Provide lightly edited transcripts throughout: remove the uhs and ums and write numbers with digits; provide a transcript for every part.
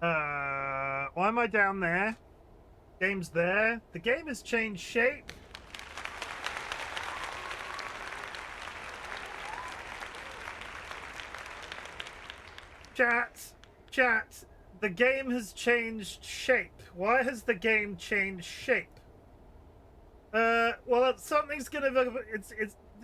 Why am I down there? Game's there. The game has changed shape. Chat. The game has changed shape. Why has the game changed shape? Well, something's gonna.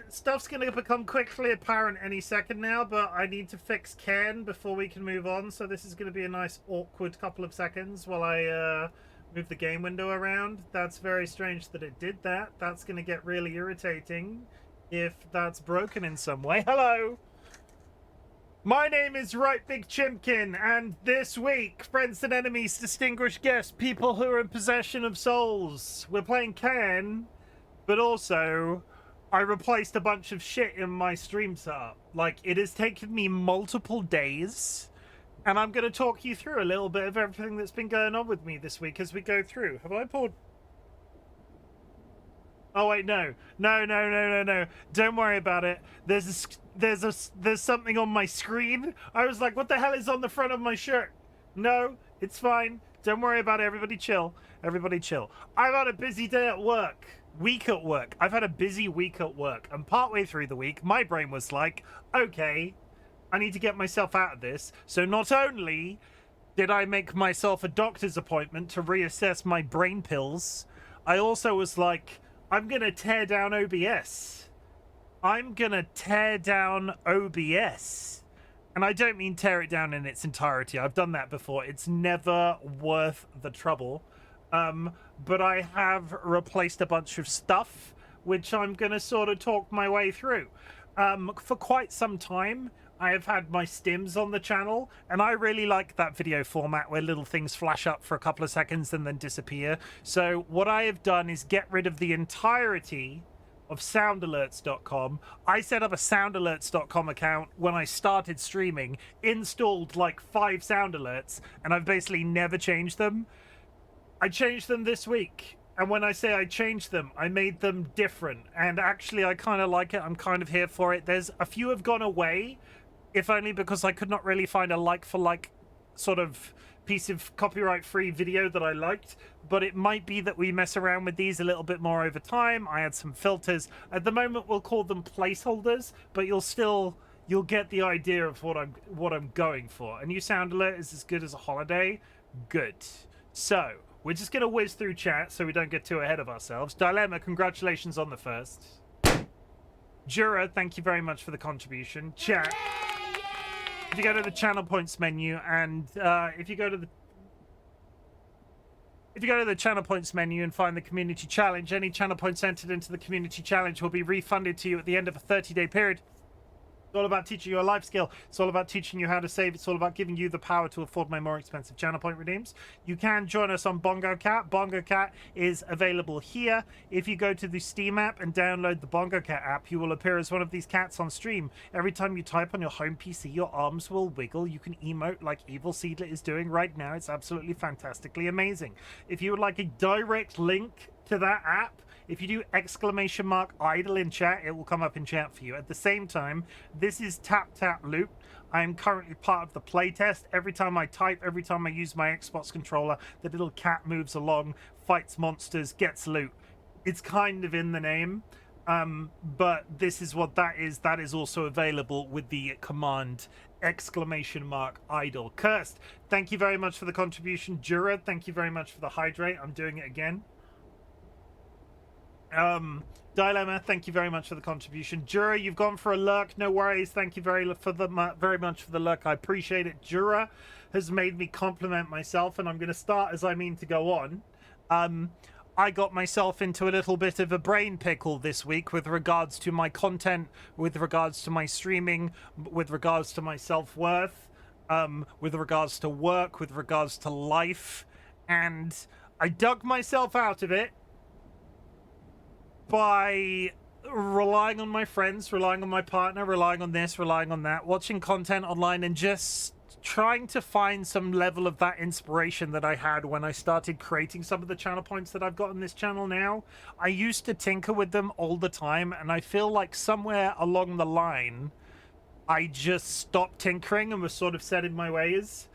Stuff's gonna become quickly apparent any second now, but I need to fix Cairn before we can move on. So this is gonna be a nice awkward couple of seconds while I move the game window around. That's very strange that it did that. That's gonna get really irritating if that's broken in some way. Hello. My name is RightBigChimken, and this week, friends and enemies, distinguished guests, people who are in possession of souls. We're playing Cairn, but also I replaced a bunch of shit in my stream setup. Like, it has taken me multiple days, and I'm going to talk you through a little bit of everything that's been going on with me this week as we go through. Have I poured? Oh wait, no. Don't worry about it. There's something on my screen. I was like, what the hell is on the front of my shirt? No, it's fine. Don't worry about it. Everybody chill. Everybody chill. I've had a busy day at work. Week at work. I've had a busy week at work. And partway through the week, my brain was like, okay, I need to get myself out of this. So not only did I make myself a doctor's appointment to reassess my brain pills, I also was like, I'm going to tear down OBS. I'm going to tear down OBS. And I don't mean tear it down in its entirety. I've done that before. It's never worth the trouble. But I have replaced a bunch of stuff, which I'm going to sort of talk my way through. For quite some time, I have had my stims on the channel, and I really like that video format where little things flash up for a couple of seconds and then disappear. So what I have done is get rid of the entirety of soundalerts.com. I set up a soundalerts.com account when I started streaming, installed like 5 sound alerts, and I've basically never changed them. I changed them this week. And when I say I changed them, I made them different. And actually, I kind of like it. I'm kind of here for it. There's a few have gone away, if only because I could not really find a like-for-like sort of piece of copyright-free video that I liked. But it might be that we mess around with these a little bit more over time. I had some filters. At the moment, we'll call them placeholders, but you'll get the idea of what I'm going for. A new sound alert is as good as a holiday. Good. So we're just going to whiz through chat so we don't get too ahead of ourselves. Dilemma, congratulations on the first. Jura, thank you very much for the contribution. Chat. If you go to the channel points menu and if you go to the channel points menu and find the community challenge, any channel points entered into the community challenge will be refunded to you at the end of a 30-day period. It's all about teaching you a life skill. It's all about teaching you how to save. It's all about giving you the power to afford my more expensive channel point redeems. You can join us on Bongo Cat. Bongo Cat is available here. If you go to the Steam app and download the Bongo Cat app, you will appear as one of these cats on stream. Every time you type on your home PC, your arms will wiggle. You can emote like Evil Seedler is doing right now. It's absolutely fantastically amazing. If you would like a direct link to that app, if you do !idle in chat, it will come up in chat for you. At the same time, this is Tap Tap Loot. I am currently part of the playtest. Every time I type, every time I use my Xbox controller, the little cat moves along, fights monsters, gets loot. It's kind of in the name, but this is what that is. That is also available with the command !idle. Cursed, thank you very much for the contribution. Jura, thank you very much for the hydrate. I'm doing it again. Dilemma, thank you very much for the contribution. Jura, you've gone for a lurk. No worries. Thank you very much for the lurk. I appreciate it. Jura has made me compliment myself, and I'm going to start as I mean to go on. I got myself into a little bit of a brain pickle this week with regards to my content, with regards to my streaming, with regards to my self-worth, with regards to work, with regards to life, and I dug myself out of it by relying on my friends, relying on my partner, relying on this, relying on that, watching content online, and just trying to find some level of that inspiration that I had when I started creating some of the channel points that I've got on this channel now. I used to tinker with them all the time, and I feel like somewhere along the line, I just stopped tinkering and was sort of set in my ways.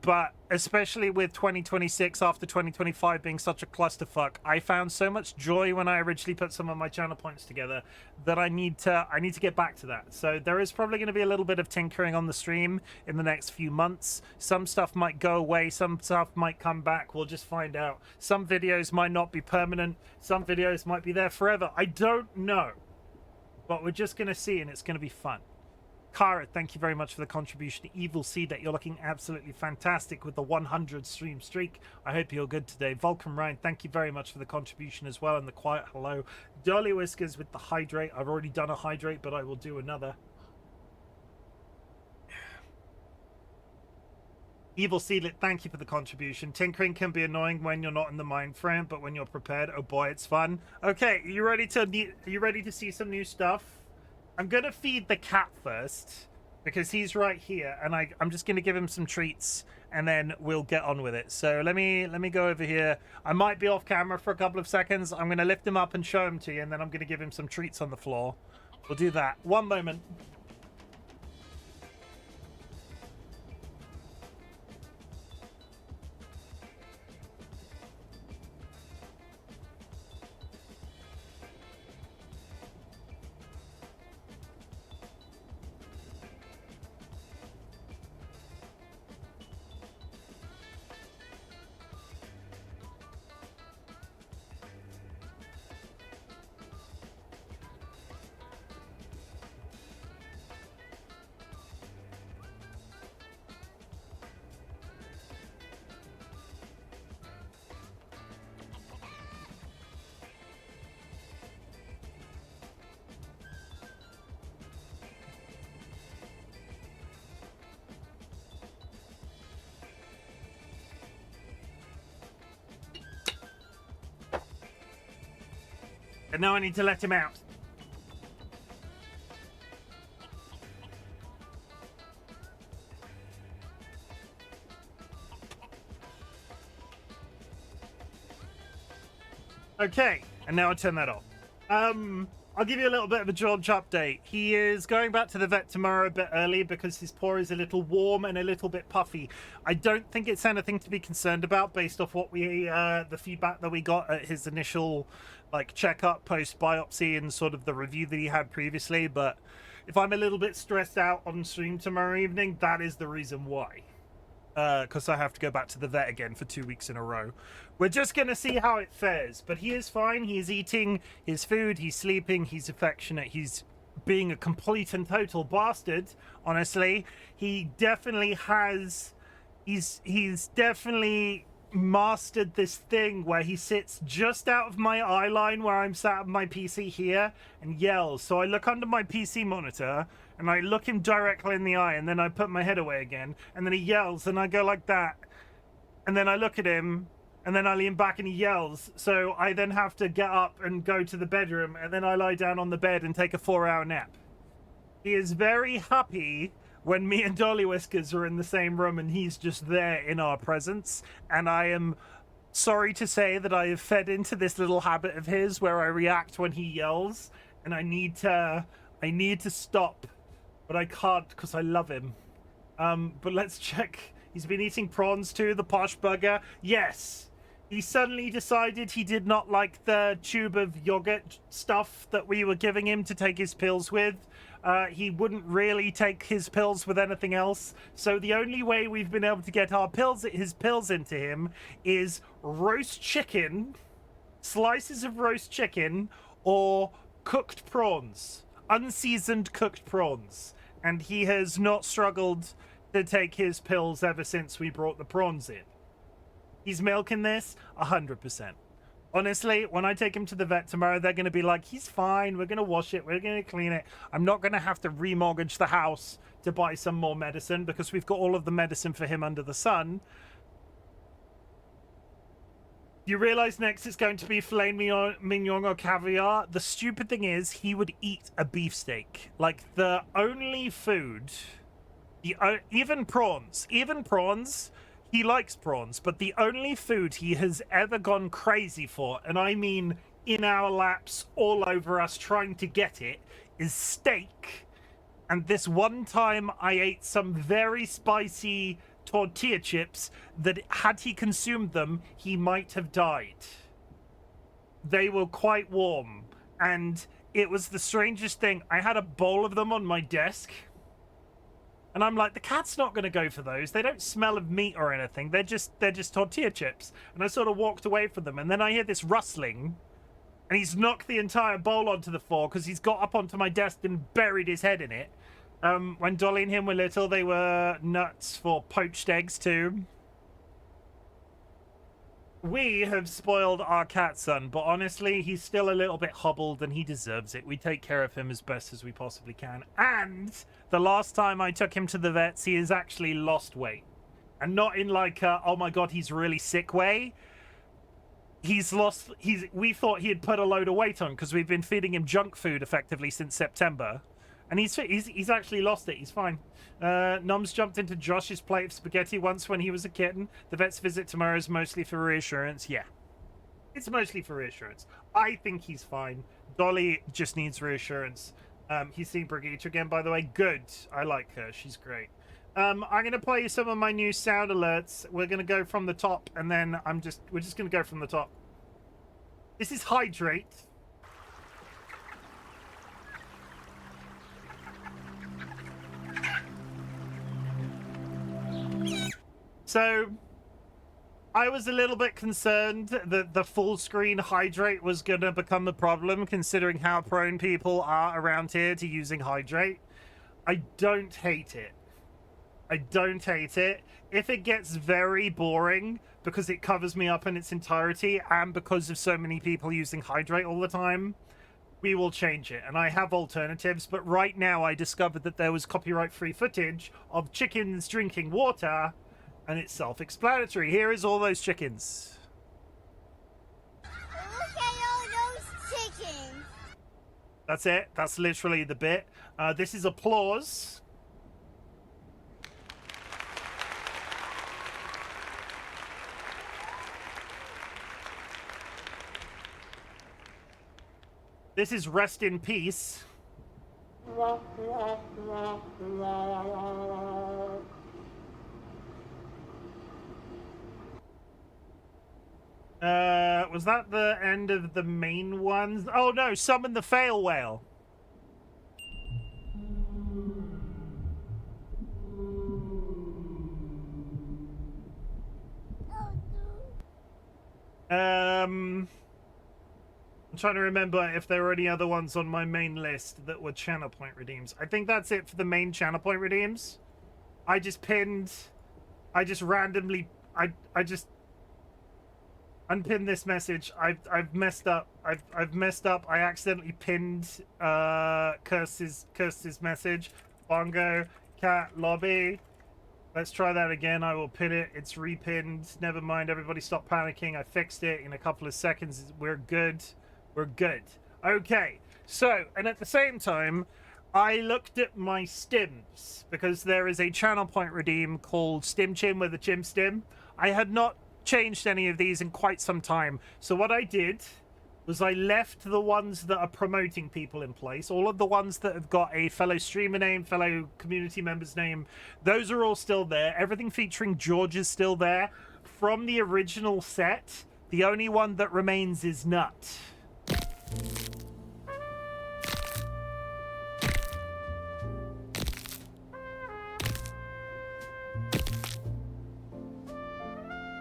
But especially with 2026 after 2025 being such a clusterfuck, I found so much joy when I originally put some of my channel points together that I need to get back to that. So there is probably going to be a little bit of tinkering on the stream in the next few months. Some stuff might go away, some stuff might come back. We'll just find out. Some videos might not be permanent, some videos might be there forever. I don't know. But we're just going to see, and it's going to be fun. Kara, thank you very much for the contribution. Evil Seed, that you're looking absolutely fantastic with the 100 stream streak. I hope you're good today. Vulcan Ryan, thank you very much for the contribution as well, and the quiet hello. DollyWhiskers with the hydrate. I've already done a hydrate, but I will do another. Evil Seedlet, thank you for the contribution. Tinkering can be annoying when you're not in the mind frame, but when you're prepared, oh boy, it's fun. Okay, are you ready to see some new stuff? I'm gonna feed the cat first because he's right here, and I'm just gonna give him some treats, and then we'll get on with it. So let me go over here. I might be off camera for a couple of seconds. I'm gonna lift him up and show him to you, and then I'm gonna give him some treats on the floor. We'll do that. One moment. And now I need to let him out. Okay, and now I turn that off. I'll give you a little bit of a George update. He is going back to the vet tomorrow a bit early because his paw is a little warm and a little bit puffy. I don't think it's anything to be concerned about based off what the feedback that we got at his initial checkup post biopsy and sort of the review that he had previously. But if I'm a little bit stressed out on stream tomorrow evening, that is the reason why. Because I have to go back to the vet again for 2 weeks in a row. We're just going to see how it fares. But he is fine. He's eating his food. He's sleeping. He's affectionate. He's being a complete and total bastard, honestly. He definitely has... He's definitely mastered this thing where he sits just out of my eye line where I'm sat at my PC here and yells. So I look under my PC monitor and I look him directly in the eye, and then I put my head away again, and then he yells, and I go like that, and then I look at him, and then I lean back and he yells. So I then have to get up and go to the bedroom, and then I lie down on the bed and take a 4-hour nap. He is very happy when me and DollyWhiskers are in the same room and he's just there in our presence, and I am sorry to say that I have fed into this little habit of his where I react when he yells, and I need to stop, but I can't because I love him. But let's check. He's been eating prawns too, the posh bugger. Yes, he suddenly decided he did not like the tube of yogurt stuff that we were giving him to take his pills with. He wouldn't really take his pills with anything else. So the only way we've been able to get his pills into him is roast chicken, slices of roast chicken, or cooked prawns, unseasoned cooked prawns. And he has not struggled to take his pills ever since we brought the prawns in. He's milking this 100%. Honestly, when I take him to the vet tomorrow, they're going to be like, he's fine, we're going to wash it, we're going to clean it. I'm not going to have to remortgage the house to buy some more medicine because we've got all of the medicine for him under the sun. You realize next it's going to be filet mignon or caviar? The stupid thing is, he would eat a beefsteak. Like, the only food... even prawns, he likes prawns, but the only food he has ever gone crazy for, and I mean in our laps, all over us trying to get it, is steak. And this one time I ate some very spicy tortilla chips that had he consumed them, he might have died. They were quite warm, and it was the strangest thing. I had a bowl of them on my desk, and I'm like, the cat's not going to go for those. They don't smell of meat or anything. They're just tortilla chips. And I sort of walked away from them, and then I hear this rustling, and he's knocked the entire bowl onto the floor because he's got up onto my desk and buried his head in it. When Dolly and him were little, they were nuts for poached eggs too. We have spoiled our cat son, but honestly, he's still a little bit hobbled and he deserves it. We take care of him as best as we possibly can. And the last time I took him to the vets, he has actually lost weight. And not in like a, oh my god, he's really sick way. We thought he had put a load of weight on because we've been feeding him junk food effectively since September. And he's actually lost it. He's fine. Noms jumped into Josh's plate of spaghetti once when he was a kitten. The vet's visit tomorrow is mostly for reassurance. Yeah. It's mostly for reassurance. I think he's fine. Dolly just needs reassurance. He's seen Brigitte again, by the way. Good. I like her. She's great. I'm going to play you some of my new sound alerts. We're going to go from the top, and then we're just going to go from the top. This is Hydrate. So, I was a little bit concerned that the full screen Hydrate was going to become a problem, considering how prone people are around here to using Hydrate. I don't hate it. I don't hate it. If it gets very boring because it covers me up in its entirety and because of so many people using Hydrate all the time, we will change it. And I have alternatives, but right now I discovered that there was copyright-free footage of chickens drinking water, and it's self-explanatory. Here is all those chickens. Look at all those chickens. That's it. That's literally the bit. This is applause. This is rest in peace. Was that the end of the main ones? Oh no, summon the fail whale. I'm trying to remember if there were any other ones on my main list that were channel point redeems. I think that's it for the main channel point redeems. I just randomly unpin this message. I've messed up. I've messed up. I accidentally pinned Kirsty's message. Bongo cat lobby. Let's try that again. I will pin it. It's repinned. Never mind. Everybody stop panicking. I fixed it in a couple of seconds. We're good. We're good. Okay. So, and at the same time, I looked at my stims because there is a channel point redeem called Stim Chim with a Chim Stim. I had not changed any of these in quite some time. So what I did was I left the ones that are promoting people in place. All of the ones that have got a fellow streamer name, fellow community member's name, those are all still there. Everything featuring George is still there. From the original set, the only one that remains is Nut.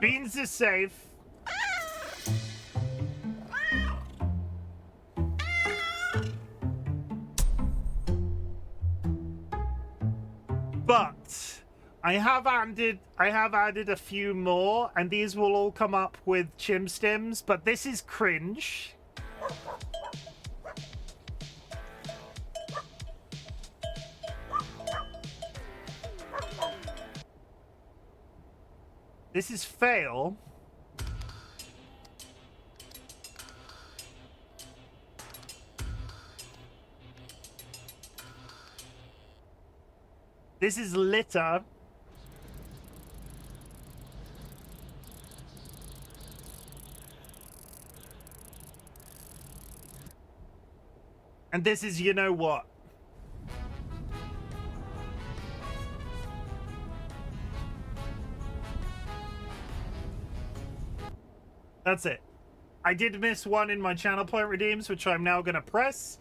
Beans is safe. But I have added a few more, and these will all come up with Chim Stims, but this is cringe. This is fail. This is litter. And this is you know what. That's it. I did miss one in my channel point redeems, which I'm now going to press.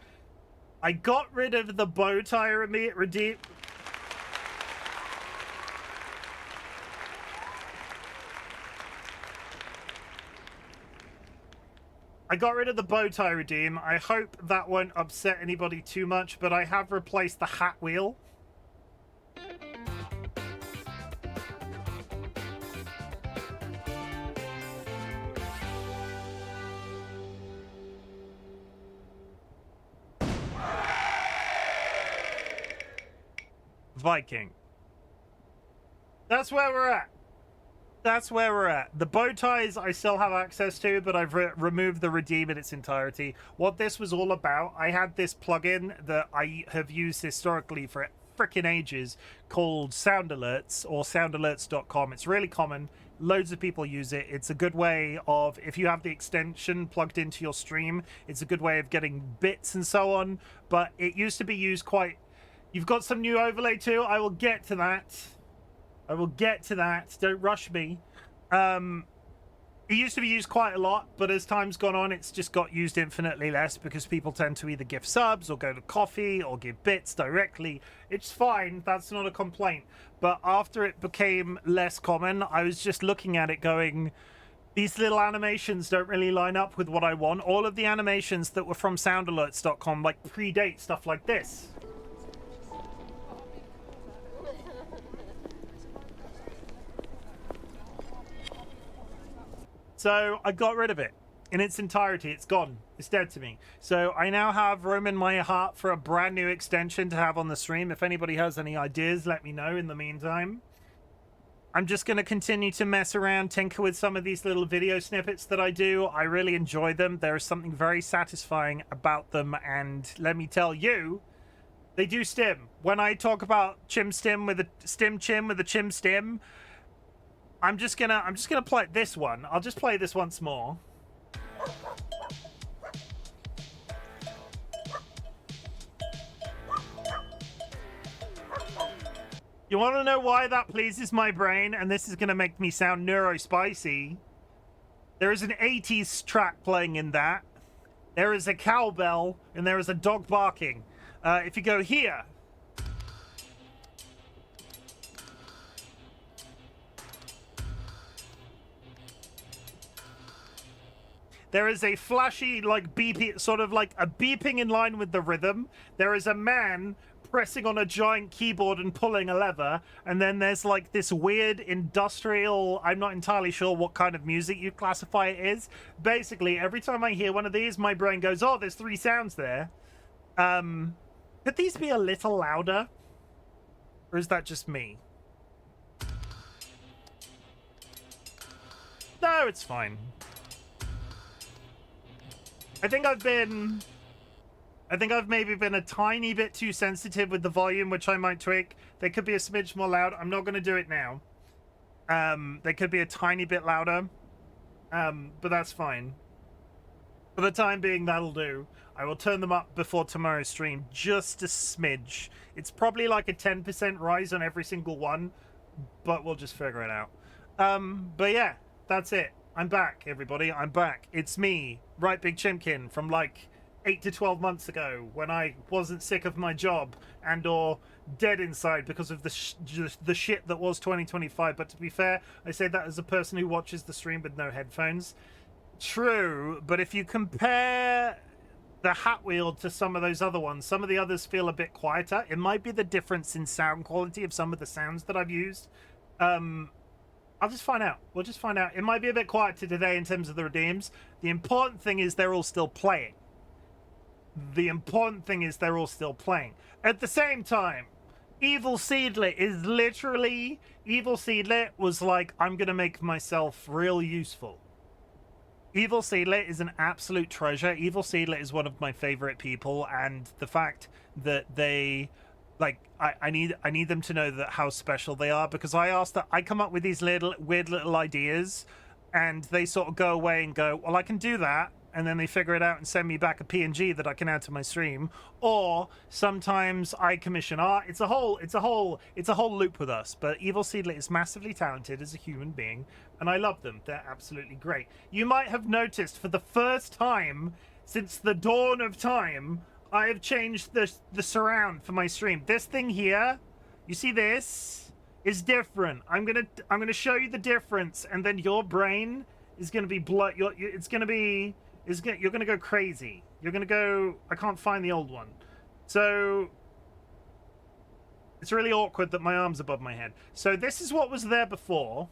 I got rid of the bow tie redeem. I got rid of the bow tie redeem. I hope that won't upset anybody too much, but I have replaced the hat wheel. Viking. That's where we're at. That's where we're at. The bow ties I still have access to, but I've removed the redeem in its entirety. What this was all about, I had this plugin that I have used historically for frickin' ages called Sound Alerts, or soundalerts.com. It's really common. Loads of people use it. It's a good way of, if you have the extension plugged into your stream, it's a good way of getting bits and so on. But it used to be used quite... You've got some new overlay too. I will get to that. I will get to that. Don't rush me. It used to be used quite a lot, but as time's gone on, it's just got used infinitely less because people tend to either give subs or go to coffee or give bits directly. It's fine. That's not a complaint. But after it became less common, I was just looking at it going, these little animations don't really line up with what I want. All of the animations that were from soundalerts.com like predate stuff like this. So I got rid of it in its entirety. It's gone. It's dead to me. So I now have room in my heart for a brand new extension to have on the stream. If anybody has any ideas, let me know in the meantime. I'm just going to continue to mess around, tinker with some of these little video snippets that I do. I really enjoy them. There is something very satisfying about them. And let me tell you, they do stim. When I talk about Chim stim with a stim Chim with a Chim stim, I'm just gonna play this one. I'll just play this once more. You want to know why that pleases my brain? And this is gonna make me sound neurospicy. There is an 80s track playing in that. There is a cowbell and there is a dog barking. If you go here. There is a flashy, like, beeping, sort of like a beeping in line with the rhythm. There is a man pressing on a giant keyboard and pulling a lever. And then there's, like, this weird industrial, I'm not entirely sure what kind of music you classify it is. Basically, every time I hear one of these, my brain goes, oh, there's 3 sounds there. Could these be a little louder? Or is that just me? No, it's fine. I think I've maybe been a tiny bit too sensitive with the volume, which I might tweak. They could be a smidge more loud. I'm not going to do it now. They could be a tiny bit louder. But that's fine. For the time being, that'll do. I will turn them up before tomorrow's stream, just a smidge. It's probably like a 10% rise on every single one, but we'll just figure it out. But yeah, that's it. I'm back, everybody. I'm back. It's me, RightBigChimken, from like 8 to 12 months ago when I wasn't sick of my job and or dead inside because of the shit that was 2025. But to be fair, I say that as a person who watches the stream with no headphones. True, but if you compare the hat wheel to some of those other ones, some of the others feel a bit quieter. It might be the difference in sound quality of some of the sounds that I've used. I'll just find out. We'll just find out. It might be a bit quieter today in terms of the redeems. The important thing is they're all still playing. The important thing is they're all still playing. At the same time, Evil Seedlet is literally... Evil Seedlet was like, I'm going to make myself real useful. Evil Seedlet is an absolute treasure. Evil Seedlet is one of my favorite people, and the fact that they... Like, I need them to know that how special they are, because I come up with these weird little ideas, and they sort of go away and go, well, I can do that, and then they figure it out and send me back a PNG that I can add to my stream. Or sometimes I commission art. It's a whole loop with us. But Evil Seedlet is massively talented as a human being, and I love them. They're absolutely great. You might have noticed for the first time since the dawn of time, I have changed the surround for my stream. This thing here, you see this, is different. I'm gonna show you the difference, and then your brain is gonna be you're gonna go crazy. You're gonna go. I can't find the old one, so it's really awkward that my arm's above my head. So this is what was there before.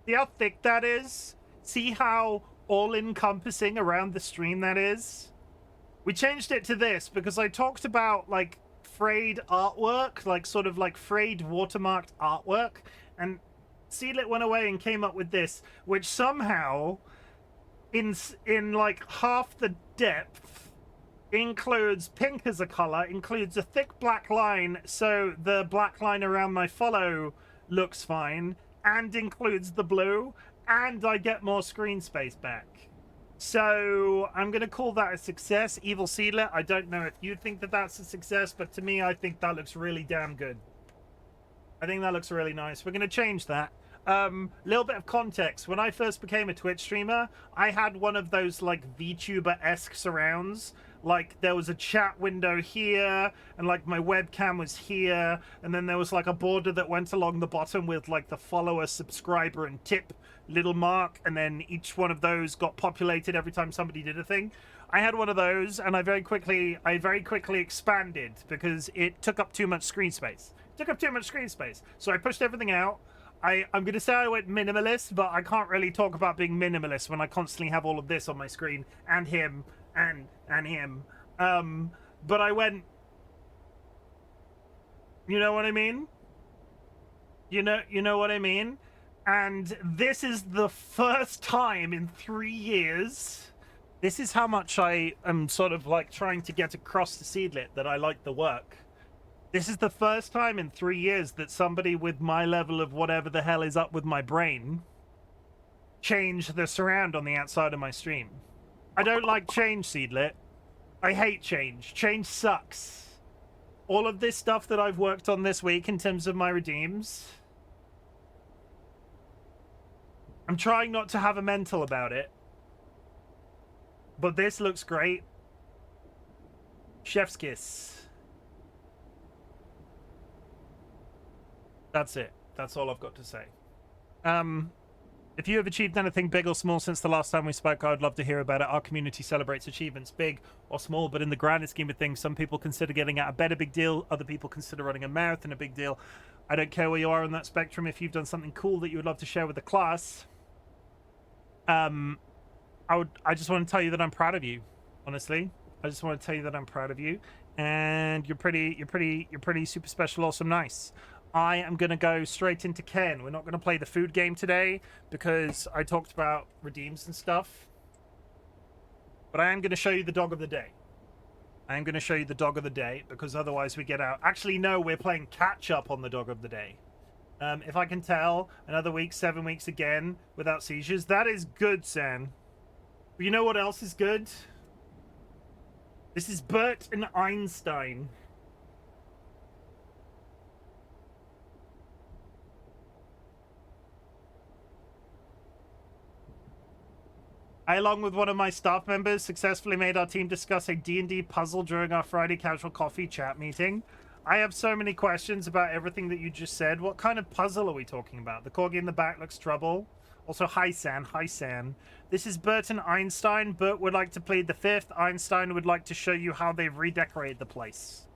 See how thick that is? See how all-encompassing around the stream that is? We changed it to this because I talked about like frayed artwork, like sort of like frayed watermarked artwork, and Seedlit went away and came up with this, which somehow in like half the depth includes pink as a color, includes a thick black line, so the black line around my follow looks fine, and includes the blue, and I get more screen space back. So I'm going to call that a success. Evil Seedlet, I don't know if you think that that's a success, but to me, I think that looks really damn good. I think that looks really nice. We're going to change that. Little bit of context. When I first became a Twitch streamer, I had one of those like VTuber-esque surrounds. Like there was a chat window here, and like my webcam was here, and then there was like a border that went along the bottom with like the follower, subscriber, and tip little mark, and then each one of those got populated every time somebody did a thing. I had one of those, and I very quickly expanded because it took up too much screen space. So I pushed everything out. I'm going to say I went minimalist, but I can't really talk about being minimalist when I constantly have all of this on my screen, and him, and him. But I went... You know what I mean? You know what I mean? And this is the first time in 3 years... This is how much I am sort of like trying to get across to Seedlit that I like the work. This is the first time in 3 years that somebody with my level of whatever the hell is up with my brain changed the surround on the outside of my stream. I don't like change, Seedlit. I hate change. Change sucks. All of this stuff that I've worked on this week in terms of my redeems, I'm trying not to have a mental about it. But this looks great. Chef's kiss. That's it. That's all I've got to say. If you have achieved anything big or small since the last time we spoke, I would love to hear about it. Our community celebrates achievements, big or small, but in the grander scheme of things, some people consider getting out of bed a big deal. Other people consider running a marathon a big deal. I don't care where you are on that spectrum. If you've done something cool that you would love to share with the class, I just want to tell you that I'm proud of you. Honestly, I just want to tell you that I'm proud of you, and you're pretty super special, awesome, nice. I am going to go straight into Cairn. We're not going to play the food game today because I talked about redeems and stuff. But I am going to show you the dog of the day. I am going to show you the dog of the day because otherwise we get out. Actually, no, we're playing catch up on the dog of the day. If I can tell, another week, 7 weeks again without seizures. That is good, San. But you know what else is good? This is Bert and Einstein. I, along with one of my staff members, successfully made our team discuss a D&D puzzle during our Friday casual coffee chat meeting. I have so many questions about everything that you just said. What kind of puzzle are we talking about? The corgi in the back looks trouble. Also, hi, San. Hi, San. This is Bert and Einstein. Bert would like to plead the fifth. Einstein would like to show you how they've redecorated the place.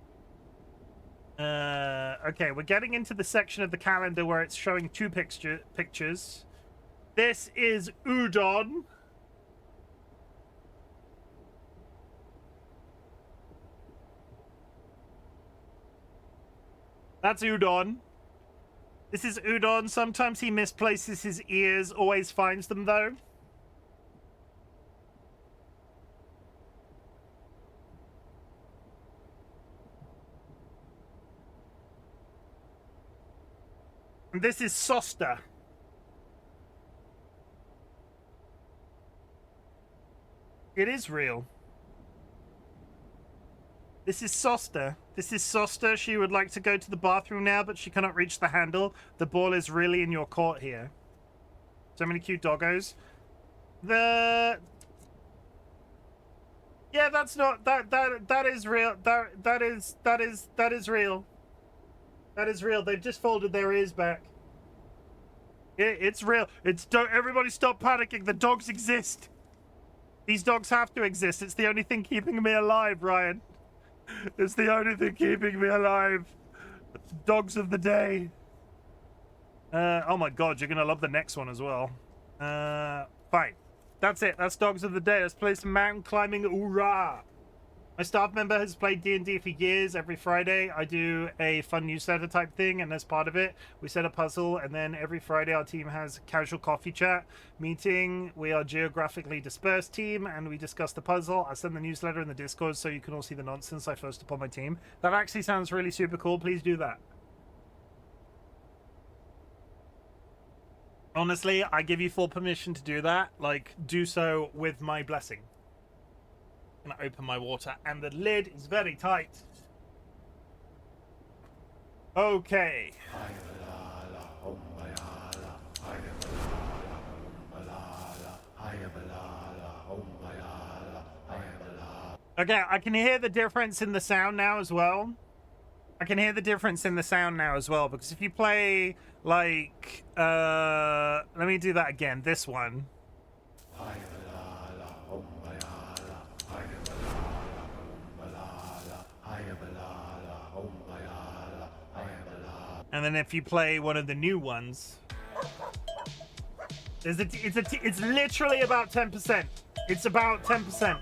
Okay, we're getting into the section of the calendar where it's showing two pictures. This is Udon. That's Udon. This is Udon. Sometimes he misplaces his ears, always finds them, though. And this is Sosta. It is real. This is Soster. This is Soster. She would like to go to the bathroom now, but she cannot reach the handle. The ball is really in your court here. So many cute doggos. Yeah, that's not that is real. That is real. That is real. They've just folded their ears back. It's real. Don't everybody stop panicking. The dogs exist. These dogs have to exist. It's the only thing keeping me alive, Ryan. It's the only thing keeping me alive. Dogs of the day. Oh my god, you're gonna love the next one as well. Fine. That's it. That's Dogs of the Day. Let's play some mountain climbing. Hoorah! My staff member has played D&D for years. Every Friday, I do a fun newsletter type thing, and as part of it, we set a puzzle, and then every Friday, our team has a casual coffee chat meeting. We are geographically dispersed team, and we discuss the puzzle. I send the newsletter in the Discord so you can all see the nonsense I first upon my team. That actually sounds really super cool. Please do that. Honestly, I give you full permission to do that. Like, do so with my blessing. I'm gonna open my water, and the lid is very tight. Okay. Okay, I can hear the difference in the sound now as well. I can hear the difference in the sound now as well, because if you play, like, let me do that again, this one. And then if you play one of the new ones, it's literally about 10%. It's about 10%.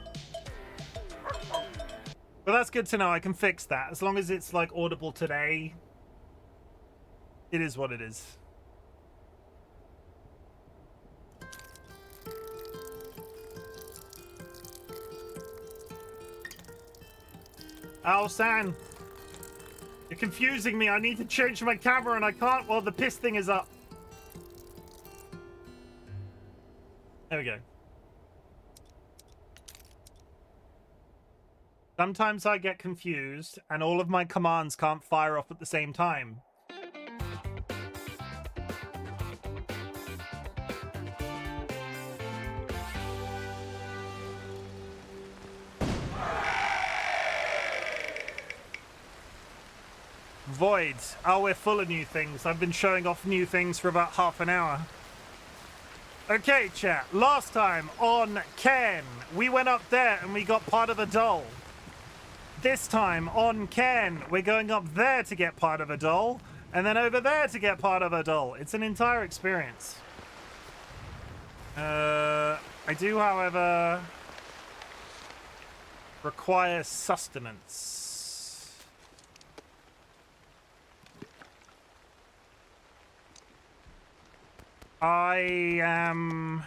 But that's good to know. I can fix that. As long as it's, like, audible today, it is what it is. San, you're confusing me. I need to change my camera and I can't while the piss thing is up. There we go. Sometimes I get confused and all of my commands can't fire off at the same time. Voids. Oh, we're full of new things. I've been showing off new things for about half an hour. Okay, chat. Last time on Cairn, we went up there and we got part of a doll. This time on Cairn, we're going up there to get part of a doll, and then over there to get part of a doll. It's an entire experience. I do, however, require sustenance. I am...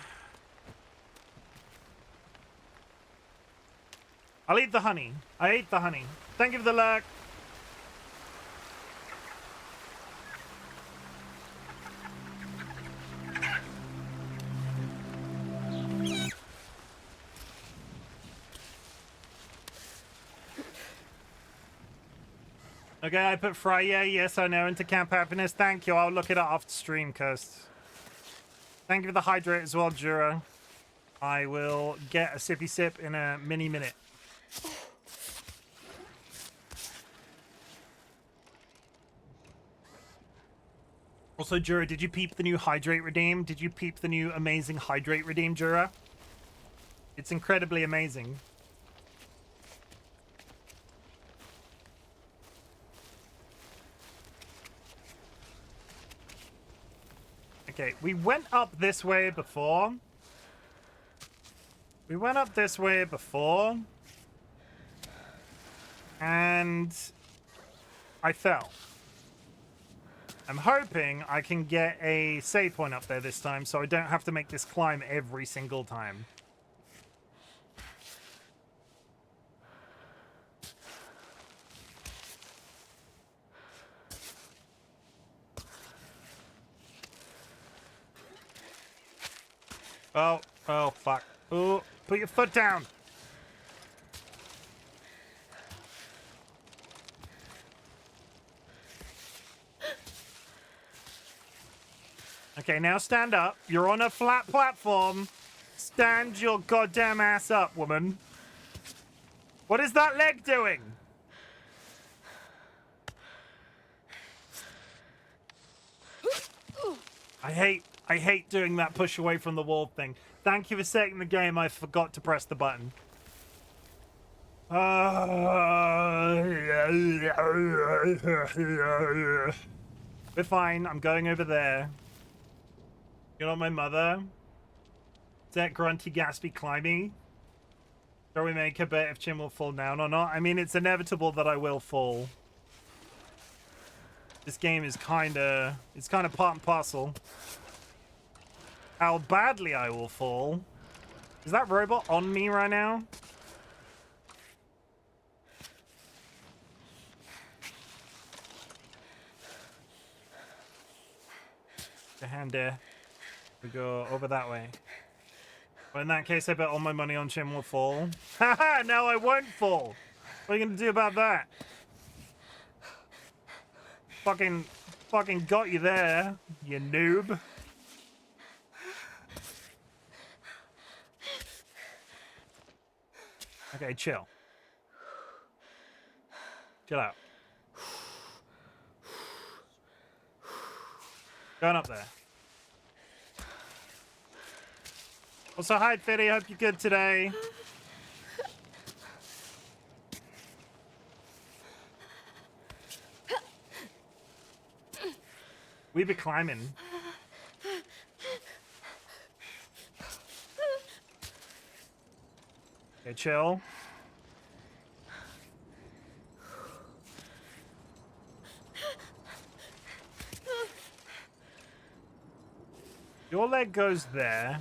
I'll eat the honey. I ate the honey. Thank you for the lurk. Okay, I put Freya. Yes, I know. Into Camp Happiness. Thank you. I'll look it up after stream, Kirst. Thank you for the hydrate as well, Jura. I will get a sippy sip in a mini minute. Also, Jura, did you peep the new Hydrate Redeem? Did you peep the new amazing Hydrate Redeem, Jura? It's incredibly amazing. Okay, we went up this way before. We went up this way before. And I fell. I'm hoping I can get a save point up there this time so I don't have to make this climb every single time. Oh, fuck. Oh, put your foot down. Okay, now stand up. You're on a flat platform. Stand your goddamn ass up, woman. What is that leg doing? I hate doing that push away from the wall thing. Thank you for setting the game. I forgot to press the button. We're fine. I'm going over there. You're not my mother. Is that grunty, gaspy, climby? Shall we make a bet if Chim will fall down or not? I mean, it's inevitable that I will fall. This game is it's kind of part and parcel. How badly I will fall. Is that robot on me right now? The hand there. We go over that way. Well, in that case, I bet all my money on Chim will fall. Haha, now I won't fall. What are you gonna do about that? Fucking got you there, you noob. Okay, chill. Chill out. Going up there. Also, hi, Fitty. Hope you're good today. We be climbing. Okay, chill. Your leg goes there.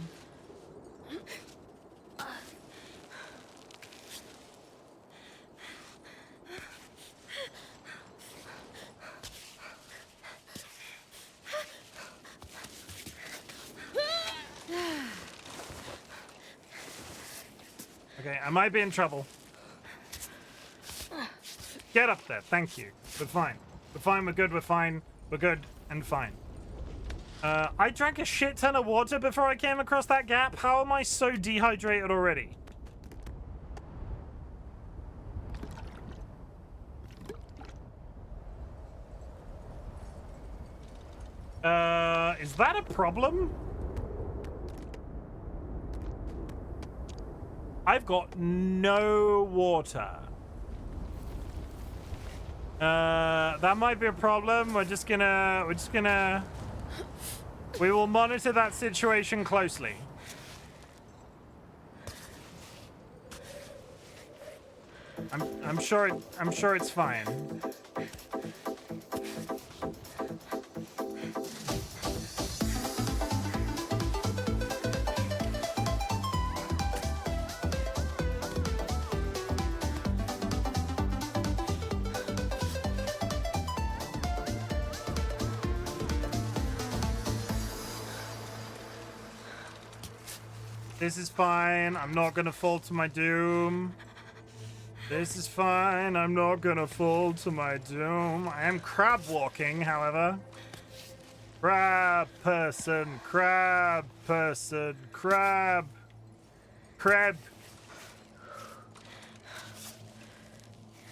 Okay, I might be in trouble. Get up there, thank you. We're fine. We're fine, we're good, we're fine. We're good and fine. I drank a shit ton of water before I came across that gap. How am I so dehydrated already? Is that a problem? I've got no water. That might be a problem. We will monitor that situation closely. I'm sure it's fine. This is fine. I'm not gonna fall to my doom. This is fine. I'm not gonna fall to my doom. I am crab walking, however. Crab person, crab person, crab. Crab.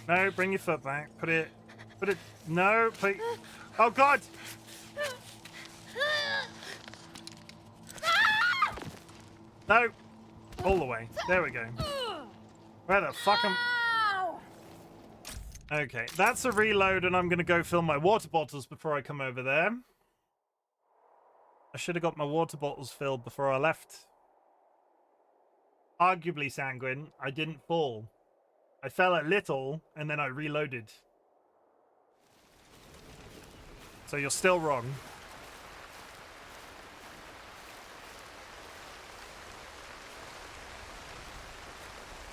No, bring your foot back. Put it. No, please. Oh, God. No. All the way. There we go. Where the fuck am... Okay, that's a reload, and I'm going to go fill my water bottles before I come over there. I should have got my water bottles filled before I left. Arguably, Sanguine, I didn't fall. I fell a little, and then I reloaded. So you're still wrong.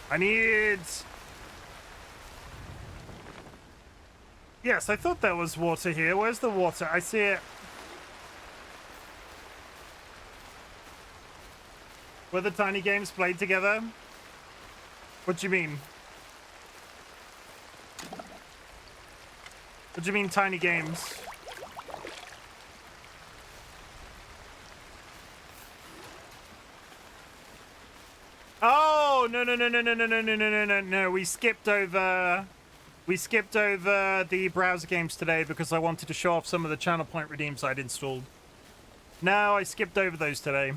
I need... Yes, I thought there was water here. Where's the water? I see it. Were the tiny games played together? What do you mean? What do you mean, tiny games? Oh, no, no, no, no, no, no, no, no, no, no, no, no. We skipped over the browser games today because I wanted to show off some of the channel point redeems I'd installed. No, I skipped over those today.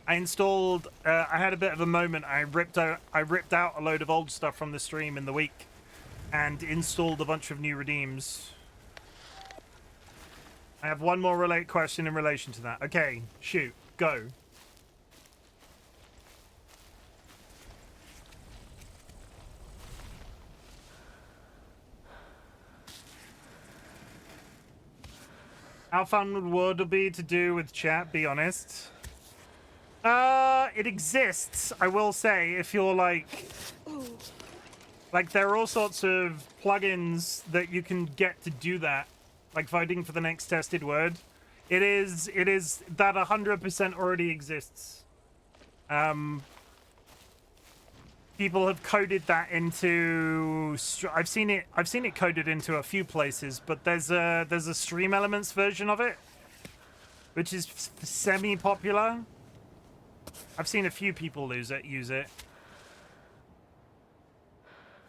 I installed, I had a bit of a moment. I ripped out a load of old stuff from the stream in the week and installed a bunch of new redeems. I have one more question in relation to that. Okay, shoot, go. How fun would Wordle be to do with chat, be honest? It exists, I will say, if you're like there are all sorts of plugins that you can get to do that, like voting for the next tested word. It is that 100% already exists. People have coded that into. I've seen it coded into a few places, but there's a Stream Elements version of it, which is semi-popular. I've seen a few people use it.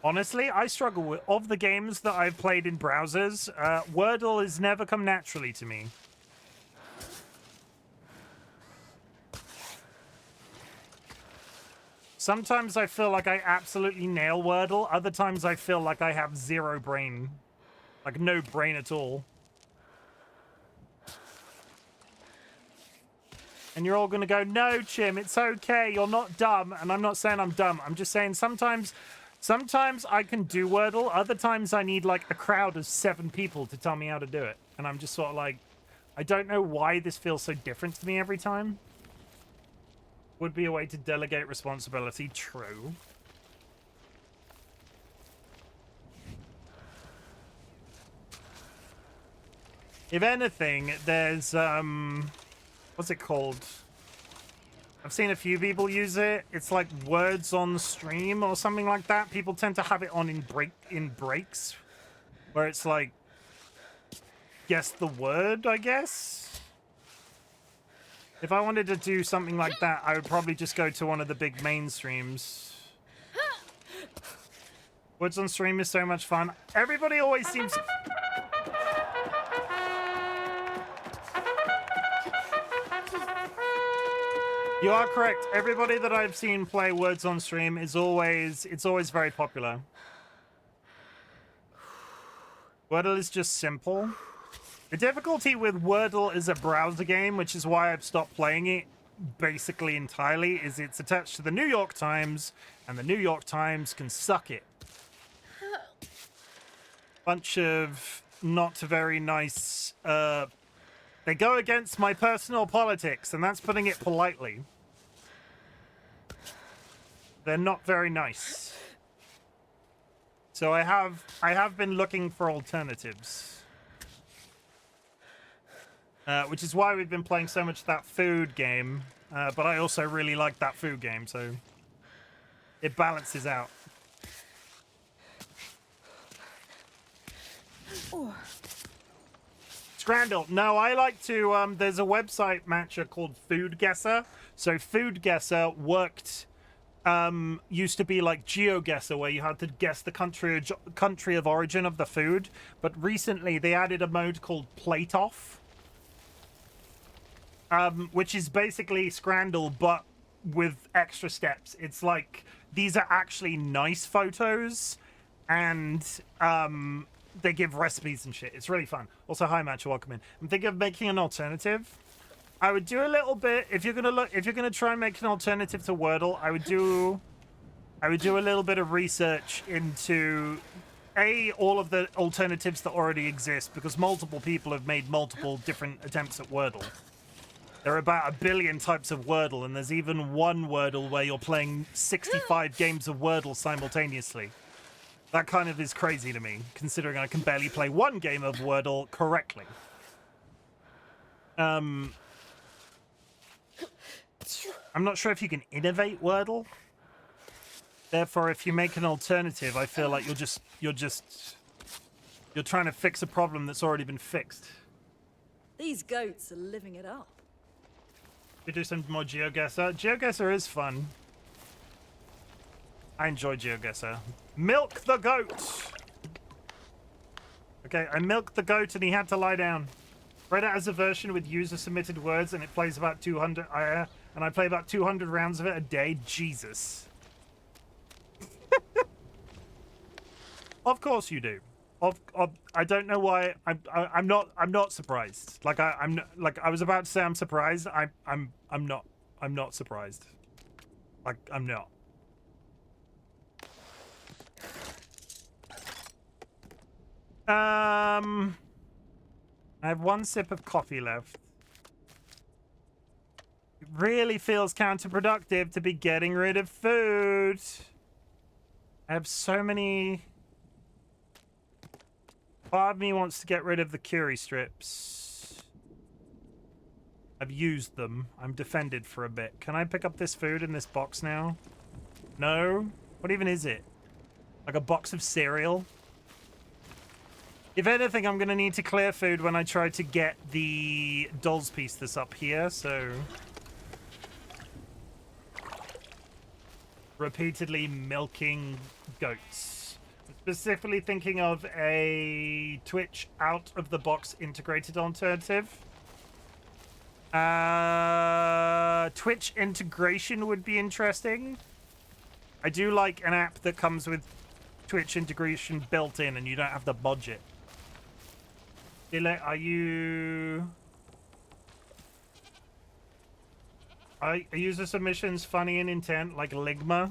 Honestly, I struggle with, of the games that I've played in browsers, Wordle has never come naturally to me. Sometimes I feel like I absolutely nail Wordle, other times I feel like I have zero brain. Like, no brain at all. And you're all gonna go, no, Chim, it's okay, you're not dumb. And I'm not saying I'm dumb, I'm just saying sometimes I can do Wordle, other times I need like a crowd of 7 people to tell me how to do it. And I'm just sort of like, I don't know why this feels so different to me every time. Would be a way to delegate responsibility, true. If anything, there's, what's it called? I've seen a few people use it. It's like words on stream or something like that. People tend to have it on in breaks, where it's like, guess the word, I guess. If I wanted to do something like that, I would probably just go to one of the big mainstreams. Words on stream is so much fun. Everybody always seems. You are correct. Everybody that I've seen play Words on stream is always very popular. Wordle is just simple. The difficulty with Wordle as a browser game, which is why I've stopped playing it basically entirely, is it's attached to the New York Times, and the New York Times can suck it. Bunch of not very nice, they go against my personal politics, and that's putting it politely. They're not very nice. So I have been looking for alternatives. Which is why we've been playing so much that food game. But I also really like that food game, so it balances out. Scrandle. No, I like to, there's a website matcher called Food Guesser. So Food Guesser worked, used to be like GeoGuessr, where you had to guess the country of origin of the food. But recently they added a mode called Plate Off, which is basically Scrandle, but with extra steps. It's like, these are actually nice photos, and, they give recipes and shit. It's really fun. Also, hi, Match, welcome in. I'm thinking of making an alternative. I would do a little bit, if you're gonna try and make an alternative to Wordle, I would do a little bit of research into all of the alternatives that already exist, because multiple people have made multiple different attempts at Wordle. There are about 1 billion types of Wordle, and there's even one Wordle where you're playing 65 games of Wordle simultaneously. That kind of is crazy to me, considering I can barely play one game of Wordle correctly. I'm not sure if you can innovate Wordle. Therefore, if you make an alternative, I feel like you're trying to fix a problem that's already been fixed. These goats are living it up. We do some more GeoGuessr. GeoGuessr is fun. I enjoy GeoGuessr. Milk the goat! Okay, I milked the goat and he had to lie down. Reddit has a version with user-submitted words and it plays about 200... and I play about 200 rounds of it a day. Jesus. Of course you do. I don't know why. I'm not surprised. Like I'm like I was about to say I'm surprised. I'm not surprised. Like I'm not. I have one sip of coffee left. It really feels counterproductive to be getting rid of food. I have so many. Part of me wants to get rid of the curry strips. I've used them. I'm defended for a bit. Can I pick up this food in this box now? No? What even is it? Like a box of cereal? If anything, I'm going to need to clear food when I try to get the doll's piece that's up here, so... Repeatedly milking goats. Specifically thinking of a Twitch out-of-the-box integrated alternative. Twitch integration would be interesting. I do like an app that comes with Twitch integration built in and you don't have to budget. Are you... Are user submissions funny in intent like Ligma?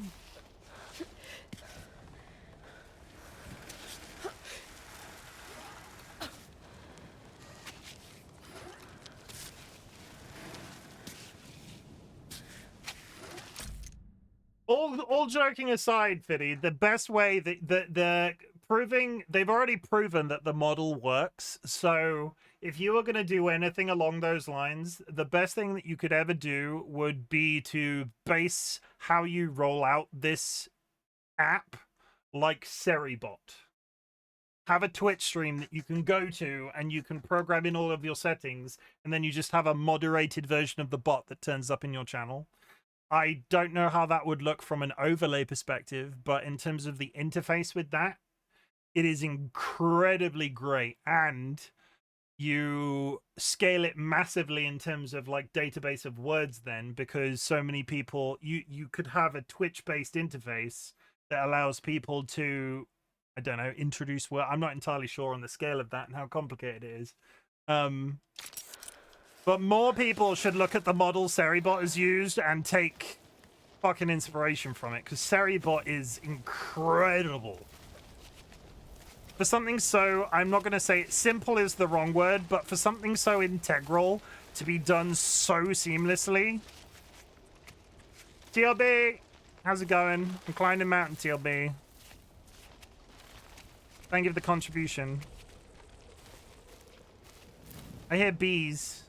All joking aside, Fiddy, the best way the proving they've already proven that the model works. So if you were going to do anything along those lines, the best thing that you could ever do would be to base how you roll out this app like Seribot. Have a Twitch stream that you can go to and you can program in all of your settings, and then you just have a moderated version of the bot that turns up in your channel. I don't know how that would look from an overlay perspective, but in terms of the interface with that, it is incredibly great. And you scale it massively in terms of like database of words then, because so many people, you could have a Twitch-based interface that allows people to, I don't know, introduce word. I'm not entirely sure on the scale of that and how complicated it is. But more people should look at the model Seribot has used and take fucking inspiration from it, because Seribot is incredible. For something so, I'm not going to say simple is the wrong word, but for something so integral to be done so seamlessly. TLB, how's it going? I'm climbing mountain, TLB. Thank you for the contribution. I hear bees.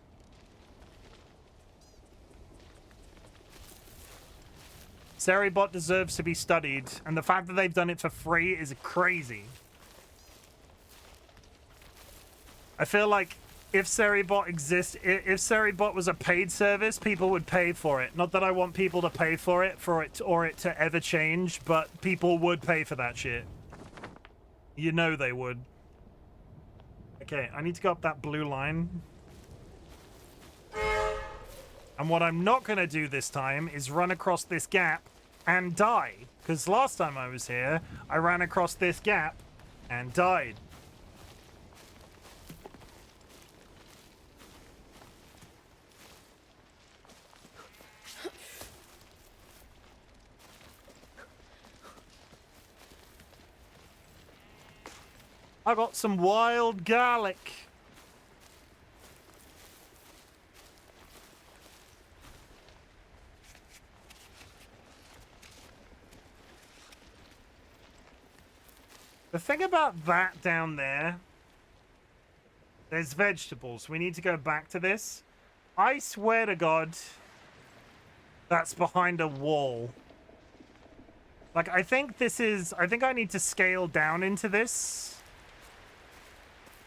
Seribot deserves to be studied, and the fact that they've done it for free is crazy. I feel like if Seribot exists, if Seribot was a paid service, people would pay for it. Not that I want people to pay for it, or it to ever change, but people would pay for that shit. You know they would. Okay, I need to go up that blue line. And what I'm not going to do this time is run across this gap and die. Because last time I was here, I ran across this gap and died. I got some wild garlic. The thing about that down there, there's vegetables. We need to go back to this. I swear to God, that's behind a wall. Like, I think this is... I think I need to scale down into this.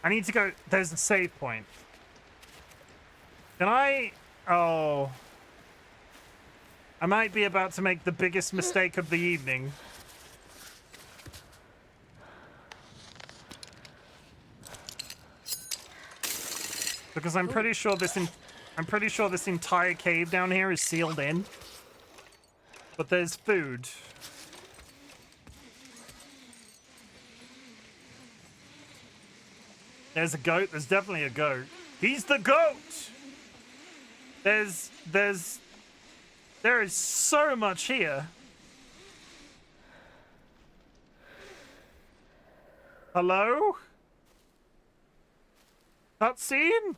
I need to go... There's a save point. Can I... Oh... I might be about to make the biggest mistake of the evening. Because I'm pretty sure this entire cave down here is sealed in. But there's food. There's a goat. There's definitely a goat. He's the goat! There is so much here. Hello? Cutscene?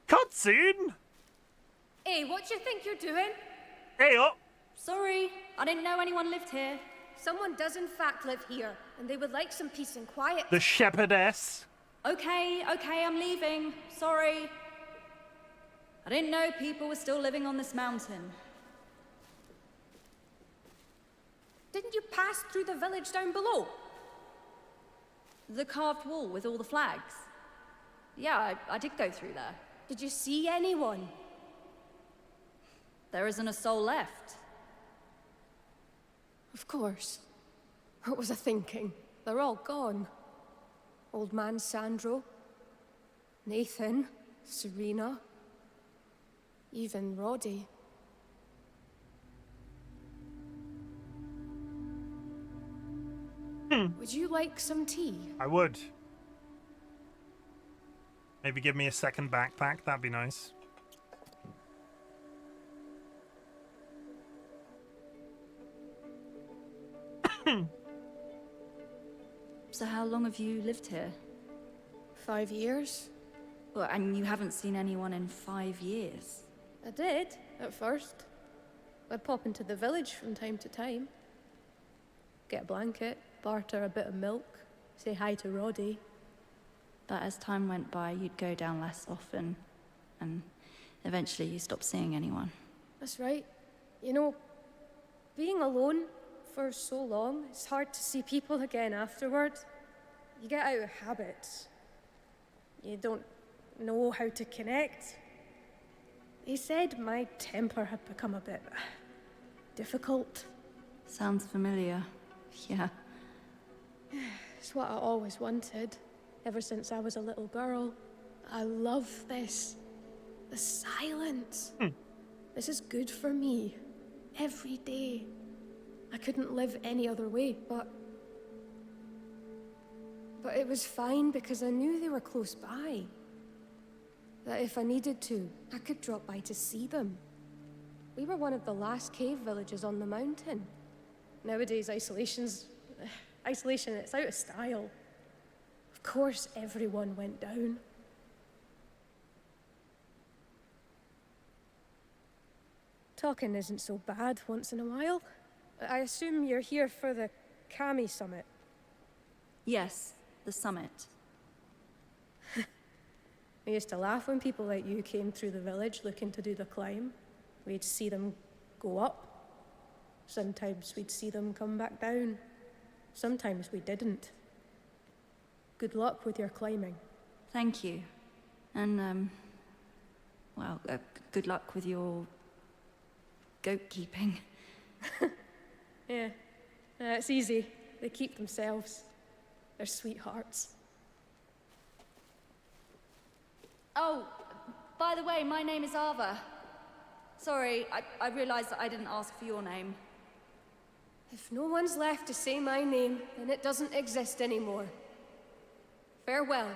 Cutscene? Hey, what do you think you're doing? Hey up! Sorry, I didn't know anyone lived here. Someone does in fact live here, and they would like some peace and quiet. The shepherdess. Okay, I'm leaving. Sorry. I didn't know people were still living on this mountain. Didn't you pass through the village down below? The carved wall with all the flags. Yeah, I did go through there. Did you see anyone? There isn't a soul left. Of course. What was I thinking? They're all gone. Old man Sandro, Nathan, Serena, even Roddy. Would you like some tea? I would. Maybe give me a second backpack. That'd be nice. So how long have you lived here? 5 years? Well, and you haven't seen anyone in 5 years? I did, at first. I'd pop into the village from time to time. Get a blanket, barter a bit of milk, say hi to Roddy. But as time went by, you'd go down less often, and eventually you stopped seeing anyone. That's right. You know, being alone for so long, it's hard to see people again afterward. You get out of habits. You don't know how to connect. They said my temper had become a bit difficult. Sounds familiar. Yeah. It's what I always wanted, ever since I was a little girl. I love this. The silence. This is good for me. Every day. I couldn't live any other way, but it was fine because I knew they were close by. That if I needed to, I could drop by to see them. We were one of the last cave villages on the mountain. Nowadays, isolation, it's out of style. Of course, everyone went down. Talking isn't so bad once in a while. I assume you're here for the Kami summit. Yes, the summit. I used to laugh when people like you came through the village looking to do the climb. We'd see them go up. Sometimes we'd see them come back down. Sometimes we didn't. Good luck with your climbing. Thank you. And, well, good luck with your goat keeping. Yeah, it's easy. They keep themselves. They're sweethearts. Oh, by the way, my name is Ava. Sorry, I realized that I didn't ask for your name. If no one's left to say my name, then it doesn't exist anymore. Farewell.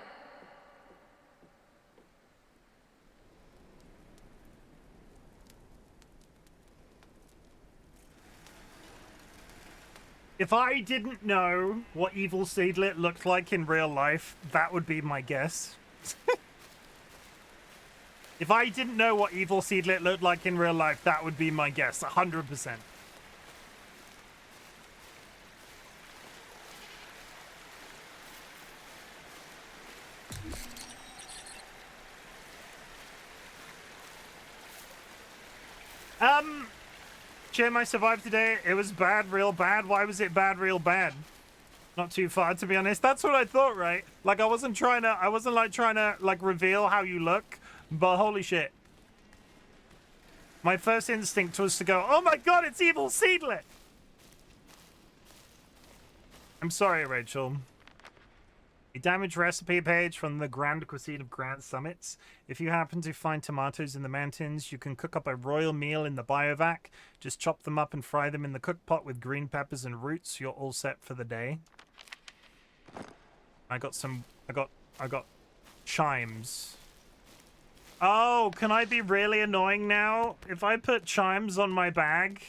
If I didn't know what Evil Seedlit looked like in real life, that would be my guess. If I didn't know what Evil Seedlit looked like in real life, that would be my guess, 100%. Chim, I survived today. It was bad, real bad. Why was it bad, real bad? Not too far, to be honest. That's what I thought, right? Like, I wasn't trying to, like, reveal how you look, but holy shit. My first instinct was to go, oh my god, it's evil Seedlet! I'm sorry, Rachel. A damaged recipe page from the Grand Cuisine of Grand Summits. If you happen to find tomatoes in the mountains, you can cook up a royal meal in the biovac. Just chop them up and fry them in the cook pot with green peppers and roots. You're all set for the day. I got chimes. Oh, can I be really annoying now? If I put chimes on my bag,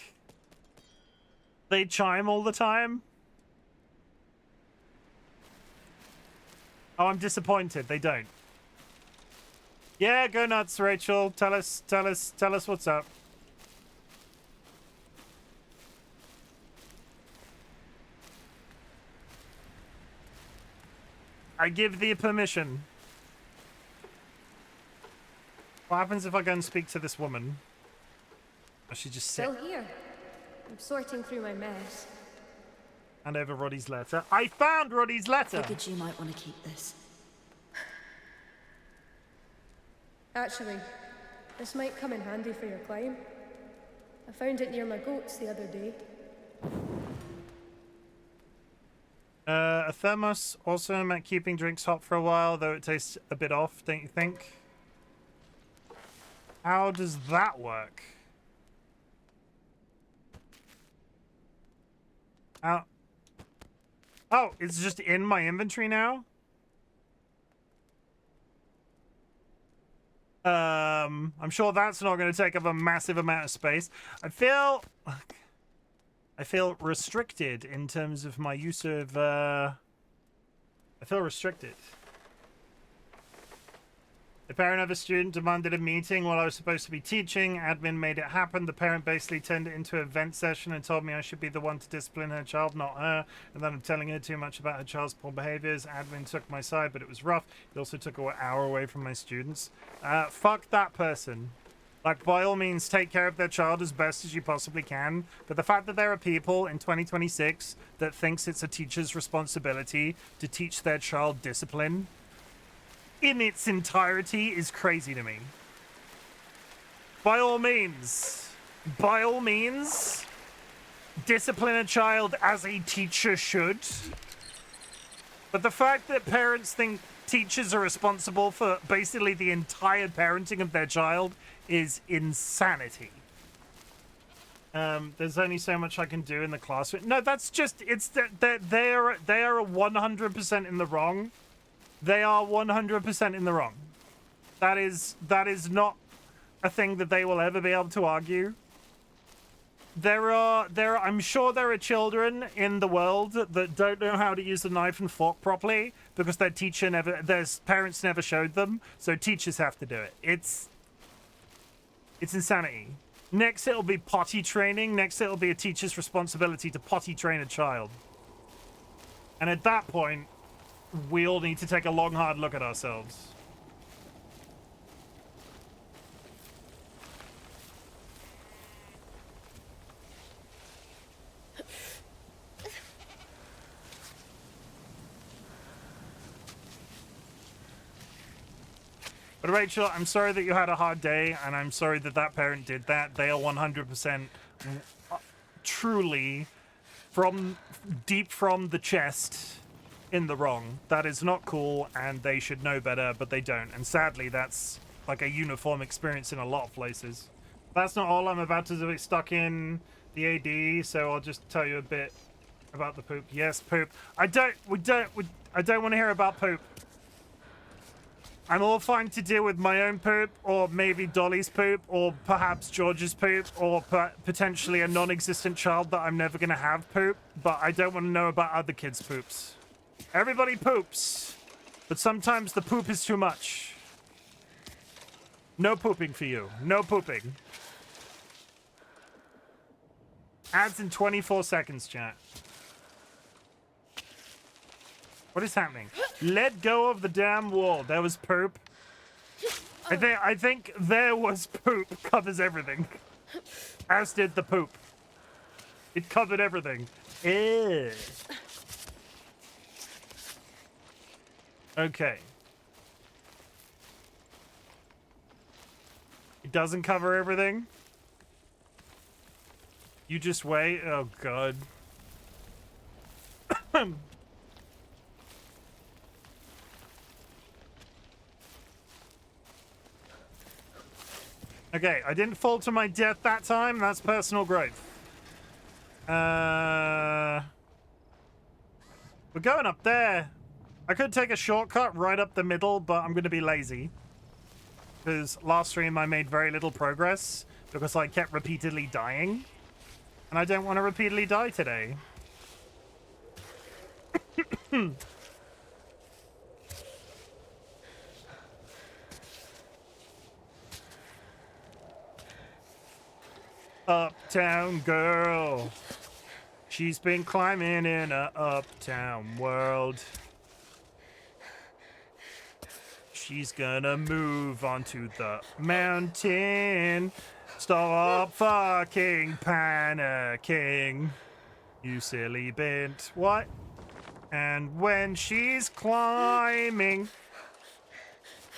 they chime all the time? Oh, I'm disappointed. They don't. Yeah, go nuts, Rachel. Tell us what's up. I give thee permission. What happens if I go and speak to this woman? Or she just sit? Still here. I'm sorting through my mess. Hand over Roddy's letter. I found Roddy's letter! Figured you might want to keep this. Actually, this might come in handy for your climb. I found it near my goats the other day. A thermos also meant keeping drinks hot for a while, though it tastes a bit off, don't you think? How does that work? How? Oh, it's just in my inventory now? I'm sure that's not going to take up a massive amount of space. I feel restricted in terms of my use of, I feel restricted. The parent of a student demanded a meeting while I was supposed to be teaching. Admin made it happen. The parent basically turned it into an event session and told me I should be the one to discipline her child, not her, and that I'm telling her too much about her child's poor behaviors. Admin took my side, but it was rough. It also took an hour away from my students. Fuck that person. Like, by all means, take care of their child as best as you possibly can. But the fact that there are people in 2026 that thinks it's a teacher's responsibility to teach their child discipline in its entirety is crazy to me. By all means, discipline a child as a teacher should. But the fact that parents think teachers are responsible for basically the entire parenting of their child is insanity. There's only so much I can do in the classroom. No, that's just, it's that they are 100% in the wrong. They are 100% in the wrong. That is not a thing that they will ever be able to argue. I'm sure there are children in the world that don't know how to use a knife and fork properly because their parents never showed them, so teachers have to do it. It's insanity. Next it'll be potty training. Next it'll be a teacher's responsibility to potty train a child. And at that point, we all need to take a long, hard look at ourselves. But Rachel, I'm sorry that you had a hard day, and I'm sorry that that parent did that. They are 100% truly deep from the chest in the wrong. That is not cool, and they should know better, but they don't. And sadly, that's like a uniform experience in a lot of places. That's not all. I'm about to be stuck in the AD, so I'll just tell you a bit about the poop. Yes, poop. I don't want to hear about poop. I'm all fine to deal with my own poop, or maybe Dolly's poop, or perhaps George's poop, or potentially a non-existent child that I'm never going to have poop, but I don't want to know about other kids' poops. Everybody poops, but sometimes the poop is too much. No pooping for you. No pooping. Ads in 24 seconds, chat. What is happening? Let go of the damn wall. There was poop. I think there was poop covers everything. As did the poop. It covered everything. Ew. Okay. It doesn't cover everything. You just wait. Oh, God. Okay, I didn't fall to my death that time. That's personal growth. We're going up there. I could take a shortcut right up the middle, but I'm going to be lazy. Because last stream I made very little progress because I kept repeatedly dying. And I don't want to repeatedly die today. Uptown girl. She's been climbing in a uptown world. She's gonna move onto the mountain. Stop fucking panicking. You silly bint. What? And when she's climbing.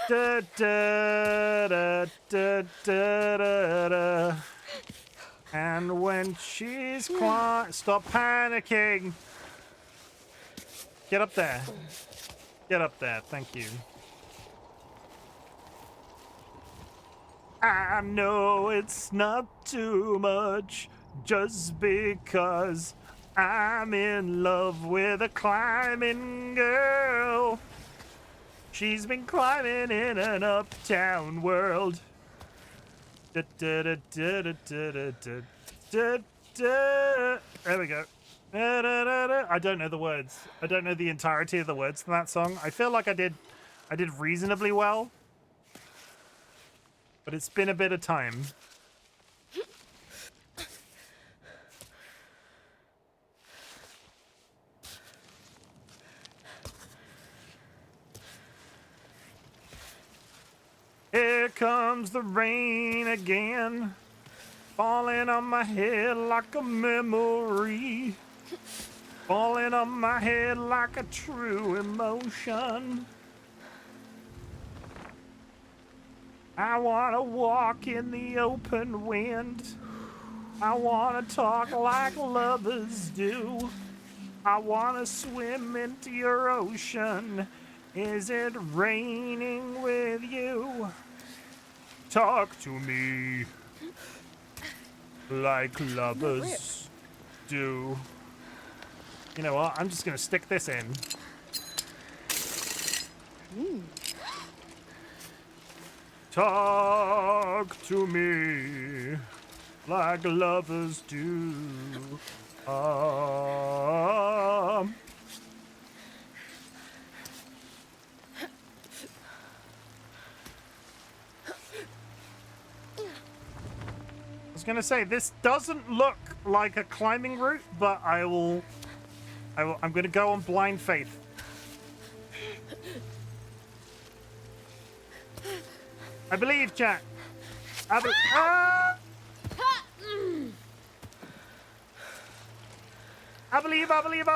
Da, da, da, da, da, da, da. And when she's stop panicking. Get up there. Get up there. Thank you. I know it's not too much just because I'm in love with a climbing girl. She's been climbing in an uptown world. Da, da, da, da, da, da, da, da, da. There we go. Da, da, da, da. I don't know the words. I don't know the entirety of the words to that song. I feel like I did reasonably well. But it's been a bit of time. Here comes the rain again, falling on my head like a memory, falling on my head like a true emotion. I wanna walk in the open wind. I wanna talk like lovers do. I wanna swim into your ocean. Is it raining with you? Talk to me like lovers do. You know what? I'm just gonna stick this in. Talk to me like lovers do. I was gonna say, this doesn't look like a climbing route, but I'm gonna go on blind faith. I believe, chat. I believe. I believe. I believe.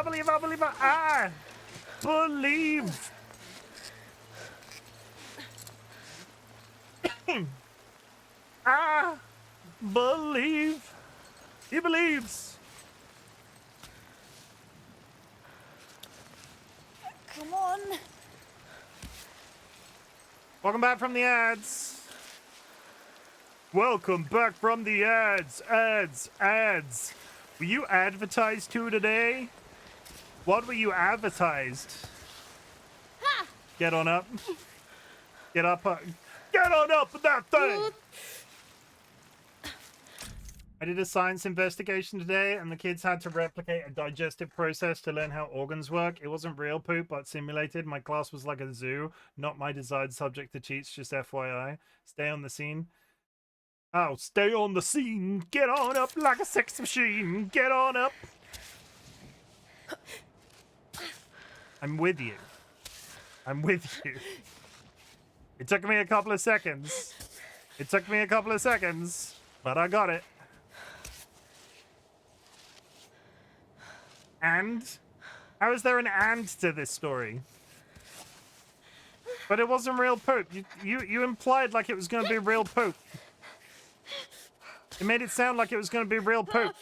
I believe. He believes. Come on. Welcome back from the ads. Welcome back from the ads. Ads. Were you advertised to today? What were you advertised? Ha! Get on up. Get up. Get on up with that thing. I did a science investigation today, and the kids had to replicate a digestive process to learn how organs work. It wasn't real poop, but simulated. My class was like a zoo, not my desired subject to cheats, just FYI. Stay on the scene. Oh, stay on the scene. Get on up like a sex machine. Get on up. I'm with you. I'm with you. It took me a couple of seconds. But I got it. And? How is there an and to this story? But it wasn't real poop. You implied like it was going to be real poop. It made it sound like it was going to be real poop.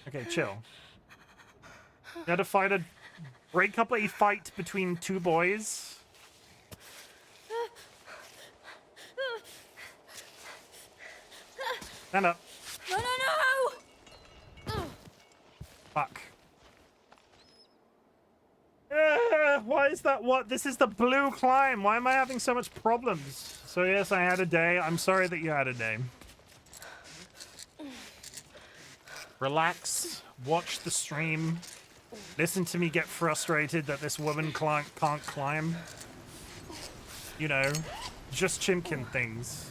Okay, chill. You had to fight a breakaway fight between two boys. Stand up. No, no, no! Fuck. Why is that? What? This is the blue climb. Why am I having so much problems? So yes, I had a day. I'm sorry that you had a day. Relax. Watch the stream. Listen to me get frustrated that this woman can't climb. You know, just Chimken things.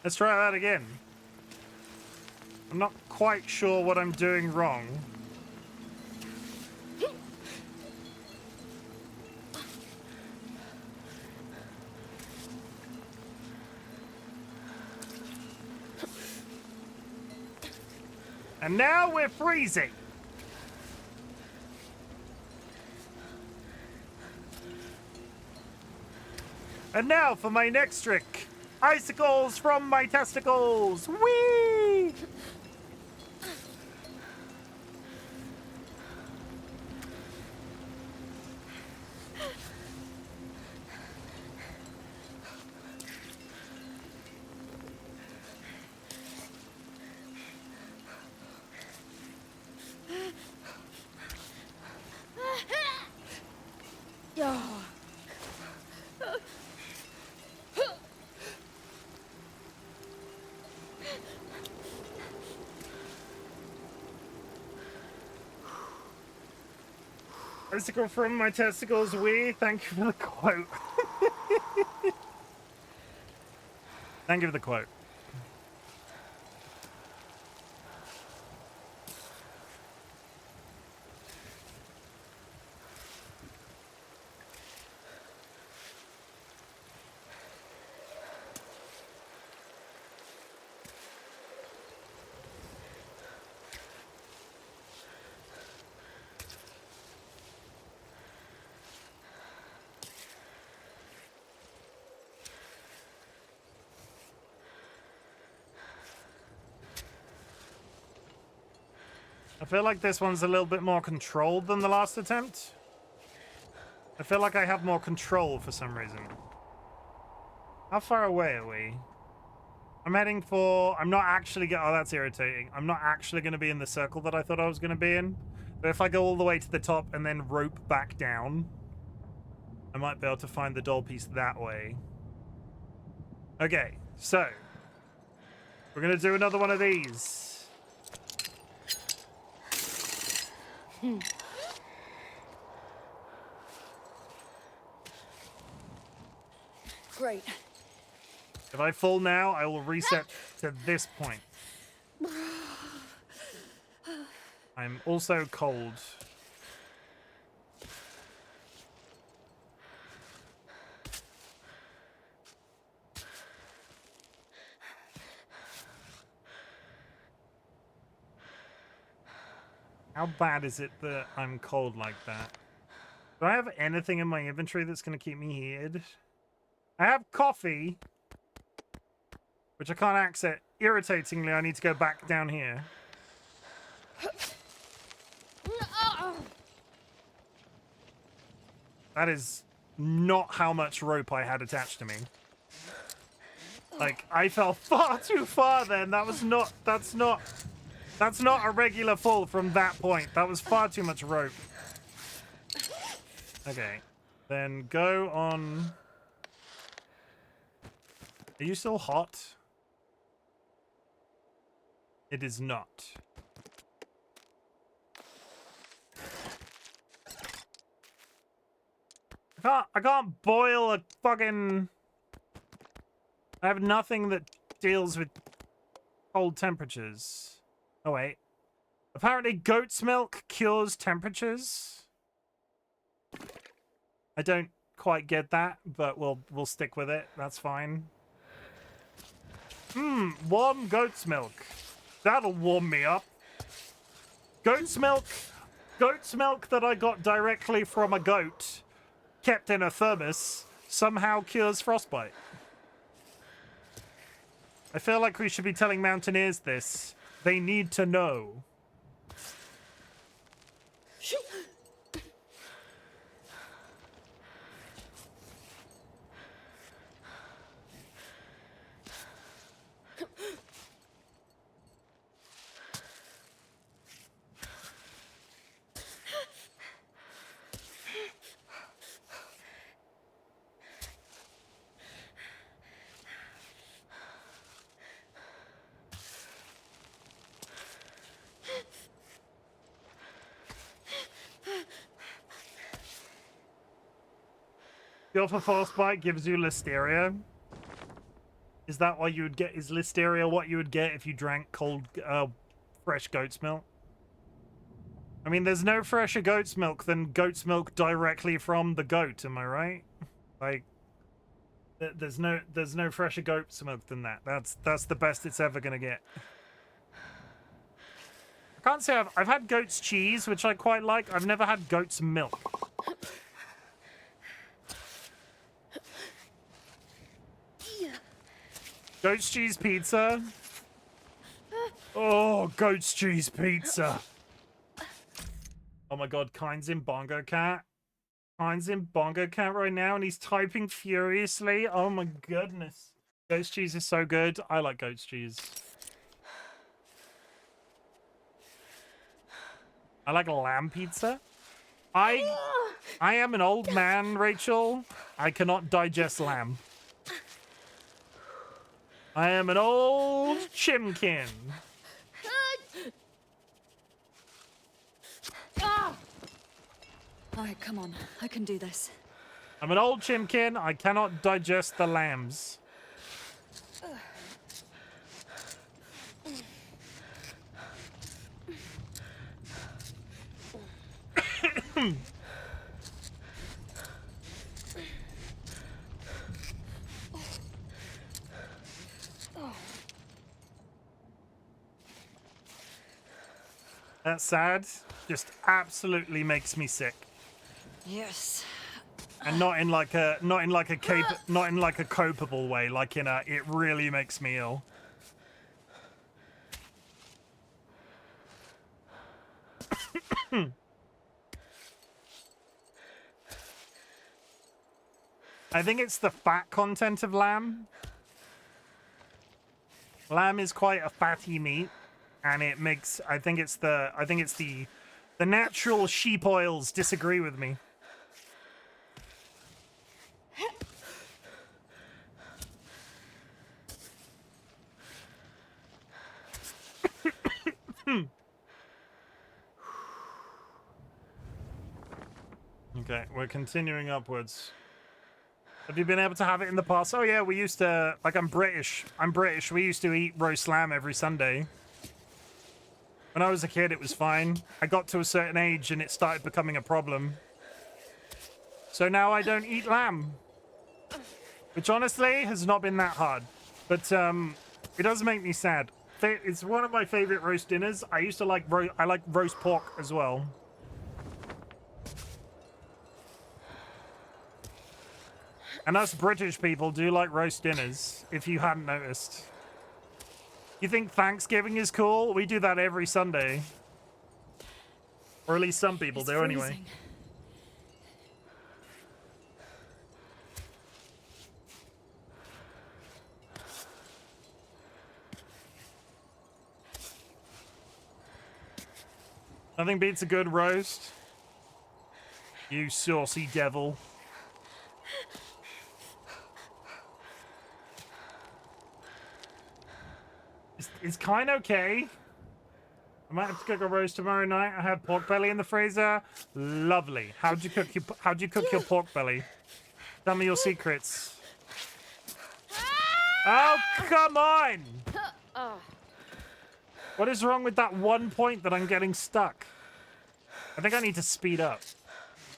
Let's try that again. I'm not quite sure what I'm doing wrong. And now we're freezing. And now for my next trick. Icicles from my testicles! Whee! Icicle from my testicles, wee. Thank you for the quote. Thank you for the quote. I feel like this one's a little bit more controlled than the last attempt. I feel like I have more control for some reason. How far away are we? I'm heading for... I'm not actually... Oh, that's irritating. I'm not actually going to be in the circle that I thought I was going to be in. But if I go all the way to the top and then rope back down, I might be able to find the doll piece that way. Okay, so... we're going to do another one of these. Great. If I fall now, I will reset to this point. I'm also cold. How bad is it that I'm cold like that? Do I have anything in my inventory that's going to keep me heated? I have coffee, which I can't access. Irritatingly, I need to go back down here. That is not how much rope I had attached to me. Like, I fell far too far then. That's not a regular fall from that point. That was far too much rope. Okay. Then go on... Are you still hot? It is not. I can't boil a fucking... I have nothing that deals with cold temperatures. Oh, wait. Apparently goat's milk cures temperatures. I don't quite get that, but we'll stick with it. That's fine. Warm goat's milk. That'll warm me up. Goat's milk that I got directly from a goat, kept in a thermos, somehow cures frostbite. I feel like we should be telling mountaineers this. They need to know. Cure for frostbite gives you listeria. Is that why you would get? Is listeria what you would get if you drank cold, fresh goat's milk? I mean, there's no fresher goat's milk than goat's milk directly from the goat. Am I right? Like, there's no fresher goat's milk than that. That's the best it's ever gonna get. I can't say I've had goat's cheese, which I quite like. I've never had goat's milk. Goat's cheese pizza. Oh, goat's cheese pizza. Oh my god, Cairn's in Bongo Cat. Cairn's in Bongo Cat right now, and he's typing furiously. Oh my goodness. Goat's cheese is so good. I like goat's cheese. I like lamb pizza. I am an old man, Rachel. I cannot digest lamb. I am an old chimkin. Alright, come on. I can do this. I'm an old chimkin. I cannot digest the lambs. That's sad. Just absolutely makes me sick. Yes. And not in like a copeable way, like in a it really makes me ill. I think it's the fat content of lamb. Lamb is quite a fatty meat, and it makes I think it's the natural sheep oils disagree with me. Okay, we're continuing upwards. Have you been able to have it in the past? Oh yeah, we used to, like, I'm British. We used to eat roast lamb every Sunday. When I was a kid, it was fine. I got to a certain age and it started becoming a problem. So now I don't eat lamb. Which honestly has not been that hard. But it does make me sad. It's one of my favorite roast dinners. I used to like roast pork as well. And us British people do like roast dinners, if you hadn't noticed. You think Thanksgiving is cool? We do that every Sunday. Or at least some people do, anyway. Nothing beats a good roast. You saucy devil. Is Cairn okay? I might have to cook a roast tomorrow night. I have pork belly in the freezer. Lovely. How'd you cook your pork belly? Tell me your secrets. Oh, come on! What is wrong with that one point that I'm getting stuck? I think I need to speed up.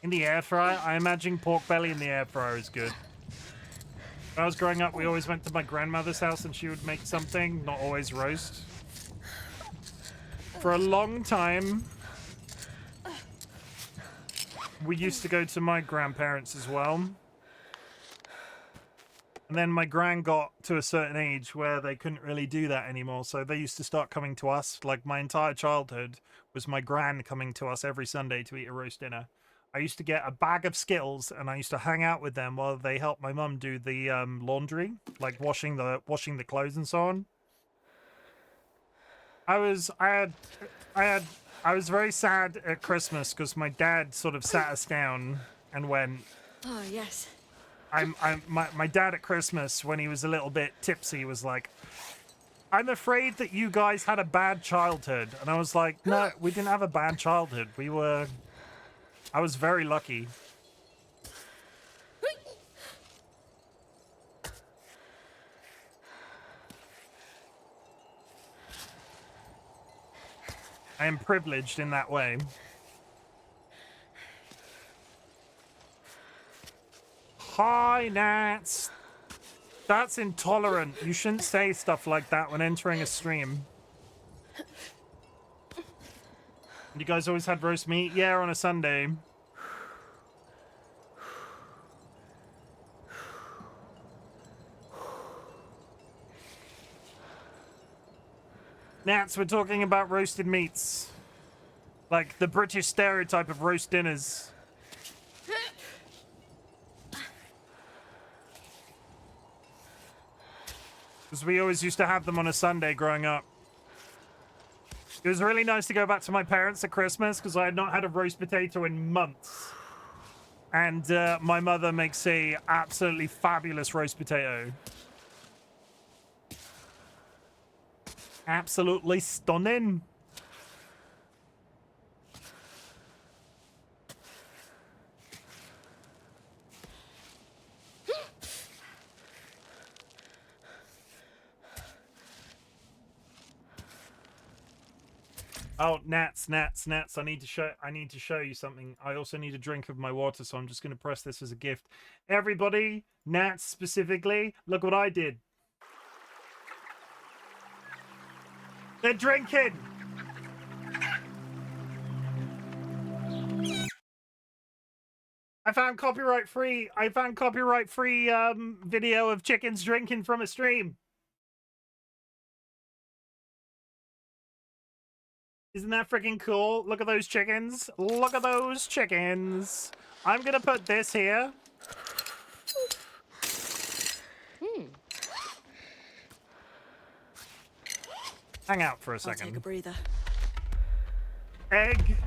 In the air fryer, I imagine pork belly in the air fryer is good. When I was growing up, we always went to my grandmother's house and she would make something, not always roast. For a long time, we used to go to my grandparents as well. And then my gran got to a certain age where they couldn't really do that anymore. So they used to start coming to us. Like my entire childhood was my gran coming to us every Sunday to eat a roast dinner. I used to get a bag of Skittles and I used to hang out with them while they helped my mum do the laundry, like washing the clothes and so on. I was very sad at Christmas because my dad sort of sat us down and went, Oh, yes. my dad at Christmas, when he was a little bit tipsy, was like, I'm afraid that you guys had a bad childhood. And I was like, no, we didn't have a bad childhood. I was very lucky. I am privileged in that way. Hi, Nats. That's intolerant. You shouldn't say stuff like that when entering a stream. You guys always had roast meat? Yeah, on a Sunday. Nats, we're talking about roasted meats. Like the British stereotype of roast dinners. Because we always used to have them on a Sunday growing up. It was really nice to go back to my parents at Christmas because I had not had a roast potato in months. And my mother makes a absolutely fabulous roast potato. Absolutely stunning. Oh, Nats. I need to show you something. I also need a drink of my water, so I'm just going to press this as a gift. Everybody, Nats specifically, look what I did. They're drinking. I found copyright free video of chickens drinking from a stream. Isn't that freaking cool? Look at those chickens. Look at those chickens. I'm gonna put this here. Hang out for a second. I'll take a breather. Egg.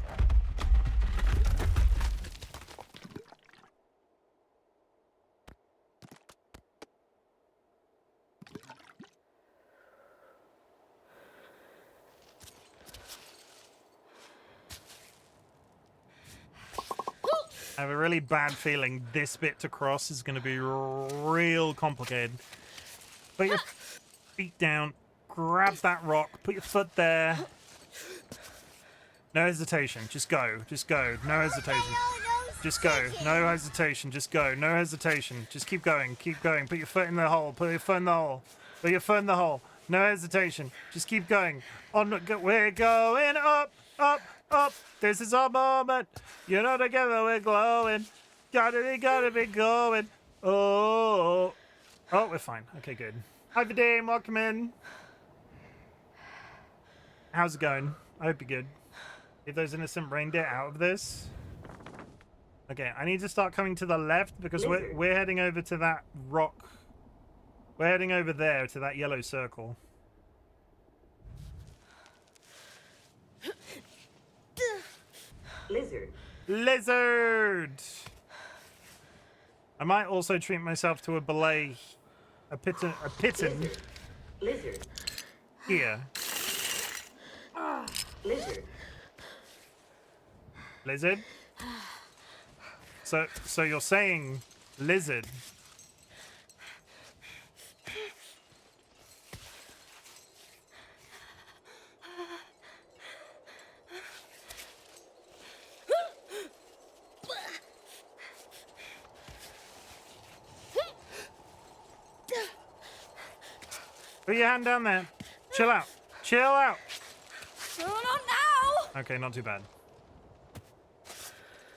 I have a really bad feeling this bit to cross is going to be real complicated. Put your feet down, grab that rock, put your foot there. No hesitation, just go, no hesitation. Just go, no hesitation, just go, no hesitation. Just keep going, put your foot in the hole, put your foot in the hole, put your foot in the hole. No hesitation, just keep going. We're going up, up, up. This is our moment. You know, together we're glowing. Gotta be going. Oh, we're fine. Okay, good. Hi, Vadim. Welcome in. How's it going? I hope you're good. Get those innocent reindeer out of this. Okay, I need to start coming to the left because we're heading over to that rock. We're heading over there to that yellow circle. Lizard! I might also treat myself to a belay, a pitten. Lizard. Here. Lizard? So you're saying lizard? Put your hand down there. Chill out. Chill out. No, not now! Okay, not too bad.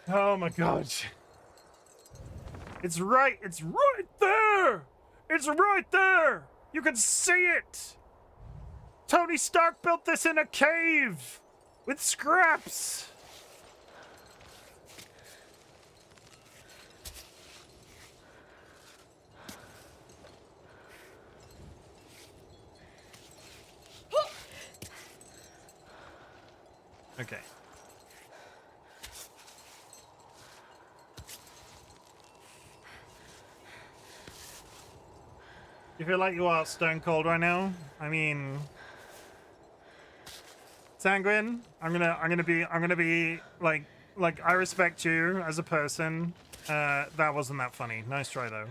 Oh my god. It's right there! It's right there! You can see it! Tony Stark built this in a cave! With scraps! Okay. You feel like you are stone cold right now? I mean, Sanguine, I'm gonna be like I respect you as a person. That wasn't that funny. Nice try though.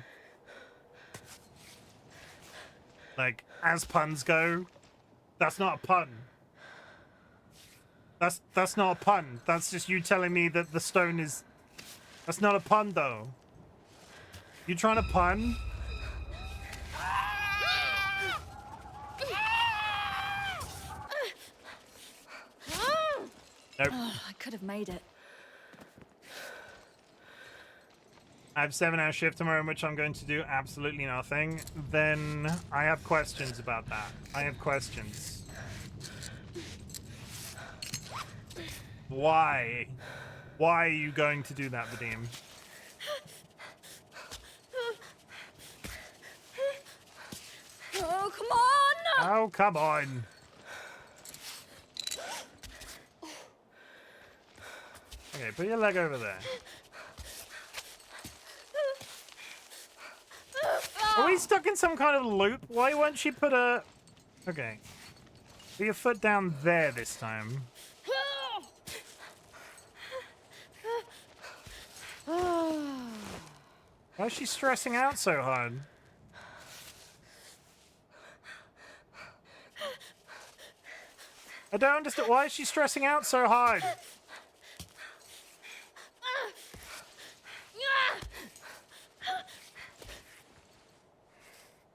Like, as puns go, that's not a pun. That's not a pun. That's just you telling me that the stone is. That's not a pun though. You trying to pun? Nope. Oh, I could have made it. I have 7-hour shift tomorrow in which I'm going to do absolutely nothing. Then I have questions about that. I have questions. Why? Why are you going to do that, Vadim? Oh, come on! Oh, come on. Okay, put your leg over there. Are we stuck in some kind of loop? Why won't she put a... Okay. Put your foot down there this time. Why is she stressing out so hard? I don't understand. Why is she stressing out so hard?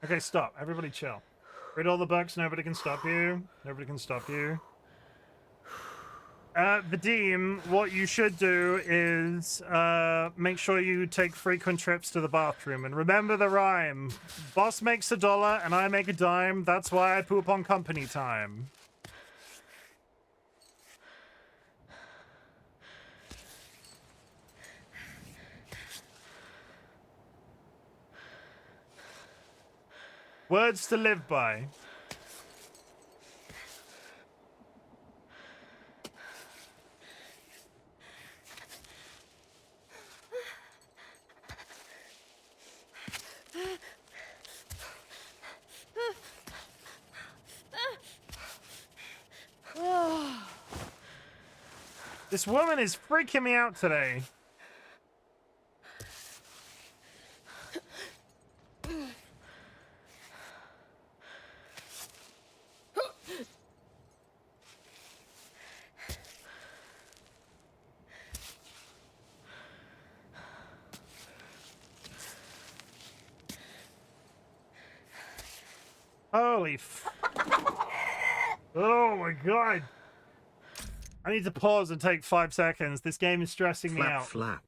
Okay, stop. Everybody chill. Read all the books. Nobody can stop you. Nobody can stop you. Vadim, what you should do is make sure you take frequent trips to the bathroom. And remember the rhyme. Boss makes $1 and I make a dime. That's why I poop on company time. Words to live by. This woman is freaking me out today. Holy f... Oh my god. I need to pause and take 5 seconds. This game is stressing me out. Flap.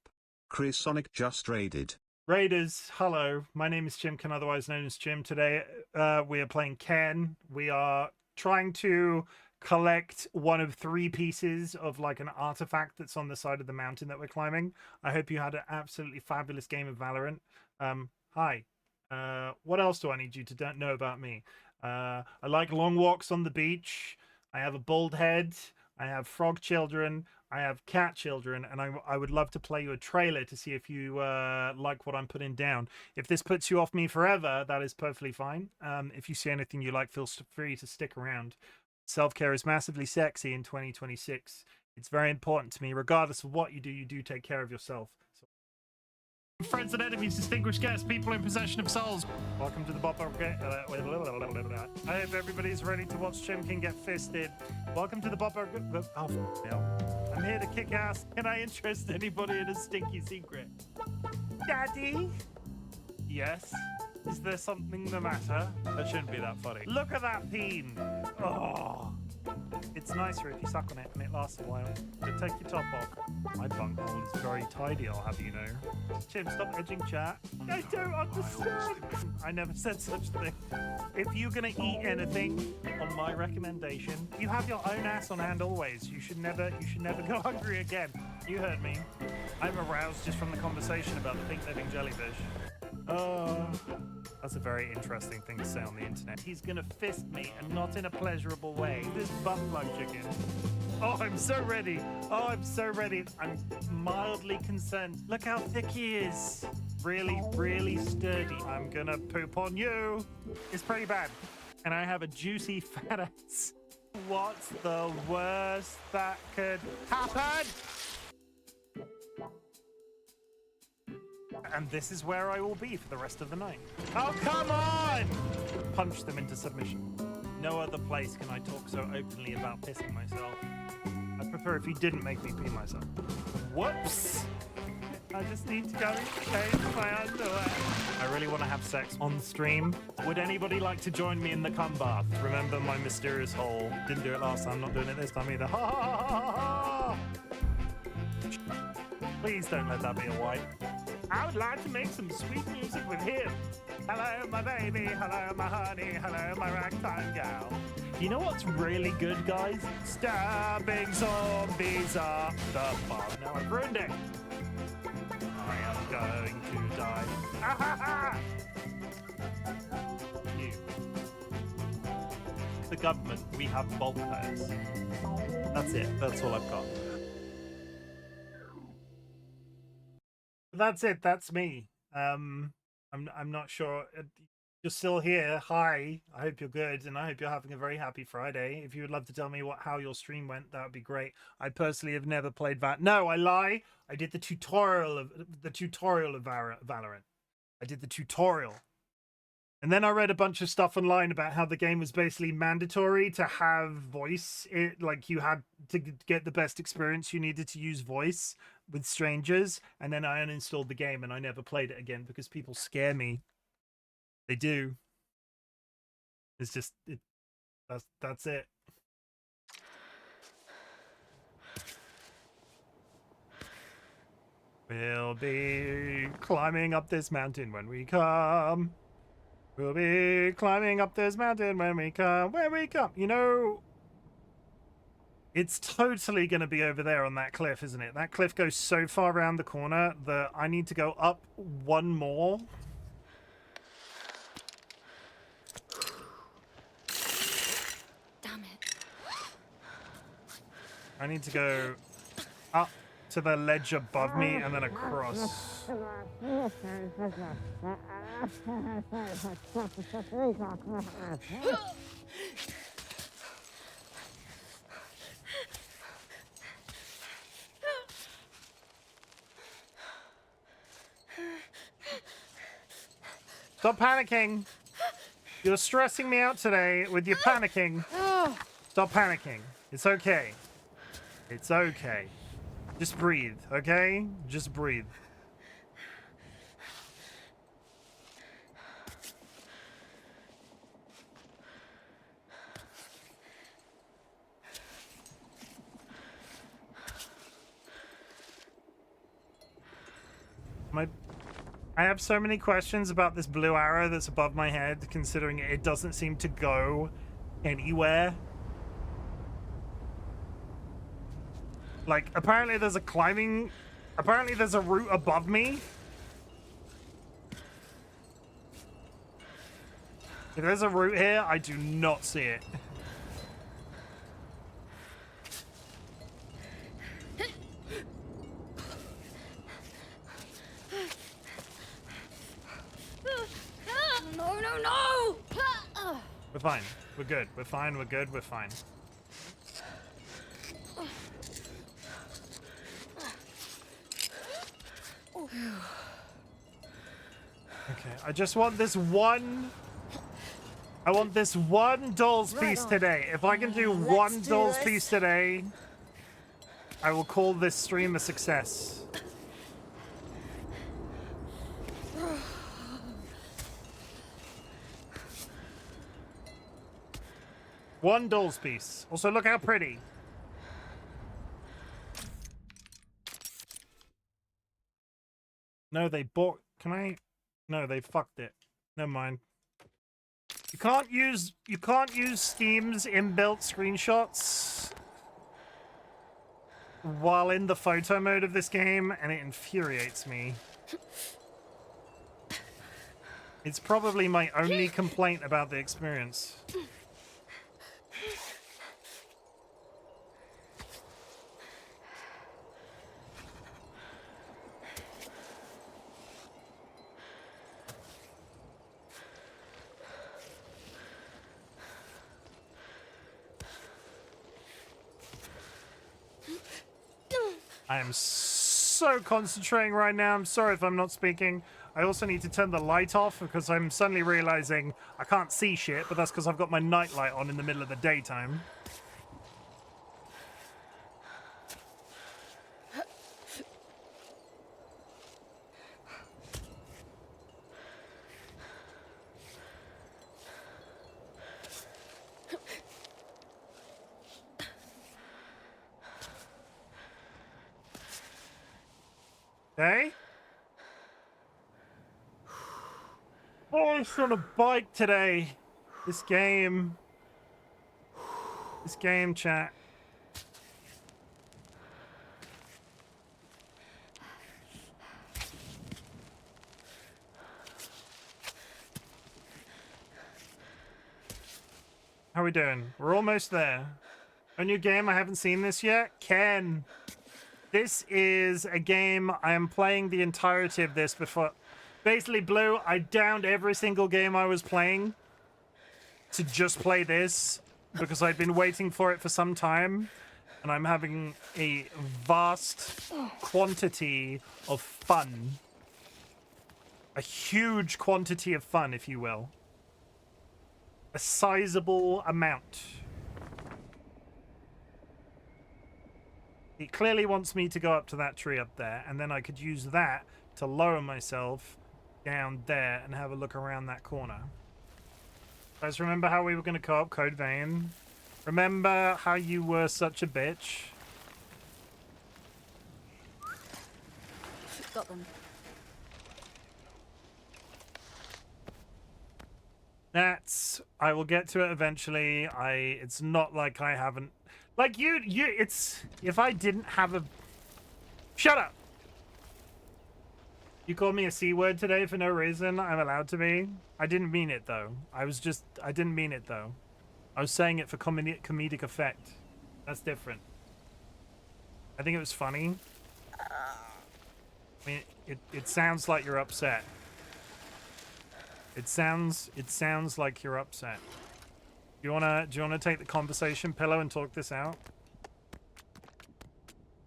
Chris Sonic just raided. Raiders, hello. My name is Chimken, otherwise known as Chim. Today we are playing Cairn. We are trying to collect one of 3 pieces of like an artifact that's on the side of the mountain that we're climbing. I hope you had an absolutely fabulous game of Valorant. Hi. What else do I need you to know about me? I like long walks on the beach. I have a bald head. I have frog children. I have cat children. And I would love to play you a trailer to see if you like what I'm putting down. If this puts you off me forever, that is perfectly fine. If you see anything you like, feel free to stick around. Self-care is massively sexy in 2026. It's very important to me. Regardless of what you do take care of yourself. Friends and enemies, distinguished guests, people in possession of souls. Welcome to the Bop. I hope everybody's ready to watch Chimken get fisted. Welcome to the Bop. Oh, hell. I'm here to kick ass. Can I interest anybody in a stinky secret? Daddy? Yes? Is there something the matter? That shouldn't be that funny. Look at that peen. Oh. It's nicer if you suck on it and it lasts a while. So take your top off. My bunghole is very tidy, I'll have you know. Chim, stop edging chat. I don't understand. I never said such a thing. If you're gonna eat anything, on my recommendation, you have your own ass on hand always. You should never go hungry again. You heard me. I'm aroused just from the conversation about the pink living jellyfish. Oh, that's a very interesting thing to say on the internet. He's gonna fist me, and not in a pleasurable way. This butt plug chicken. Oh, I'm so ready. Oh, I'm so ready. I'm mildly concerned. Look how thick he is. Really, really sturdy. I'm gonna poop on you. It's pretty bad. And I have a juicy fat ass. What's the worst that could happen? And this is where I will be for the rest of the night. Oh, come on! Punch them into submission. No other place can I talk so openly about pissing myself. I'd prefer if you didn't make me pee myself. Whoops! I just need to go change my underwear. I really want to have sex on stream. Would anybody like to join me in the cum bath? Remember my mysterious hole. Didn't do it last time, not doing it this time either. Ha ha ha ha ha! Please don't let that be a wipe. I would like to make some sweet music with him. Hello, my baby. Hello, my honey. Hello, my ragtime gal. You know what's really good, guys? Stabbing zombies up the bar. No, I've ruined it. I am going to die. Ah, ha, ha. You. The government, we have bulkheads. That's it. That's all I've got. That's it. That's me. I'm not sure. You're still here. Hi. I hope you're good, and I hope you're having a very happy Friday. If you would love to tell me how your stream went, that would be great. I personally have never played that. No, I lie. I did the tutorial of Valorant. I did the tutorial. And then I read a bunch of stuff online about how the game was basically mandatory to have voice. Like you had to get the best experience, you needed to use voice with strangers. And then I uninstalled the game and I never played it again because people scare me. They do. It's just that's it. We'll be climbing up this mountain when we come. We'll be climbing up this mountain when we come. You know, it's totally going to be over there on that cliff, isn't it? That cliff goes so far around the corner that I need to go up one more. Damn it. I need to go up to the ledge above me and then across. Stop panicking. You're stressing me out today with your panicking. Stop panicking. It's okay. It's okay. Just breathe, okay? Just breathe. I have so many questions about this blue arrow that's above my head, considering it doesn't seem to go anywhere. Like, apparently there's a route above me. If there's a route here, I do not see it. No! We're fine. We're good. We're fine. We're good. We're fine. Okay, I just want this one. I want this one doll's piece today. If I can do one doll's piece today, I will call this stream a success. One doll's piece. Also, look how pretty. No, they bought... Can I... No, they fucked it. Never mind. You can't use Steam's inbuilt screenshots while in the photo mode of this game, and it infuriates me. It's probably my only complaint about the experience. I am so concentrating right now. I'm sorry if I'm not speaking. I also need to turn the light off because I'm suddenly realizing I can't see shit, but that's because I've got my night light on in the middle of the daytime. Okay. Oh, it's on a bike today. This game, chat. How are we doing? We're almost there. A new game, I haven't seen this yet. Ken. This is a game I am playing the entirety of this before. Basically, Blue, I downed every single game I was playing to just play this because I'd been waiting for it for some time, and I'm having a vast quantity of fun. A huge quantity of fun, if you will. A sizable amount. It clearly wants me to go up to that tree up there, and then I could use that to lower myself down there and have a look around that corner. Guys, remember how we were going to co-op Code Vein? Remember how you were such a bitch? Got them. That's... I will get to it eventually. It's not like I haven't... Like, it's... If I didn't have a... Shut up! You called me a C word today for no reason. I'm allowed to be. I didn't mean it, though. I didn't mean it, though. I was saying it for comedic effect. That's different. I think it was funny. I mean, it sounds like you're upset. It sounds like you're upset. Do you wanna take the conversation pillow and talk this out?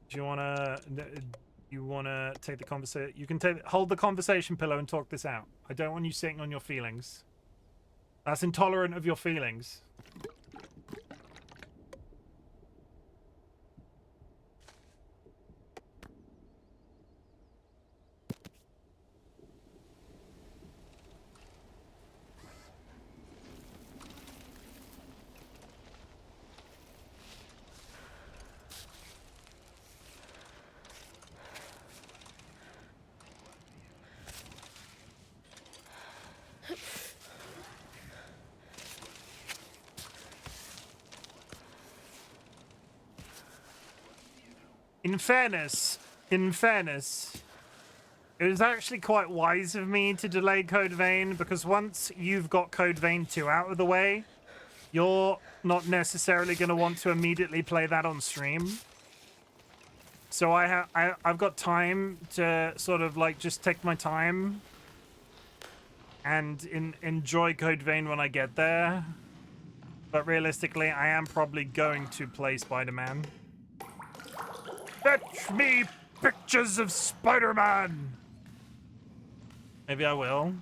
Do you wanna take the conversation? You can hold the conversation pillow and talk this out. I don't want you sitting on your feelings. That's intolerant of your feelings. In fairness, it was actually quite wise of me to delay Code Vein, because once you've got Code Vein 2 out of the way, you're not necessarily going to want to immediately play that on stream. So I've got time to sort of like just take my time and enjoy Code Vein when I get there. But realistically, I am probably going to play Spider-Man. Fetch me pictures of Spider-Man! Maybe I will.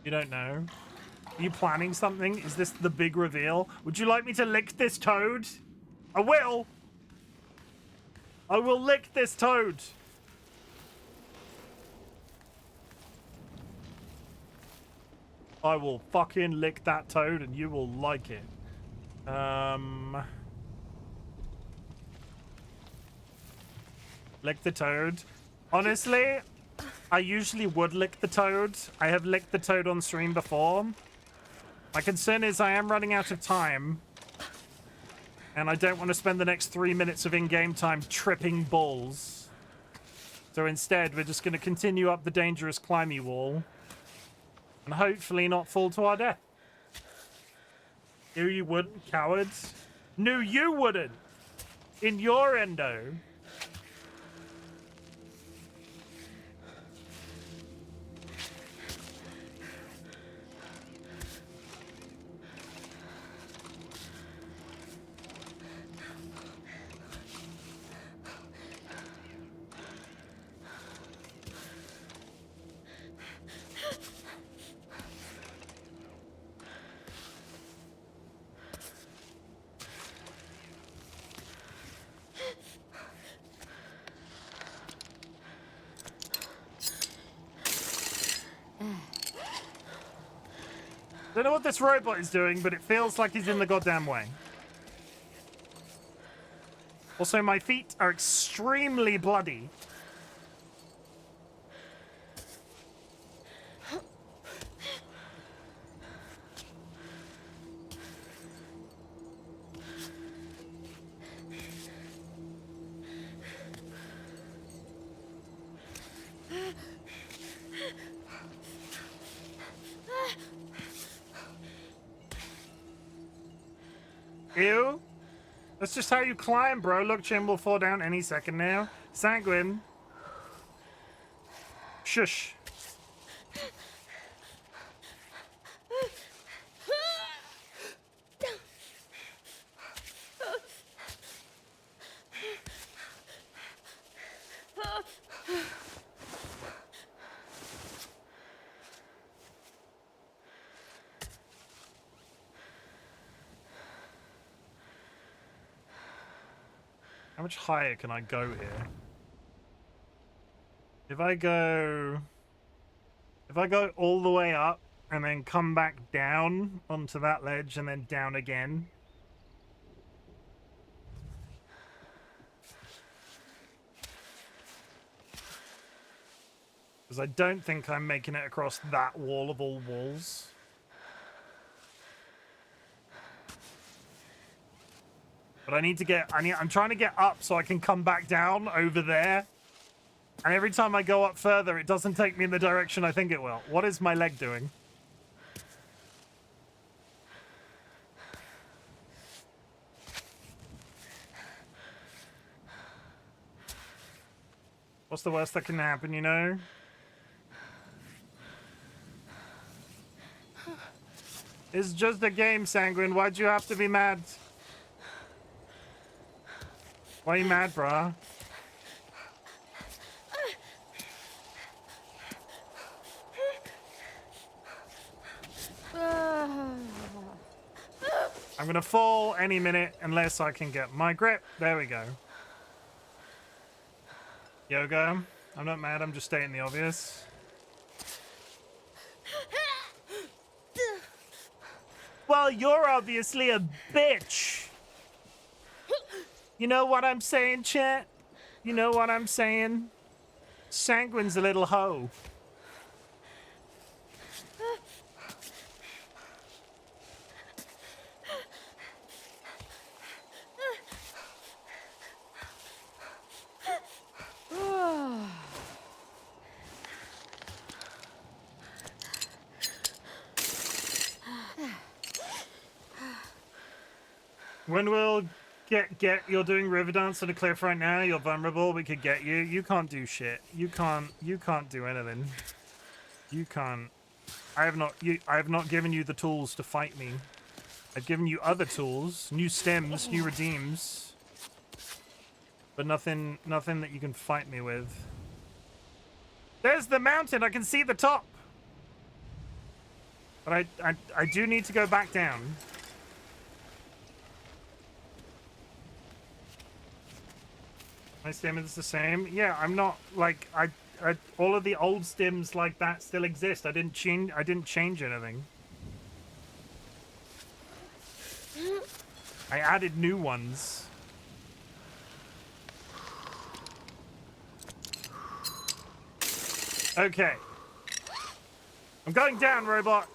You don't know. Are you planning something? Is this the big reveal? Would you like me to lick this toad? I will! I will lick this toad! I will fucking lick that toad and you will like it. Lick the toad. Honestly, I usually would lick the toad. I have licked the toad on stream before. My concern is I am running out of time. And I don't want to spend the next 3 minutes of in-game time tripping balls. So instead, we're just going to continue up the dangerous climby wall. And hopefully not fall to our death. No, you wouldn't, cowards. No, you wouldn't. In your endo. I don't know what this robot is doing, but it feels like he's in the goddamn way. Also, my feet are extremely bloody. Ew. That's just how you climb, bro. Look, Chim will fall down any second now. Sanguine. Shush. How much higher can I go here? If I go all the way up and then come back down onto that ledge and then down again. Because I don't think I'm making it across that wall of all walls. But I'm trying to get up so I can come back down over there. And every time I go up further, it doesn't take me in the direction I think it will. What is my leg doing? What's the worst that can happen, you know? It's just a game, Sanguine. Why'd you have to be mad? Why are you mad, brah? I'm gonna fall any minute unless I can get my grip. There we go. Yoga. I'm not mad, I'm just stating the obvious. Well, you're obviously a bitch. You know what I'm saying, chat? You know what I'm saying? Sanguine's a little hoe. When we'll get you're doing river dance on a cliff right now, you're vulnerable, we could get you. You can't do shit. You can't do anything. You can't. I have not given you the tools to fight me. I've given you other tools, new stems, new redeems. But nothing that you can fight me with. There's the mountain, I can see the top. But I do need to go back down. My stem is the same. Yeah, I'm not like I all of the old stems like that still exist. I didn't change anything. I added new ones. Okay. I'm going down, robot.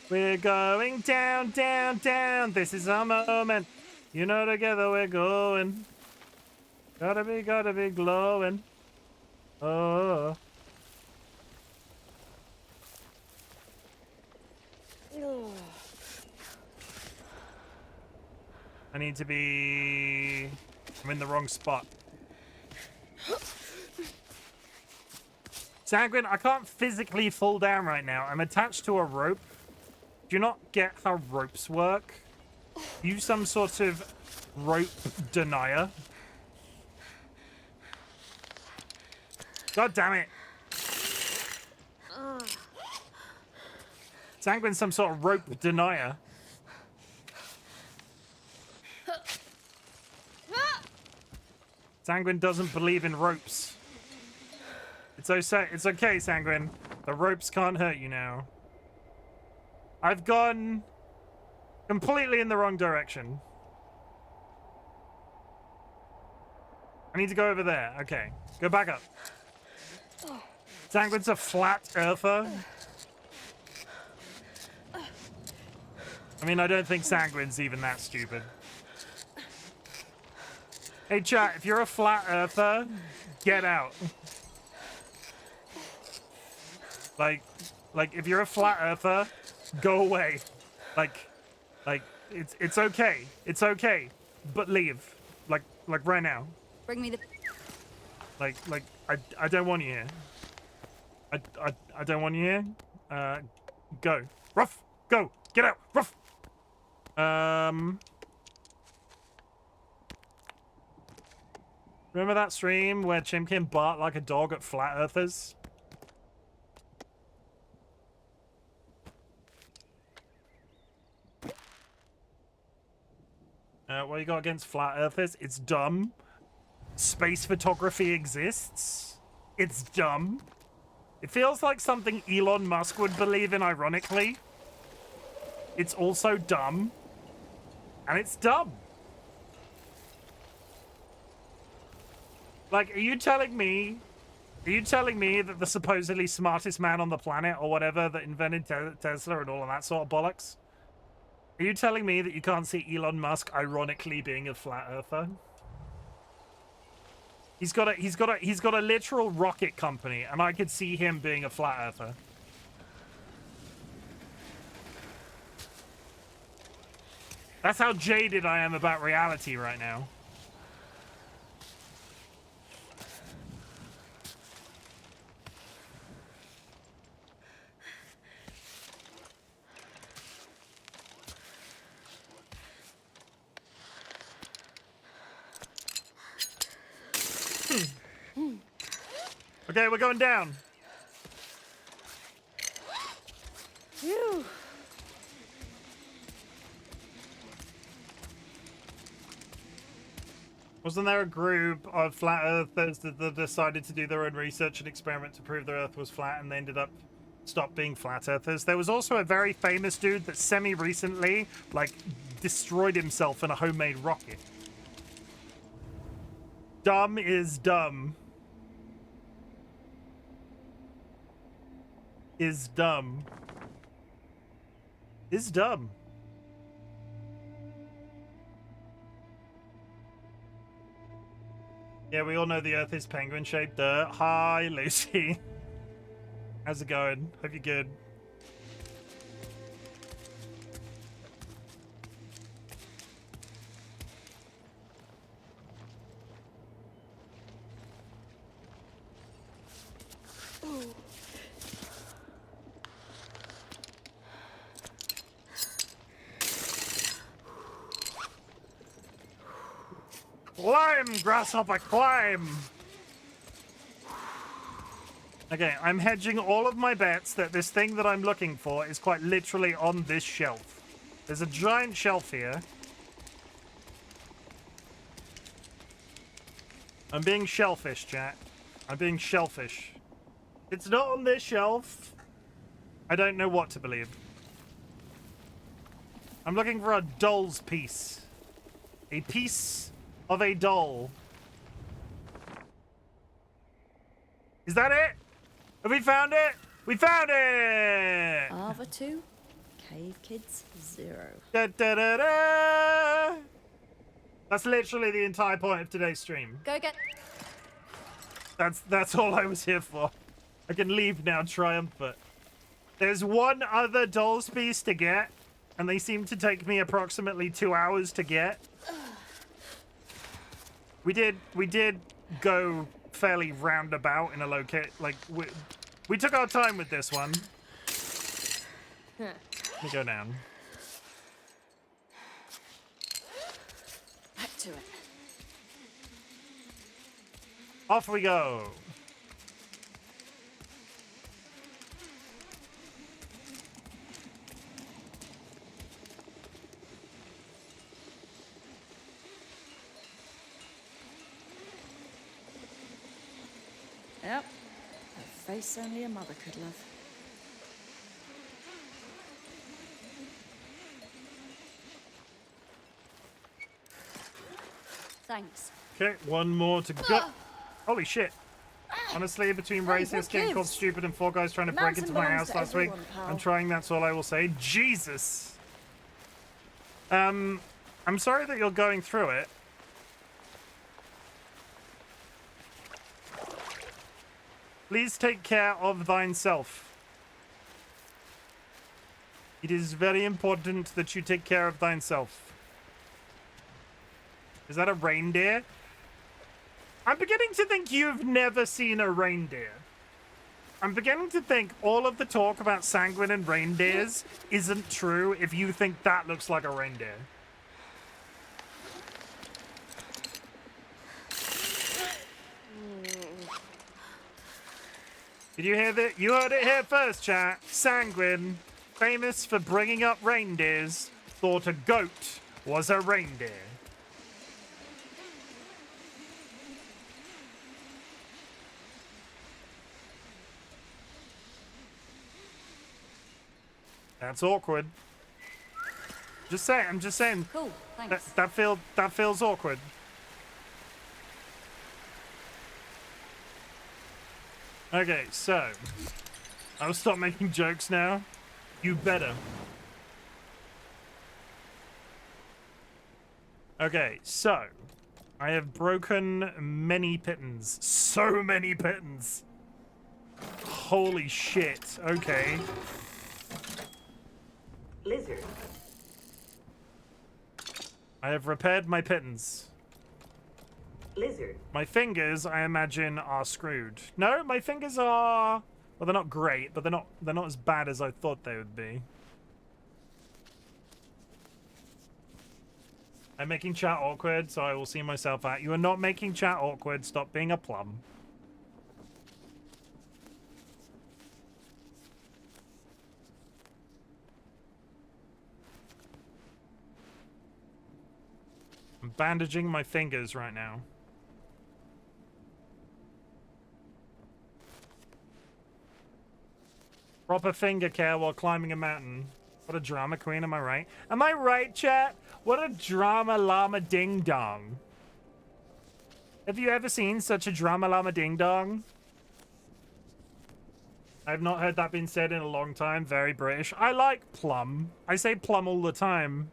We're going down, down, down. This is our moment. You know, together we're going. Gotta be glowing. Oh. I need to be... I'm in the wrong spot. Sanguine, I can't physically fall down right now. I'm attached to a rope. Do you not get how ropes work? You some sort of rope denier? God damn it. Sanguine's some sort of rope denier. Sanguine doesn't believe in ropes. It's okay, Sanguine. The ropes can't hurt you now. I've gone completely in the wrong direction. I need to go over there. Okay, go back up. Sanguine's a flat earther. I mean, I don't think Sanguine's even that stupid. Hey, chat, if you're a flat earther, get out. Like, if you're a flat earther, go away. Like, it's okay. It's okay. But leave. Like right now. Bring me the... I don't want you here. I don't want you here. Go. Ruff! Go! Get out! Ruff! Remember that stream where Chimken barked like a dog at flat earthers? What you got against flat earthers? It's dumb. Space photography exists. It's dumb. It feels like something Elon Musk would believe in, ironically. It's also dumb. And it's dumb. Like, are you telling me that the supposedly smartest man on the planet or whatever that invented Tesla and all of that sort of bollocks? Are you telling me that you can't see Elon Musk ironically being a flat earther? He's got a literal rocket company, and I could see him being a flat earther. That's how jaded I am about reality right now. Okay, we're going down. Phew. Wasn't there a group of flat earthers that decided to do their own research and experiment to prove the earth was flat, and they ended up stopped being flat earthers? There was also a very famous dude that semi-recently, like, destroyed himself in a homemade rocket. Dumb is dumb. Is dumb. Is dumb. Yeah, we all know the Earth is penguin-shaped. Hi, Lucy. How's it going? Hope you're good. Climb, grasshopper, climb! Okay, I'm hedging all of my bets that this thing that I'm looking for is quite literally on this shelf. There's a giant shelf here. I'm being shellfish, chat. I'm being shellfish. It's not on this shelf. I don't know what to believe. I'm looking for a doll's piece. A piece of a doll. Is that it? Have we found it? We found it! Arva 2, Cave Kids 0. Da, da, da, da. That's literally the entire point of today's stream. Go get... That's all I was here for. I can leave now triumphant. There's one other doll's piece to get, and they seem to take me approximately 2 hours to get. We did go fairly roundabout in a locate. Like we took our time with this one. Let me go down. Back to it. Off we go. Yep. A face only a mother could love. Thanks. Okay, one more to go. Holy shit. Honestly, between races, what getting called gives? stupid, and 4 guys trying to break Mountain into my belongs house to last week, everyone, pal. I'm trying, that's all I will say. Jesus. I'm sorry that you're going through it. Please take care of thine self. It is very important that you take care of thine self. Is that a reindeer? I'm beginning to think you've never seen a reindeer. I'm beginning to think all of the talk about sanguine and reindeers isn't true if you think that looks like a reindeer. Did you hear that? You heard it here first, chat. Sanguine, famous for bringing up reindeers, thought a goat was a reindeer. That's awkward. Just saying. I'm just saying. Cool, thanks. That feels awkward. Okay, so I'll stop making jokes now. You better. Okay, so I have broken many pittons. So many pittons. Holy shit. Okay. Lizard. I have repaired my pittons. Lizard. My fingers, I imagine, are screwed. No, my fingers are... Well, they're not great, but they're not as bad as I thought they would be. I'm making chat awkward, so I will see myself out. You are not making chat awkward. Stop being a plum. I'm bandaging my fingers right now. Proper finger care while climbing a mountain. What a drama queen, am I right? Am I right, chat? What a drama llama ding dong. Have you ever seen such a drama llama ding dong? I've not heard that being said in a long time. Very British. I like plum. I say plum all the time.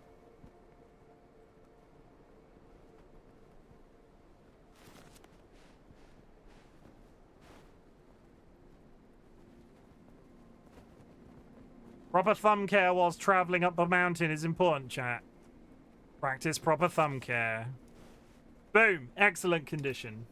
Proper thumb care whilst traveling up the mountain is important, chat. Practice proper thumb care. Boom. Excellent condition.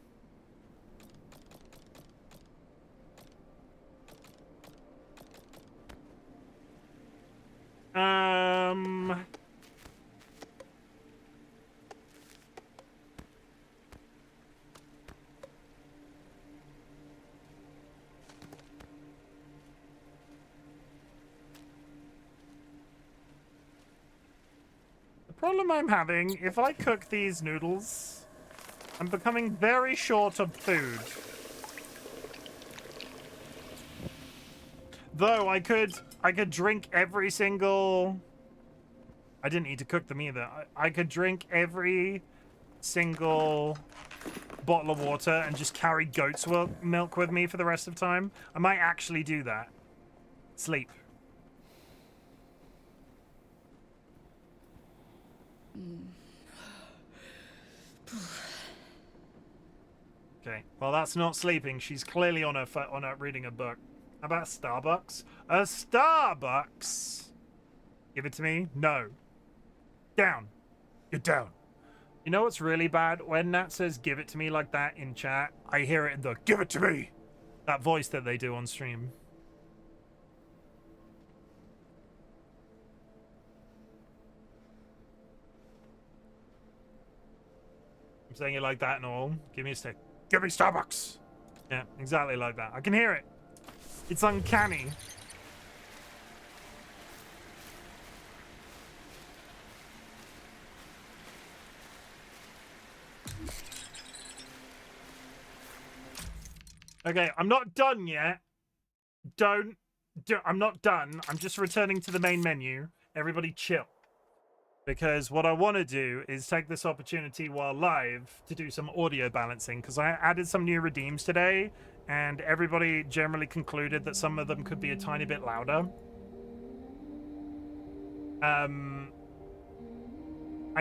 The problem I'm having, if I cook these noodles, I'm becoming very short of food. Though I could drink every single... I didn't need to cook them either. I could drink every single bottle of water and just carry goat's milk with me for the rest of time. I might actually do that. Sleep. Okay, well that's not sleeping. She's clearly on her reading a book. How about Starbucks? A Starbucks? Give it to me? No. Down. Get down. You know what's really bad? When Nat says give it to me like that in chat, I hear it in the give it to me. That voice that they do on stream. I'm saying it like that and all. Give me a stick. Give me Starbucks. Yeah, exactly like that. I can hear it. It's uncanny. Okay, I'm not done yet. I'm not done. I'm just returning to the main menu. Everybody chill. Because what I want to do is take this opportunity while live to do some audio balancing, because I added some new redeems today, and everybody generally concluded that some of them could be a tiny bit louder. I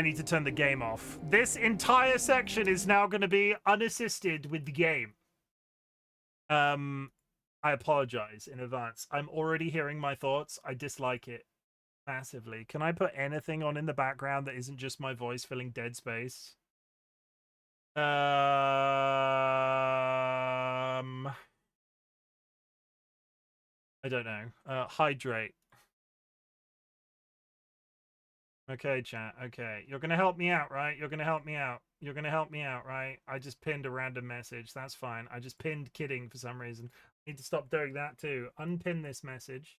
need to turn the game off. This entire section is now going to be unassisted with the game. I apologize in advance. I'm already hearing my thoughts. I dislike it massively. Can I put anything on in the background that isn't just my voice filling dead space? I don't know. Hydrate. Okay, chat. Okay. You're going to help me out, right? You're going to help me out. You're going to help me out, right? I just pinned a random message. That's fine. I just pinned kidding for some reason. I need to stop doing that too. Unpin this message.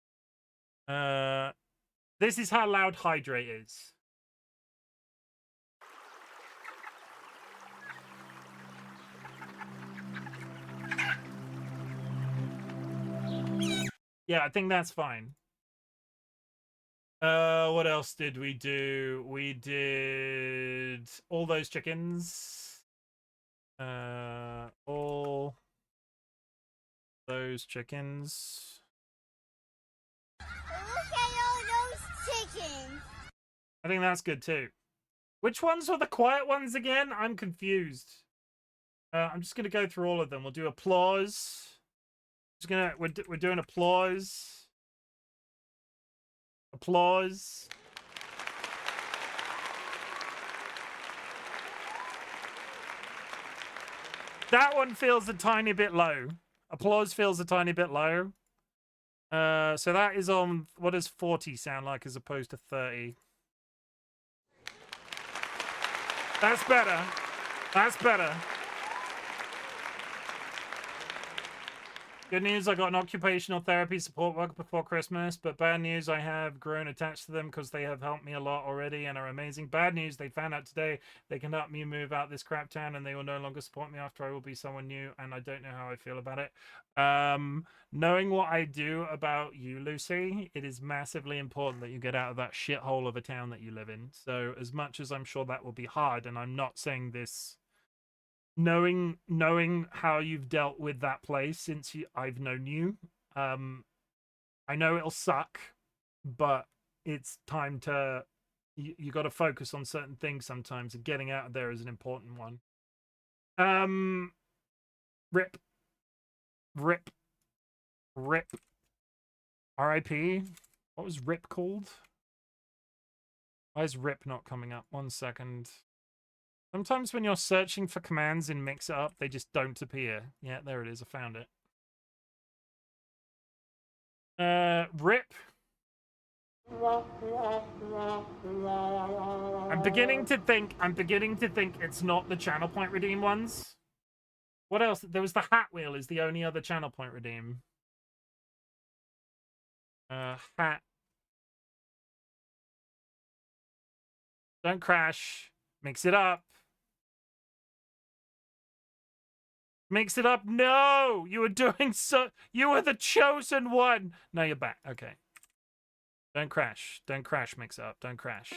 This is how loud hydrate is. Yeah, I think that's fine. What else did we do? We did all those chickens. All those chickens. Look at all those chickens. I think that's good too. Which ones are the quiet ones again? I'm confused. I'm just gonna go through all of them. We'll do applause. We're doing applause. Applause. That one feels a tiny bit low. Applause feels a tiny bit low. So that is on, what does 40 sound like as opposed to 30? That's better. That's better. Good news, I got an occupational therapy support worker before Christmas, but bad news, I have grown attached to them because they have helped me a lot already and are amazing. Bad news, they found out today they can help me move out this crap town and they will no longer support me after I will be someone new, and I don't know how I feel about it. Knowing what I do about you, Lucy, it is massively important that you get out of that shithole of a town that you live in. So as much as I'm sure that will be hard, and I'm not saying this... Knowing how you've dealt with that place since I've known you, I know it'll suck, but it's time to you got to focus on certain things sometimes, and getting out of there is an important one. Rip. R.I.P. What was Rip called? Why is Rip not coming up? 1 second. Sometimes when you're searching for commands in Mix It Up, they just don't appear. Yeah, there it is. I found it. Rip. I'm beginning to think it's not the channel point redeem ones. What else? There was the Hat Wheel is the only other channel point redeem. Hat. Don't crash. Mix it up. Mix it up. No, you were doing so. You were the chosen one. Now you're back. Okay. Don't crash. Don't crash. Mix it up. Don't crash.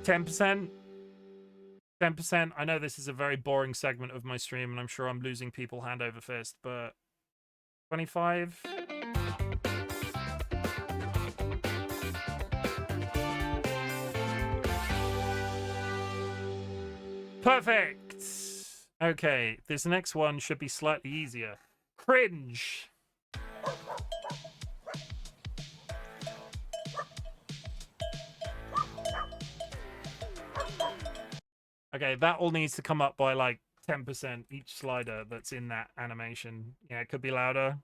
$10%. 10%. I know this is a very boring segment of my stream, and I'm sure I'm losing people hand over fist, but 25. Perfect. Okay, this next one should be slightly easier. Cringe. Okay, that all needs to come up by like 10% each slider that's in that animation. Yeah, it could be louder.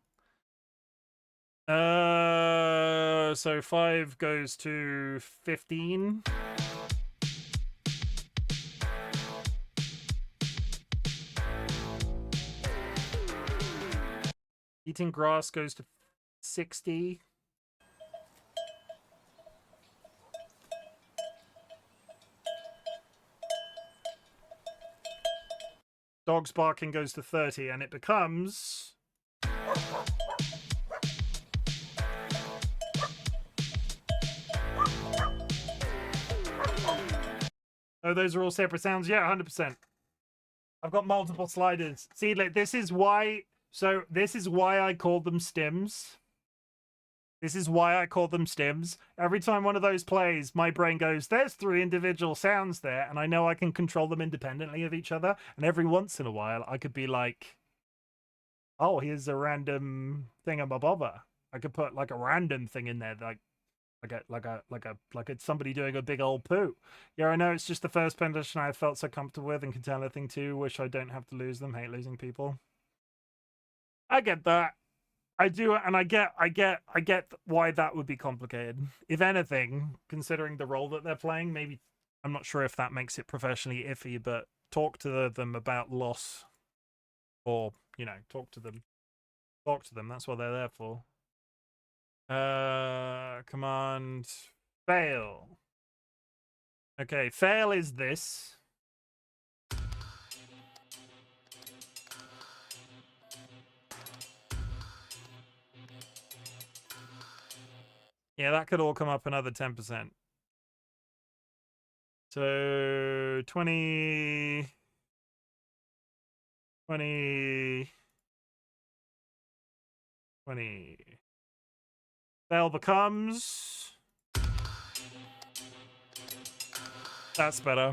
So 5 goes to 15. Eating grass goes to 60. Dogs barking goes to 30, and it becomes... Oh, those are all separate sounds? Yeah, 100%. I've got multiple sliders. See, like, this is why... So, this is why I call them stims. This is why I call them stims. Every time one of those plays, my brain goes, there's 3 individual sounds there, and I know I can control them independently of each other. And every once in a while, I could be like, oh, here's a random thingamabobber. I could put like a random thing in there, like it's somebody doing a big old poo. Yeah, I know it's just the first pen edition I felt so comfortable with and can tell a thing too. Wish I don't have to lose them. Hate losing people. I get that. I do, and I get why that would be complicated. If anything, considering the role that they're playing, maybe I'm not sure if that makes it professionally iffy, but talk to them about loss, or talk to them. That's what they're there for. Command fail. Okay, fail is this. Yeah, that could all come up another 10%. So 20. Fail becomes... That's better.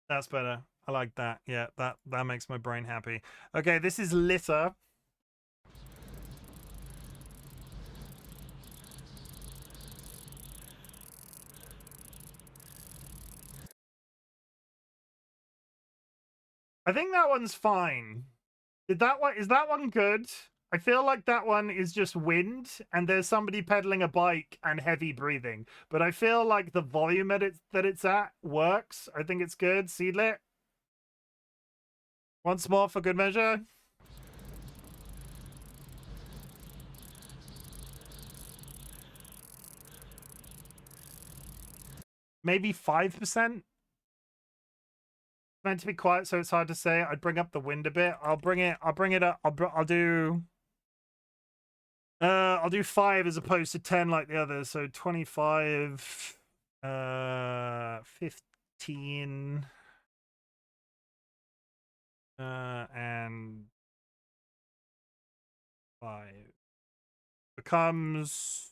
That's better. I like that. Yeah, that makes my brain happy. Okay, this is litter. I think that one's fine. Is that one good? I feel like that one is just wind, and there's somebody pedaling a bike and heavy breathing. But I feel like the volume that it's at works. I think it's good. Seedlit. Once more for good measure. Maybe 5%. Meant to be quiet, so it's hard to say. I'd bring up the wind a bit. I'll bring it up. I'll do 5 as opposed to 10 like the others. So 25, 15, and 5 becomes...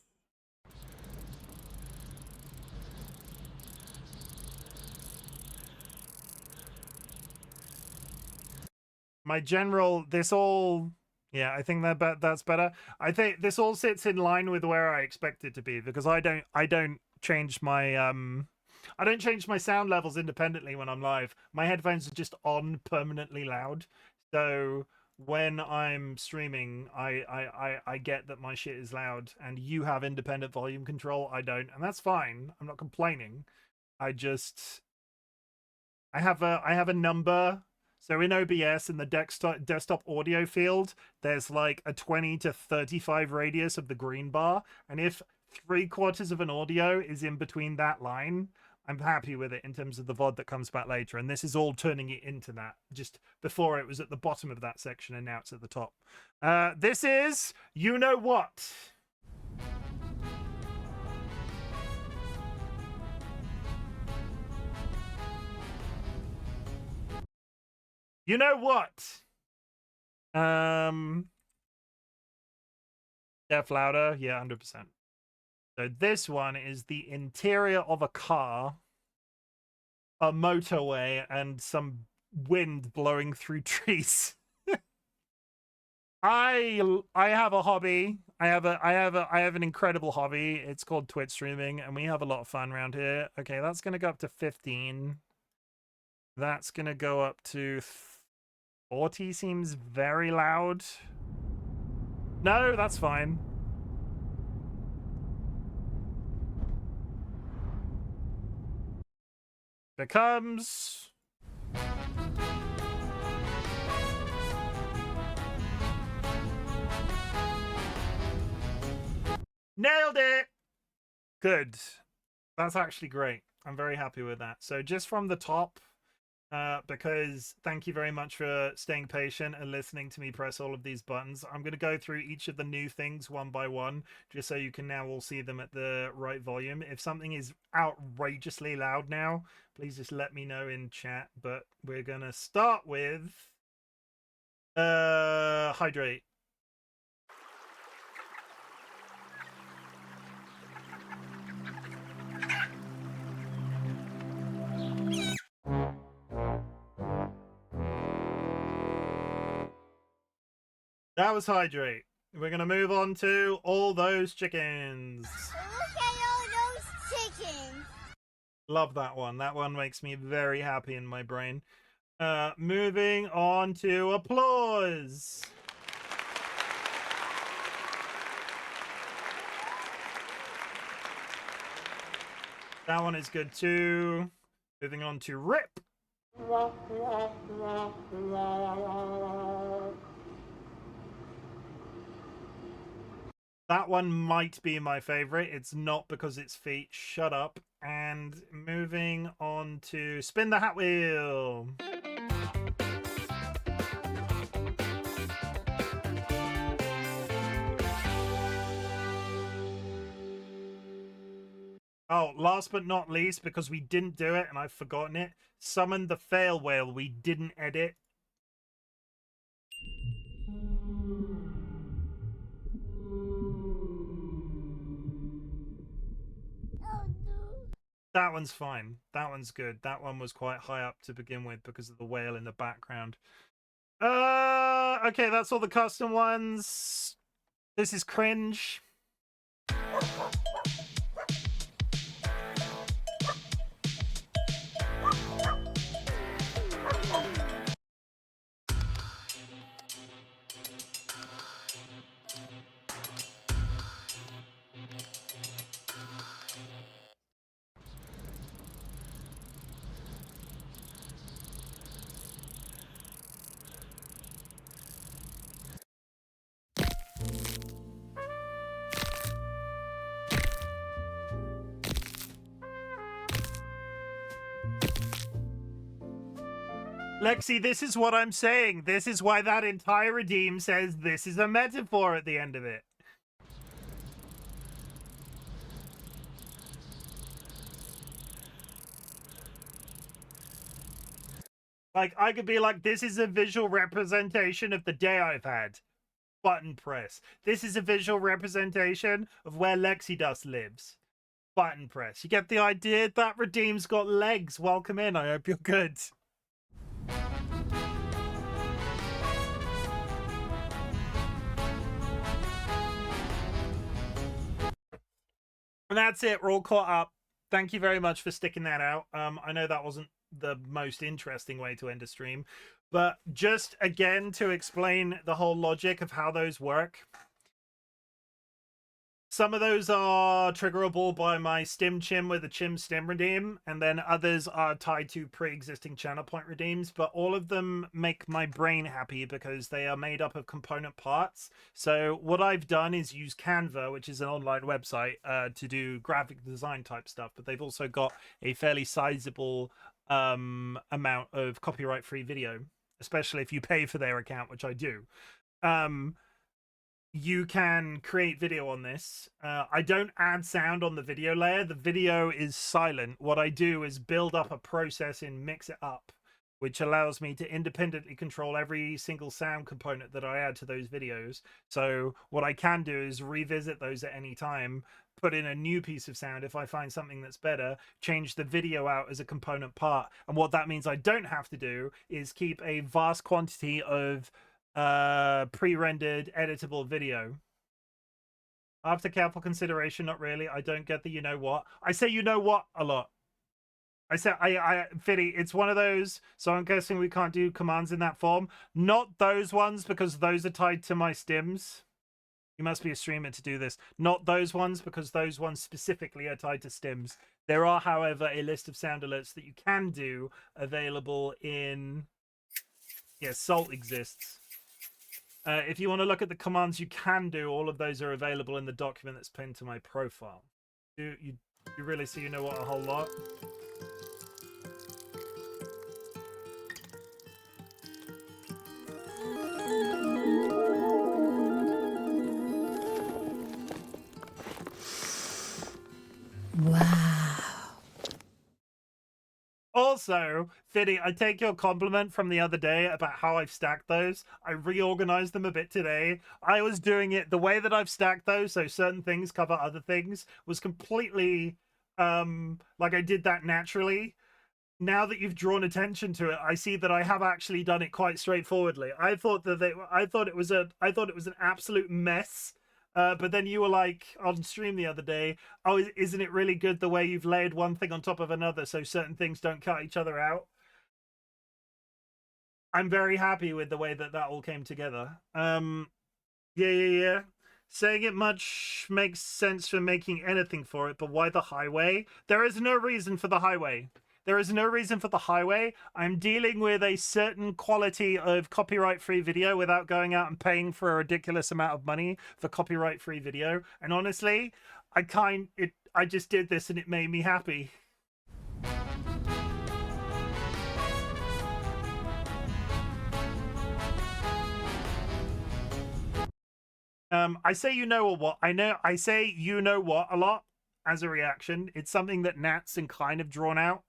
My general, this all, yeah, I think that's better. I think this all sits in line with where I expect it to be, because I don't change my I don't change my sound levels independently when I'm live. My headphones are just on permanently loud. So when I'm streaming, I get that my shit is loud, and you have independent volume control. I don't, and that's fine. I'm not complaining. I have a number So in OBS, in the desktop audio field, there's like a 20 to 35 radius of the green bar. And if 3/4 of an audio is in between that line, I'm happy with it in terms of the VOD that comes back later. And this is all turning it into that. Just before it was at the bottom of that section and now it's at the top. This is You Know What. You know what? Def louder, yeah, 100%. So this one is the interior of a car, a motorway, and some wind blowing through trees. I have a hobby. I have an incredible hobby. It's called Twitch streaming, and we have a lot of fun around here. Okay, that's gonna go up to 15. That's gonna go up to 40. Seems very loud. No, that's fine. Becomes nailed it. Good. That's actually great. I'm very happy with that. So just from the top, because thank you very much for staying patient and listening to me press all of these buttons. I'm going to go through each of the new things one by one, just so you can now all see them at the right volume. If something is outrageously loud now, please just let me know in chat. But we're going to start with hydrate. That was hydrate. We're going to move on to all those chickens. Look at all those chickens. Love that one. That one makes me very happy in my brain. Moving on to applause. That one is good too. Moving on to rip. That one might be my favorite. It's not because it's feet. Shut up. And moving on to spin the hat wheel. Oh, last but not least, because we didn't do it and I've forgotten it, summon the fail whale we didn't edit. That one's fine. That one's good. That one was quite high up to begin with because of the whale in the background. Okay, that's all the custom ones. This is cringe. Lexi, this is what I'm saying. This is why that entire redeem says this is a metaphor at the end of it. Like, I could be like, this is a visual representation of the day I've had. Button press. This is a visual representation of where Lexi Dust lives. Button press. You get the idea? That redeem's got legs. Welcome in. I hope you're good. And that's it. We're all caught up. Thank you very much for sticking that out. I know that wasn't the most interesting way to end a stream, but just again to explain the whole logic of how those work. Some of those are triggerable by my stim chim with a chim stim redeem, and then others are tied to pre-existing channel point redeems, but all of them make my brain happy because they are made up of component parts. So what I've done is use Canva, which is an online website, to do graphic design type stuff, but they've also got a fairly sizable amount of copyright-free video, especially if you pay for their account, which I do. You can create video on this. I don't add sound on the video layer. The video is silent. What I do is build up a process in Mix It Up, which allows me to independently control every single sound component that I add to those videos. So what I can do is revisit those at any time, put in a new piece of sound if I find something that's better, change the video out as a component part. And what that means I don't have to do is keep a vast quantity of pre-rendered editable video. After careful consideration, not really. I don't get the you know what. I say you know what a lot. I said Fiddy, it's one of those, so I'm guessing we can't do commands in that form. Not those ones, because those are tied to my stims. You must be a streamer to do this. Not those ones, because those ones specifically are tied to stims. There are, however, a list of sound alerts that you can do available in... Yeah, Salt exists. If you want to look at the commands you can do, all of those are available in the document that's pinned to my profile. You really see you know what a whole lot? Wow. Also, Fiddy, I take your compliment from the other day about how I've stacked those. I reorganized them a bit today. I was doing it the way that I've stacked those, so certain things cover other things, was completely like I did that naturally. Now that you've drawn attention to it, I see that I have actually done it quite straightforwardly. I thought it was an absolute mess. But then you were like on stream the other day, oh, isn't it really good the way you've layered one thing on top of another so certain things don't cut each other out? I'm very happy with the way that all came together. Yeah. Saying it much makes sense for making anything for it, but why the highway? There is no reason for the highway. There is no reason for the highway. I'm dealing with a certain quality of copyright-free video without going out and paying for a ridiculous amount of money for copyright-free video. And honestly, I just did this and it made me happy. I say you know what? I say you know what a lot as a reaction. It's something that Nat's and kind of drawn out.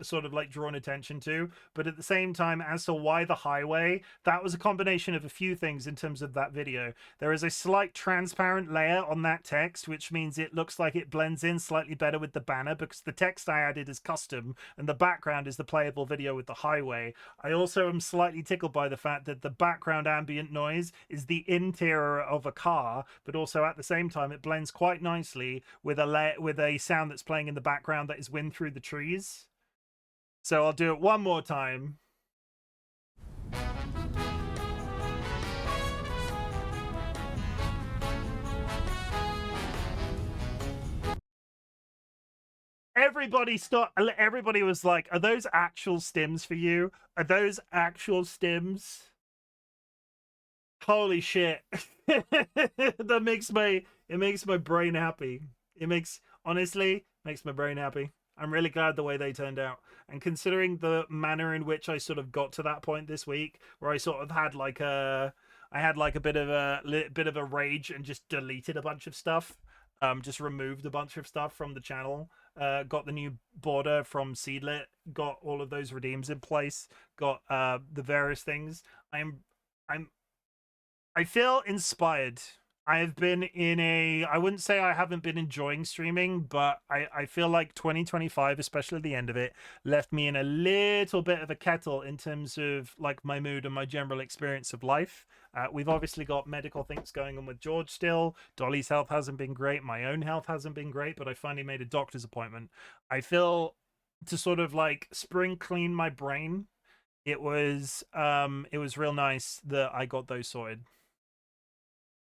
Sort of like drawn attention to, but at the same time, as to why the highway, that was a combination of a few things in terms of that video. There is a slight transparent layer on that text, which means it looks like it blends in slightly better with the banner because the text I added is custom and the background is the playable video with the highway. I also am slightly tickled by the fact that the background ambient noise is the interior of a car, but also at the same time it blends quite nicely with a sound that's playing in the background that is wind through the trees. So I'll do it one more time. Everybody was like, are those actual stims for you? Are those actual stims? Holy shit. It makes my brain happy. Honestly, makes my brain happy. I'm really glad the way they turned out. And considering the manner in which I sort of got to that point this week, where I sort of had like a bit of a rage and just deleted a bunch of stuff, just removed a bunch of stuff from the channel, got the new border from Seedlit, got all of those redeems in place, got the various things. I feel inspired. I've been I wouldn't say I haven't been enjoying streaming, but I feel like 2025, especially the end of it, left me in a little bit of a kettle in terms of like my mood and my general experience of life. We've obviously got medical things going on with George still. Dolly's health hasn't been great. My own health hasn't been great, but I finally made a doctor's appointment. I feel to sort of like spring clean my brain. It was real nice that I got those sorted.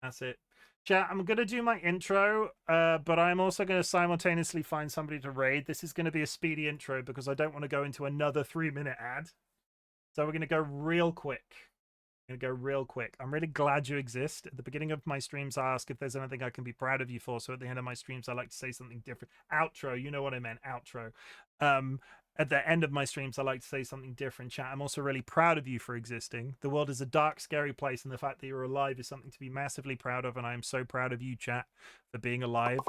That's it. Chat, I'm going to do my intro, but I'm also going to simultaneously find somebody to raid. This is going to be a speedy intro because I don't want to go into another 3-minute ad. So we're going to go real quick. I'm really glad you exist. At the beginning of my streams, I ask if there's anything I can be proud of you for. So at the end of my streams, I like to say something different. Outro, you know what I meant, outro. At the end of my streams, I like to say something different. Chat, I'm also really proud of you for existing. The world is a dark, scary place, and the fact that you're alive is something to be massively proud of, and I am so proud of you, chat, for being alive.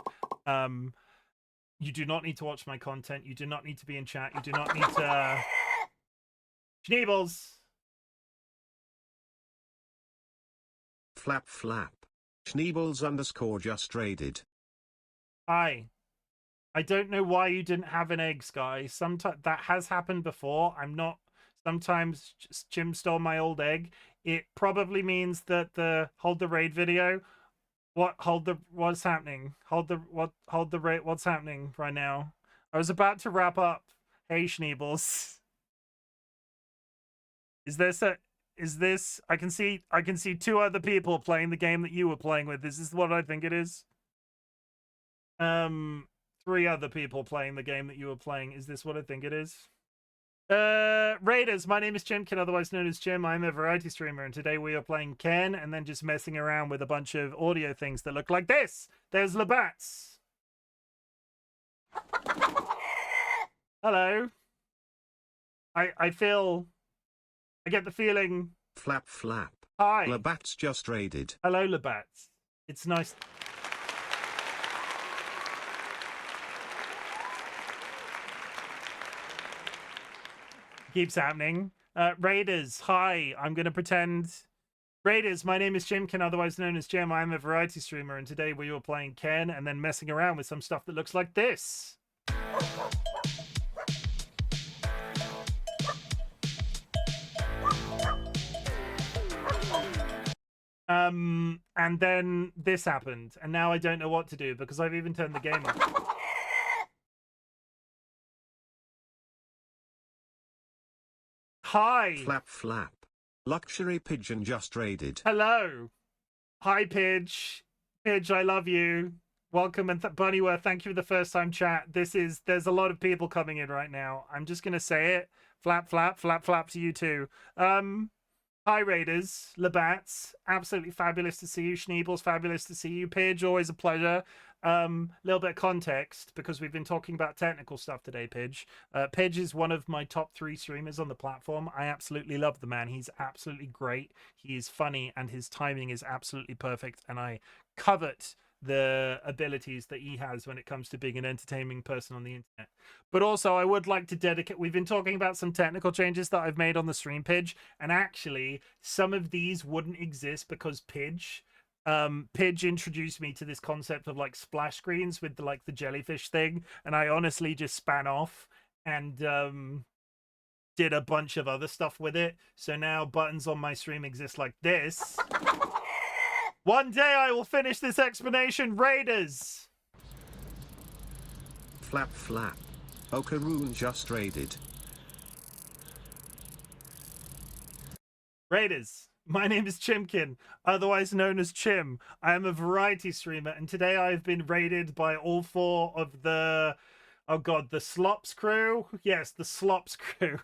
You do not need to watch my content. You do not need to be in chat. You do not need to... Schneebles! Flap flap. Schneebles _ just raided. Hi. I don't know why you didn't have an egg, Sky. Sometimes that has happened before. I'm not. Sometimes Chim stole my old egg. It probably means that the hold the raid video. What's happening? Hold the raid. What's happening right now? I was about to wrap up. Hey, Schneebles. Is this? I can see 2 other people playing the game that you were playing with. Is this what I think it is? 3 other people playing the game that you were playing. Is this what I think it is? Raiders, my name is Chimken, otherwise known as Chim. I'm a variety streamer, and today we are playing Cairn and then just messing around with a bunch of audio things that look like this. There's Labats. Hello. I get the feeling. Flap flap. Hi. Labats just raided. Hello, Labats. It's nice. Keeps happening. Raiders, hi. I'm going to pretend... Raiders, my name is Chimken, otherwise known as Jim. I'm a variety streamer, and today we were playing Cairn and then messing around with some stuff that looks like this. And then this happened, and now I don't know what to do because I've even turned the game off. Hi. Flap flap. Luxury pigeon just raided. Hello. Hi, Pidge. Pidge, I love you. Welcome, and Bunnyworth, thank you for the first time chat. There's a lot of people coming in right now. I'm just gonna say it. Flap, flap, flap, flap to you too. Hi, Raiders, Labats, absolutely fabulous to see you. Schneebles, fabulous to see you. Pidge, always a pleasure. Little bit of context, because we've been talking about technical stuff today, Pidge. Pidge is one of my top 3 streamers on the platform. I absolutely love the man. He's absolutely great. He is funny, and his timing is absolutely perfect, and I covet the abilities that he has when it comes to being an entertaining person on the internet. But also, I would like to dedicate... We've been talking about some technical changes that I've made on the stream, Pidge, and actually, some of these wouldn't exist because Pidge introduced me to this concept of like splash screens with the jellyfish thing, and I honestly just span off and did a bunch of other stuff with it. So now buttons on my stream exist like this. One day I will finish this explanation, Raiders. Flap flap. Okaroon just raided. Raiders, my name is Chimken, otherwise known as Chim. I am a variety streamer, and today I've been raided by all 4 of the... Oh god, the Slops crew? Yes, the Slops crew.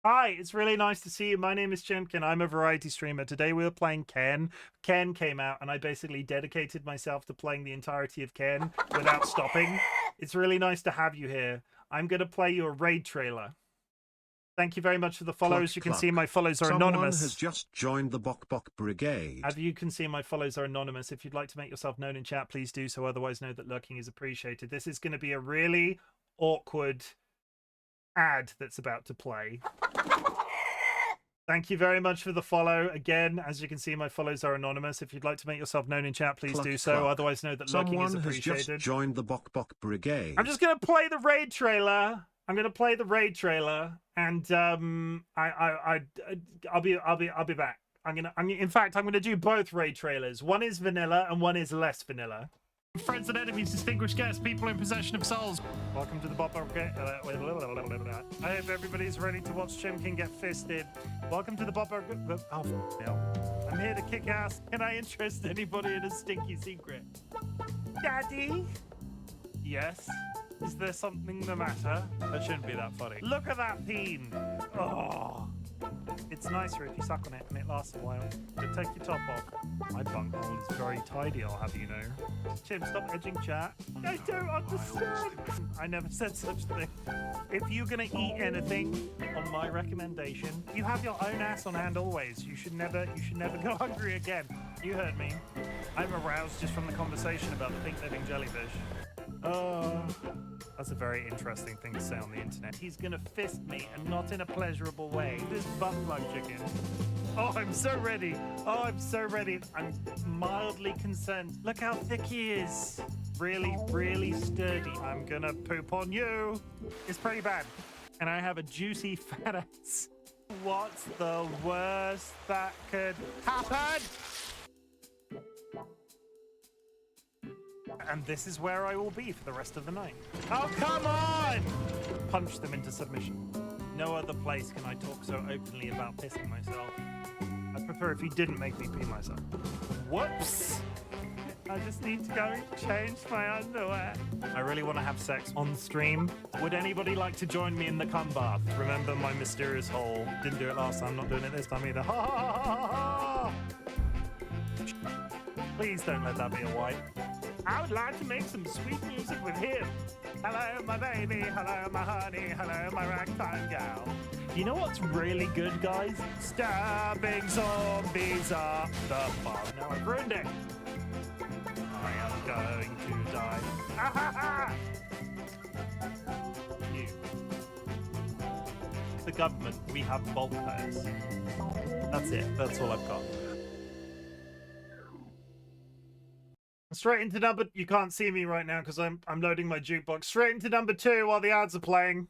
Hi, it's really nice to see you. My name is Chimken. I'm a variety streamer. Today we were playing Cairn. Cairn came out, and I basically dedicated myself to playing the entirety of Cairn without stopping. It's really nice to have you here. I'm going to play you a raid trailer. Thank you very much for the follows. Cluck, you can cluck. see my follows are Someone anonymous. has just joined the Bok Bok Brigade. As you can see, my follows are anonymous. If you'd like to make yourself known in chat, please do so. Otherwise, know that lurking is appreciated. This is going to be a really awkward ad that's about to play. Thank you very much for the follow. Again, as you can see, my follows are anonymous. If you'd like to make yourself known in chat, please Cluck, do so. cluck. Otherwise, know that lurking is Someone has appreciated. just joined the Bok Bok Brigade. I'm just going to play the raid trailer. I'm going to play the raid trailer, and I'll be back. In fact, I'm going to do both raid trailers. One is vanilla, and one is less vanilla. Friends and enemies, distinguished guests, people in possession of souls. Welcome to the Bob. I hope everybody's ready to watch Chimken get fisted. Welcome to the Bob. Oh, no. I'm here to kick ass. Can I interest anybody in a stinky secret? Daddy? Yes? Is there something the matter? That shouldn't be that funny. Look at that peen! Oh! It's nicer if you suck on it and it lasts a while. So take your top off. My bunghole is very tidy, I'll have you know. Chim, stop edging chat. I don't understand! I never said such a thing. If you're gonna eat anything, on my recommendation, you have your own ass on hand always. You should never go hungry again. You heard me. I'm aroused just from the conversation about the pink living jellyfish. Oh, that's a very interesting thing to say on the internet. He's gonna fist me, and not in a pleasurable way. This butt plug chicken. Oh, I'm so ready. Oh, I'm so ready. I'm mildly concerned. Look how thick he is. Really, really sturdy. I'm gonna poop on you. It's pretty bad. And I have a juicy fat ass. What's the worst that could happen? And this is where I will be for the rest of the night. Oh, come on! Punch them into submission. No other place can I talk so openly about pissing myself. I'd prefer if you didn't make me pee myself. Whoops! I just need to go change my underwear. I really want to have sex on stream. Would anybody like to join me in the cum bath? Remember my mysterious hole. Didn't do it last time, not doing it this time either. Ha ha ha ha ha! Please don't let that be a wipe. I would like to make some sweet music with him. Hello, my baby. Hello, my honey. Hello, my ragtime gal. You know what's really good, guys? Stabbing zombies up the fun. Now I've ruined it. I am going to die. Ah, ha, ha. You. The government, we have bulk hose. That's it. That's all I've got. Straight into number... You can't see me right now because I'm loading my jukebox. Straight into number 2 while the ads are playing.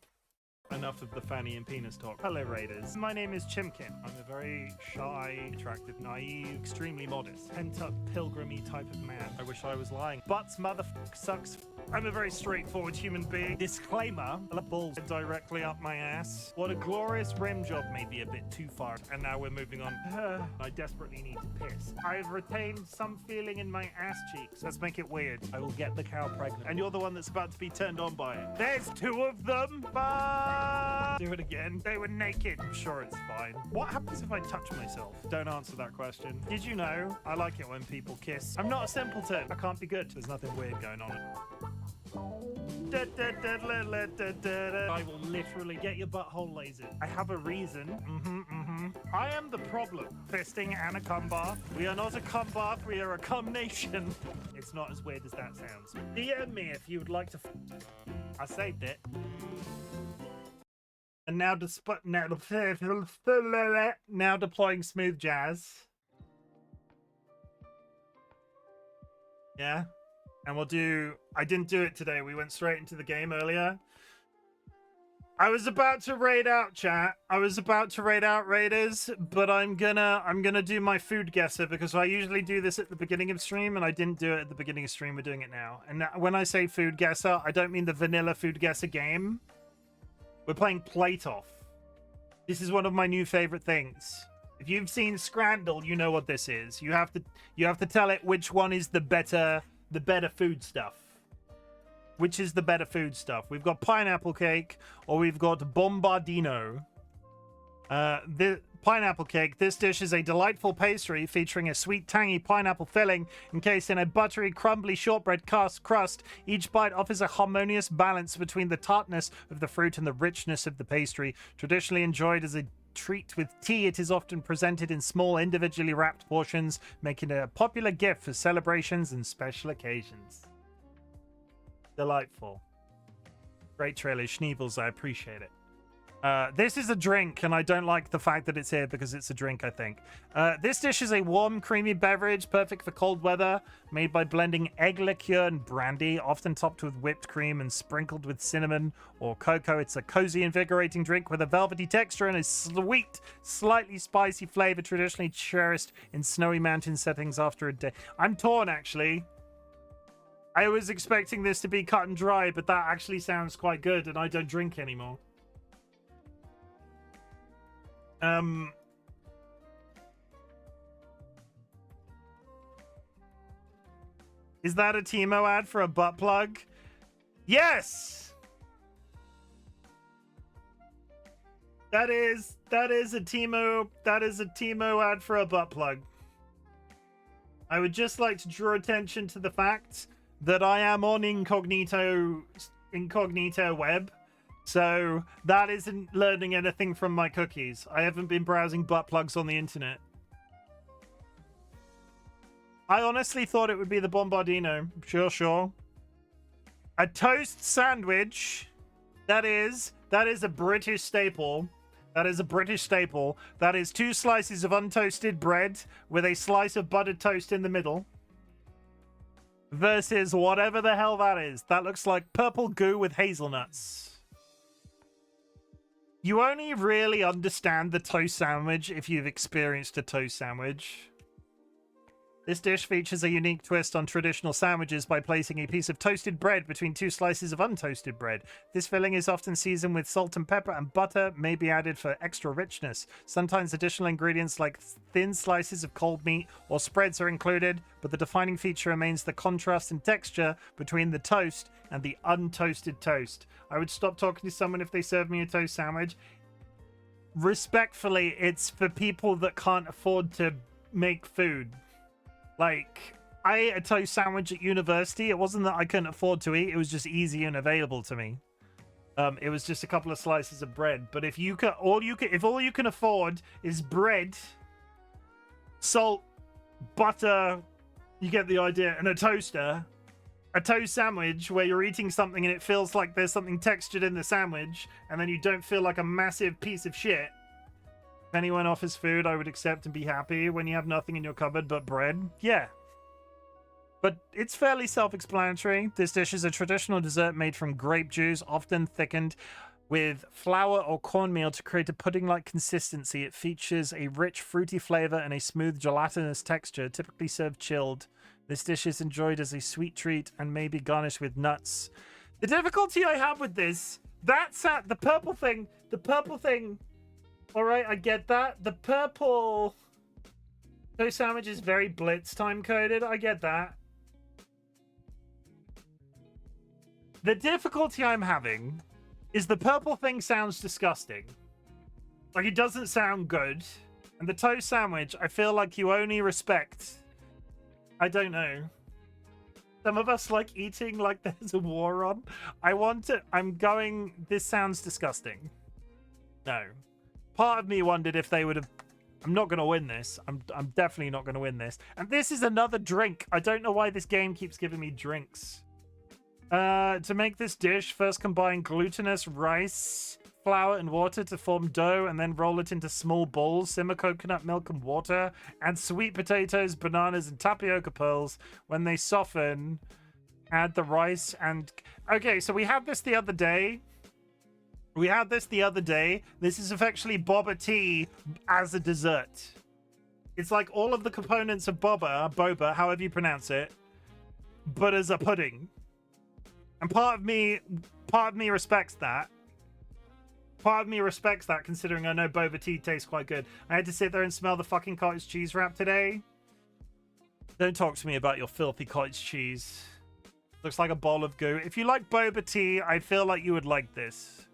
Enough of the fanny and penis talk. Hello, Raiders. My name is Chimken. I'm a very shy, attractive, naive, extremely modest, pent-up, pilgrimy type of man. I wish I was lying. Butts, motherfuck, sucks. I'm a very straightforward human being. Disclaimer, the balls directly up my ass. What a glorious rim job, may be a bit too far. And now we're moving on. I desperately need to piss. I've retained some feeling in my ass cheeks. Let's make it weird. I will get the cow pregnant. And you're the one that's about to be turned on by it. There's 2 of them. Bye. Do it again. They were naked. I'm sure it's fine. What happens if I touch myself? Don't answer that question. Did you know? I like it when people kiss. I'm not a simpleton. I can't be good. There's nothing weird going on. I will literally get your butthole lasered. I have a reason. I am the problem. Fisting and a cum bath. We are not a cum bath. We are a cum nation. It's not as weird as that sounds. DM me if you would like to. I saved it. And now now deploying smooth jazz. Yeah. And we'll do... I didn't do it today. We went straight into the game earlier. I was about to raid out, chat. I was about to raid out Raiders, but I'm gonna do my food guesser because I usually do this at the beginning of stream, and I didn't do it at the beginning of stream. We're doing it now. And when I say food guesser, I don't mean the vanilla food guesser game. We're playing Plate Off. This is one of my new favorite things. If you've seen Scrandle, you know what this is. You have to tell it which one is the better food stuff. Which is the better food stuff? We've got pineapple cake, or we've got bombardino. The pineapple cake. This dish is a delightful pastry featuring a sweet, tangy pineapple filling encased in a buttery, crumbly shortbread crust. Each bite offers a harmonious balance between the tartness of the fruit and the richness of the pastry. Traditionally enjoyed as a treat with tea, it is often presented in small, individually wrapped portions, making it a popular gift for celebrations and special occasions. Delightful. Great trailer, Schneebels, I appreciate it. This is a drink, and I don't like the fact that it's here because it's a drink, I think. This dish is a warm, creamy beverage, perfect for cold weather, made by blending egg liqueur and brandy, often topped with whipped cream and sprinkled with cinnamon or cocoa. It's a cozy, invigorating drink with a velvety texture and a sweet, slightly spicy flavor traditionally cherished in snowy mountain settings after a day. I'm torn, actually. I was expecting this to be cut and dry, but that actually sounds quite good, and I don't drink anymore. Is that a Timo ad for a butt plug? Yes! That is a Timo ad for a butt plug. I would just like to draw attention to the fact that I am on incognito web. So that isn't learning anything from my cookies. I haven't been browsing butt plugs on the internet. I honestly thought it would be the Bombardino. Sure. A toast sandwich. That is a British staple. That is a British staple. That is 2 slices of untoasted bread with a slice of buttered toast in the middle. Versus whatever the hell that is. That looks like purple goo with hazelnuts. You only really understand the toast sandwich if you've experienced a toast sandwich. This dish features a unique twist on traditional sandwiches by placing a piece of toasted bread between 2 slices of untoasted bread. This filling is often seasoned with salt and pepper, and butter may be added for extra richness. Sometimes additional ingredients like thin slices of cold meat or spreads are included, but the defining feature remains the contrast in texture between the toast and the untoasted toast. I would stop talking to someone if they served me a toast sandwich. Respectfully, it's for people that can't afford to make food. Like, I ate a toast sandwich at university. It wasn't that I couldn't afford to eat. It was just easy and available to me. It was just a couple of slices of bread. But if all you can afford is bread, salt, butter, you get the idea, and a toaster, a toast sandwich where you're eating something and it feels like there's something textured in the sandwich, and then you don't feel like a massive piece of shit. If anyone offers food, I would accept and be happy. When you have nothing in your cupboard but bread, yeah. But it's fairly self-explanatory. This dish is a traditional dessert made from grape juice, often thickened with flour or cornmeal to create a pudding-like consistency. It features a rich, fruity flavor and a smooth, gelatinous texture, typically served chilled. This dish is enjoyed as a sweet treat and may be garnished with nuts. The difficulty I have with this, the purple thing. All right, I get that. The purple toast sandwich is very blitz time coded. I get that. The difficulty I'm having is the purple thing sounds disgusting. Like, it doesn't sound good. And the toast sandwich, I feel like you only respect... I don't know. Some of us like eating like there's a war on. This sounds disgusting. No. Part of me wondered if they would have... I'm not going to win this. I'm definitely not going to win this. And this is another drink. I don't know why this game keeps giving me drinks. To make this dish, first combine glutinous rice, flour, and water to form dough, and then roll it into small balls. Simmer coconut milk and water. Add sweet potatoes, bananas, and tapioca pearls. When they soften, add the rice and... Okay, so we had this the other day. This is effectively boba tea as a dessert. It's like all of the components of boba, however you pronounce it, but as a pudding. And part of me respects that. Part of me respects that, considering I know boba tea tastes quite good. I had to sit there and smell the fucking cottage cheese wrap today. Don't talk to me about your filthy cottage cheese. Looks like a bowl of goo. If you like boba tea, I feel like you would like this.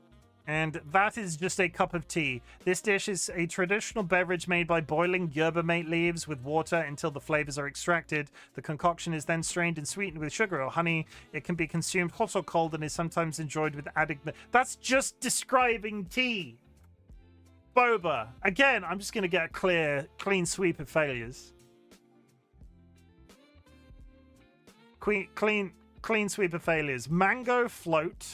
And that is just a cup of tea. This dish is a traditional beverage made by boiling yerba mate leaves with water until the flavors are extracted. The concoction is then strained and sweetened with sugar or honey. It can be consumed hot or cold and is sometimes enjoyed with added... That's just describing tea. Boba. Again, I'm just going to get a clean sweep of failures. Clean sweep of failures. Mango float.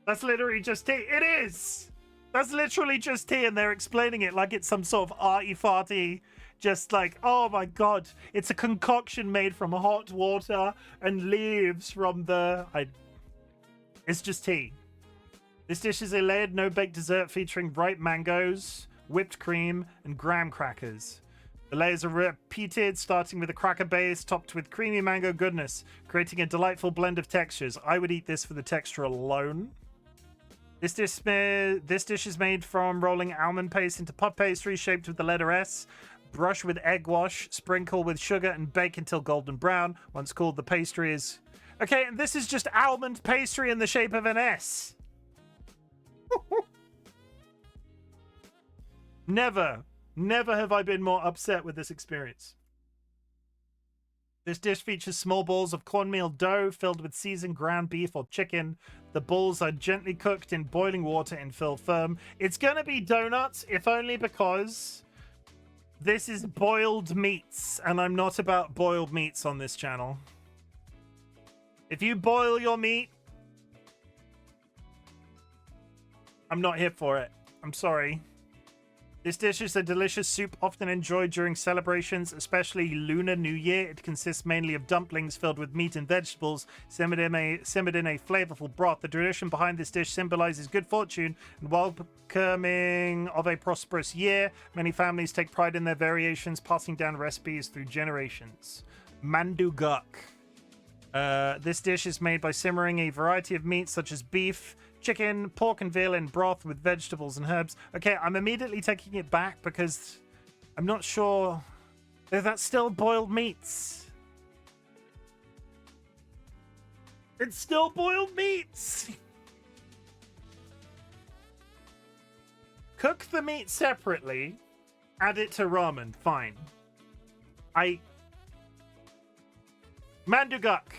That's literally just tea. It is! That's literally just tea, and they're explaining it like it's some sort of arty-farty, just like, oh my god, it's a concoction made from hot water and leaves from the... It's just tea. This dish is a layered no-bake dessert featuring ripe mangoes, whipped cream, and graham crackers. The layers are repeated, starting with a cracker base, topped with creamy mango goodness, creating a delightful blend of textures. I would eat this for the texture alone. This dish is made from rolling almond paste into puff pastry shaped with the letter S, Brush with egg wash, sprinkle with sugar, and bake until golden brown. Once cooled, the pastry is... Okay, and this is just almond pastry in the shape of an S. Never have I been more upset with this experience. This dish features small balls of cornmeal dough filled with seasoned ground beef or chicken. The balls are gently cooked in boiling water and fill firm. It's gonna be donuts, if only because this is boiled meats, and I'm not about boiled meats on this channel. If you boil your meat, I'm not here for it. I'm sorry. This dish is a delicious soup often enjoyed during celebrations, especially Lunar New Year. It consists mainly of dumplings filled with meat and vegetables, simmered in a flavorful broth. The tradition behind this dish symbolizes good fortune and welcoming of a prosperous year. Many families take pride in their variations, passing down recipes through generations. Manduguk. This dish is made by simmering a variety of meats such as beef, chicken, pork, and veal in broth with vegetables and herbs. Okay, I'm immediately taking it back because I'm not sure if that's still boiled meats. It's still boiled meats! Cook the meat separately, add it to ramen, fine. Manduguk.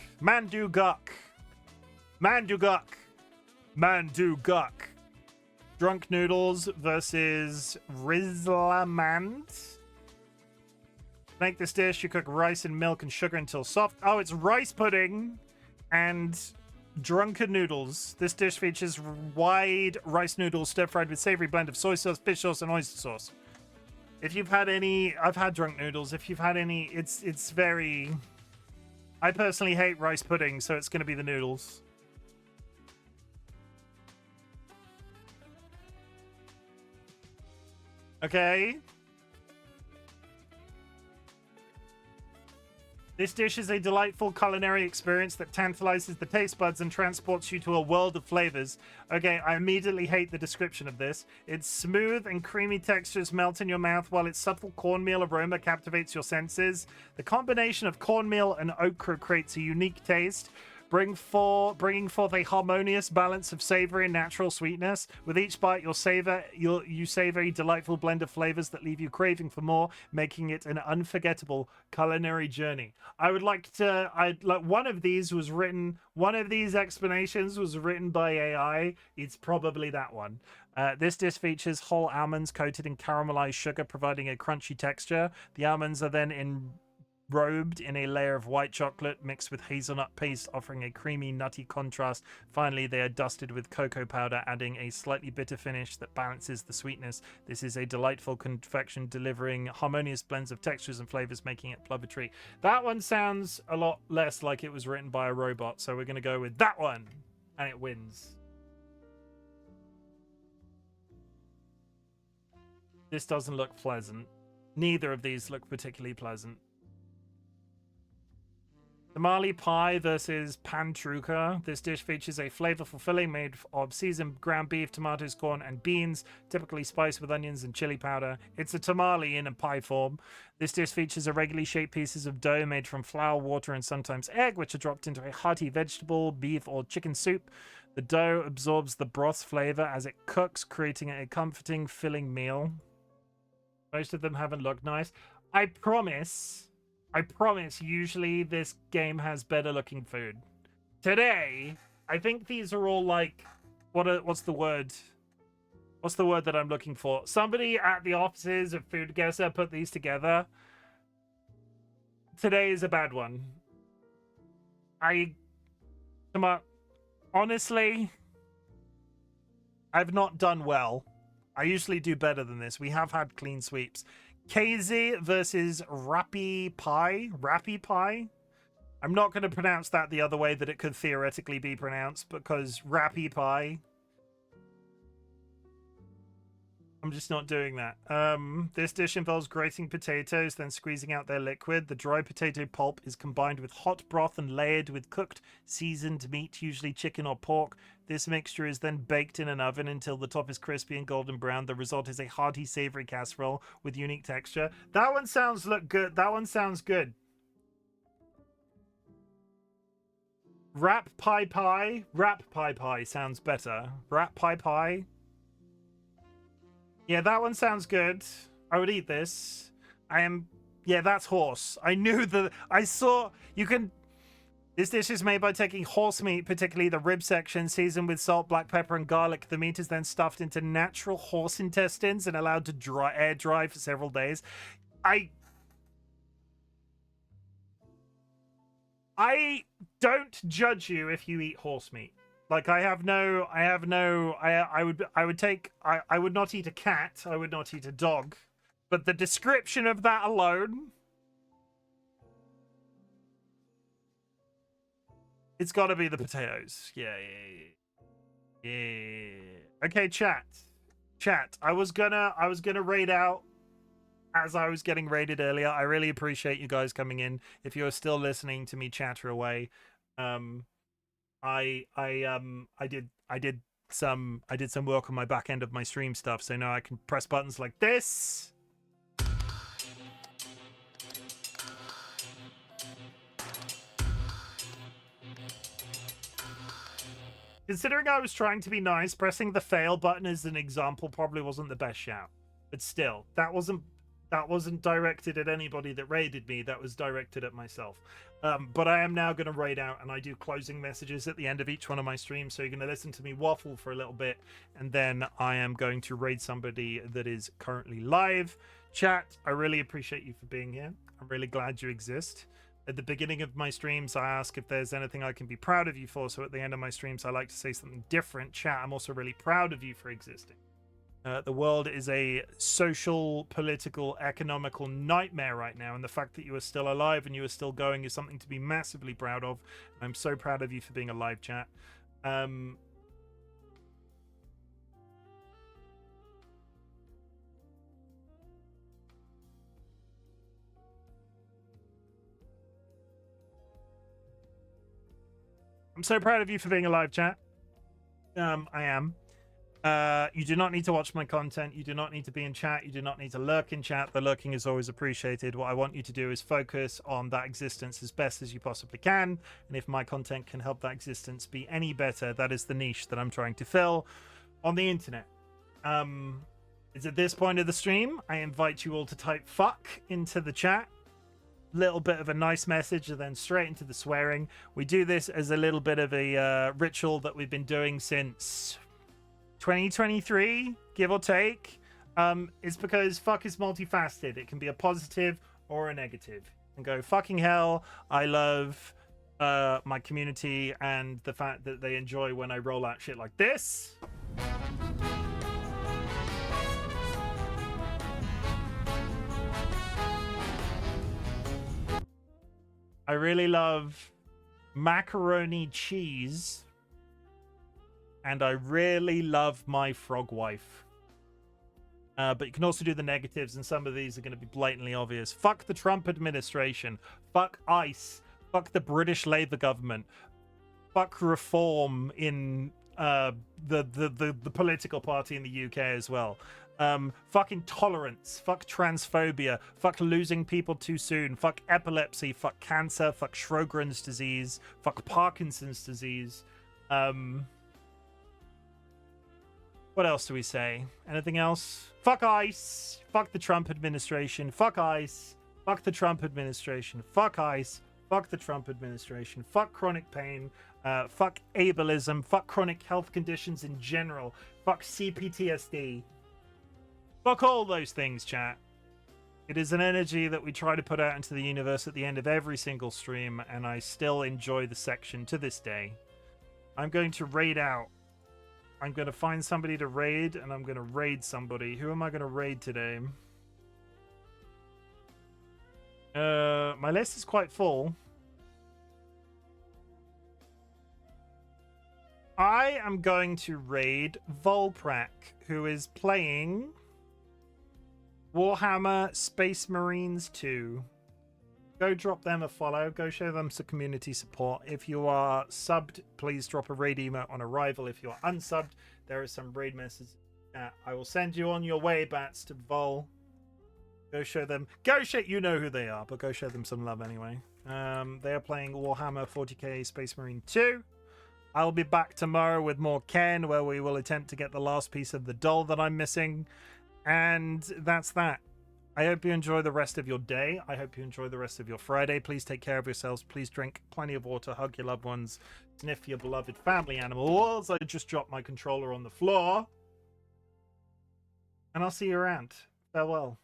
Drunk noodles versus Rizlamand. To make this dish, you cook rice in milk and sugar until soft. Oh, it's rice pudding and drunken noodles. This dish features wide rice noodles stir-fried with savory blend of soy sauce, fish sauce, and oyster sauce. If you've had any... I've had drunk noodles. If you've had any... It's very... I personally hate rice pudding, so it's going to be the noodles. Okay. This dish is a delightful culinary experience that tantalizes the taste buds and transports you to a world of flavors. Okay, I immediately hate the description of this. Its smooth and creamy textures melt in your mouth while its subtle cornmeal aroma captivates your senses. The combination of cornmeal and okra creates a unique taste, bringing forth a harmonious balance of savory and natural sweetness. With each bite, you savor a delightful blend of flavors that leave you craving for more, making it an unforgettable culinary journey. I would like to... one of these explanations was written by AI. It's probably that one. This dish features whole almonds coated in caramelized sugar, providing a crunchy texture. The almonds are then enrobed in a layer of white chocolate mixed with hazelnut paste, offering a creamy, nutty contrast. Finally, they are dusted with cocoa powder, adding a slightly bitter finish that balances the sweetness. This is a delightful confection, delivering harmonious blends of textures and flavors, making it a treat. That one sounds a lot less like it was written by a robot, so we're going to go with that one, and it wins. This doesn't look pleasant. Neither of these look particularly pleasant. Tamale pie versus pantruka. This dish features a flavorful filling made of seasoned ground beef, tomatoes, corn, and beans, typically spiced with onions and chili powder. It's a tamale in a pie form. This dish features irregularly shaped pieces of dough made from flour, water, and sometimes egg, which are dropped into a hearty vegetable, beef, or chicken soup. The dough absorbs the broth's flavor as it cooks, creating a comforting, filling meal. Most of them haven't looked nice. I promise, usually this game has better looking food. Today, I think these are all like, what's the word? What's the word that I'm looking for? Somebody at the offices of Food Guesser put these together. Today is a bad one. Come on. Honestly, I've not done well. I usually do better than this. We have had clean sweeps. KZ versus Rappy Pie. Rappy Pie? I'm not going to pronounce that the other way that it could theoretically be pronounced, because Rappy Pie. I'm just not doing that. This dish involves grating potatoes, then squeezing out their liquid. The dry potato pulp is combined with hot broth and layered with cooked, seasoned meat, usually chicken or pork. This mixture is then baked in an oven until the top is crispy and golden brown. The result is a hearty, savory casserole with unique texture. That one sounds good. That one sounds good. Wrap pie pie. Wrap pie pie sounds better. Wrap pie pie. Yeah, that one sounds good. I would eat this. Yeah, that's horse. I knew that. I saw. You can. This dish is made by taking horse meat, particularly the rib section, seasoned with salt, black pepper, and garlic. The meat is then stuffed into natural horse intestines and allowed to air dry for several days. I don't judge you if you eat horse meat. Like, I would not eat a cat. I would not eat a dog. But the description of that alone, it's got to be the potatoes. Yeah. Okay, chat. I was gonna raid out as I was getting raided earlier. I really appreciate you guys coming in. If you're still listening to me chatter away, I did some work on my back end of my stream stuff, so now I can press buttons like this. Considering I was trying to be nice, pressing the fail button as an example probably wasn't the best shout. But still, that wasn't directed at anybody that raided me. That was directed at myself. But I am now going to raid out, and I do closing messages at the end of each one of my streams, so you're going to listen to me waffle for a little bit, and then I am going to raid somebody that is currently live. Chat, I really appreciate you for being here. I'm really glad you exist. At the beginning of my streams, I ask if there's anything I can be proud of you for, so at the end of my streams, I like to say something different. Chat, I'm also really proud of you for existing. The world is a social, political, economical nightmare right now, and the fact that you are still alive and you are still going is something to be massively proud of. I'm so proud of you for being alive, chat. I'm so proud of you for being alive, chat. I am. You do not need to watch my content. You do not need to be in chat. You do not need to lurk in chat. The lurking is always appreciated. What I want you to do is focus on that existence as best as you possibly can. And if my content can help that existence be any better, that is the niche that I'm trying to fill on the internet. It's at this point of the stream, I invite you all to type fuck into the chat. Little bit of a nice message and then straight into the swearing. We do this as a little bit of a ritual that we've been doing since 2023, give or take. It's because fuck is multifaceted. It can be a positive or a negative. And go, fucking hell, I love my community and the fact that they enjoy when I roll out shit like this. I really love macaroni cheese. And I really love my frog wife. But you can also do the negatives, and some of these are going to be blatantly obvious. Fuck the Trump administration. Fuck ICE. Fuck the British Labour government. Fuck reform in the political party in the UK as well. Fuck intolerance. Fuck transphobia. Fuck losing people too soon. Fuck epilepsy. Fuck cancer. Fuck Sjogren's disease. Fuck Parkinson's disease. What else do we say? Anything else? Fuck ICE. Fuck the Trump administration. Fuck ICE. Fuck the Trump administration. Fuck ICE. Fuck the Trump administration. Fuck chronic pain. Fuck ableism. Fuck chronic health conditions in general. Fuck CPTSD. Fuck all those things, chat. It is an energy that we try to put out into the universe at the end of every single stream, and I still enjoy the section to this day. I'm going to raid out. I'm going to find somebody to raid, and I'm going to raid somebody. Who am I going to raid today? My list is quite full. I am going to raid Volprak, who is playing Warhammer Space Marines 2. Go drop them a follow. Go show them some community support. If you are subbed, please drop a raid emote on arrival. If you are unsubbed, there is some raid messages. I will send you on your way, Bats, to Vol. Go show them. Go show. You know who they are, but go show them some love anyway. They are playing Warhammer 40k Space Marine 2. I'll be back tomorrow with more Cairn, where we will attempt to get the last piece of the doll that I'm missing. And that's that. I hope you enjoy the rest of your day. I hope you enjoy the rest of your Friday. Please take care of yourselves. Please drink plenty of water. Hug your loved ones. Sniff your beloved family animals. I just dropped my controller on the floor. And I'll see you around. Farewell.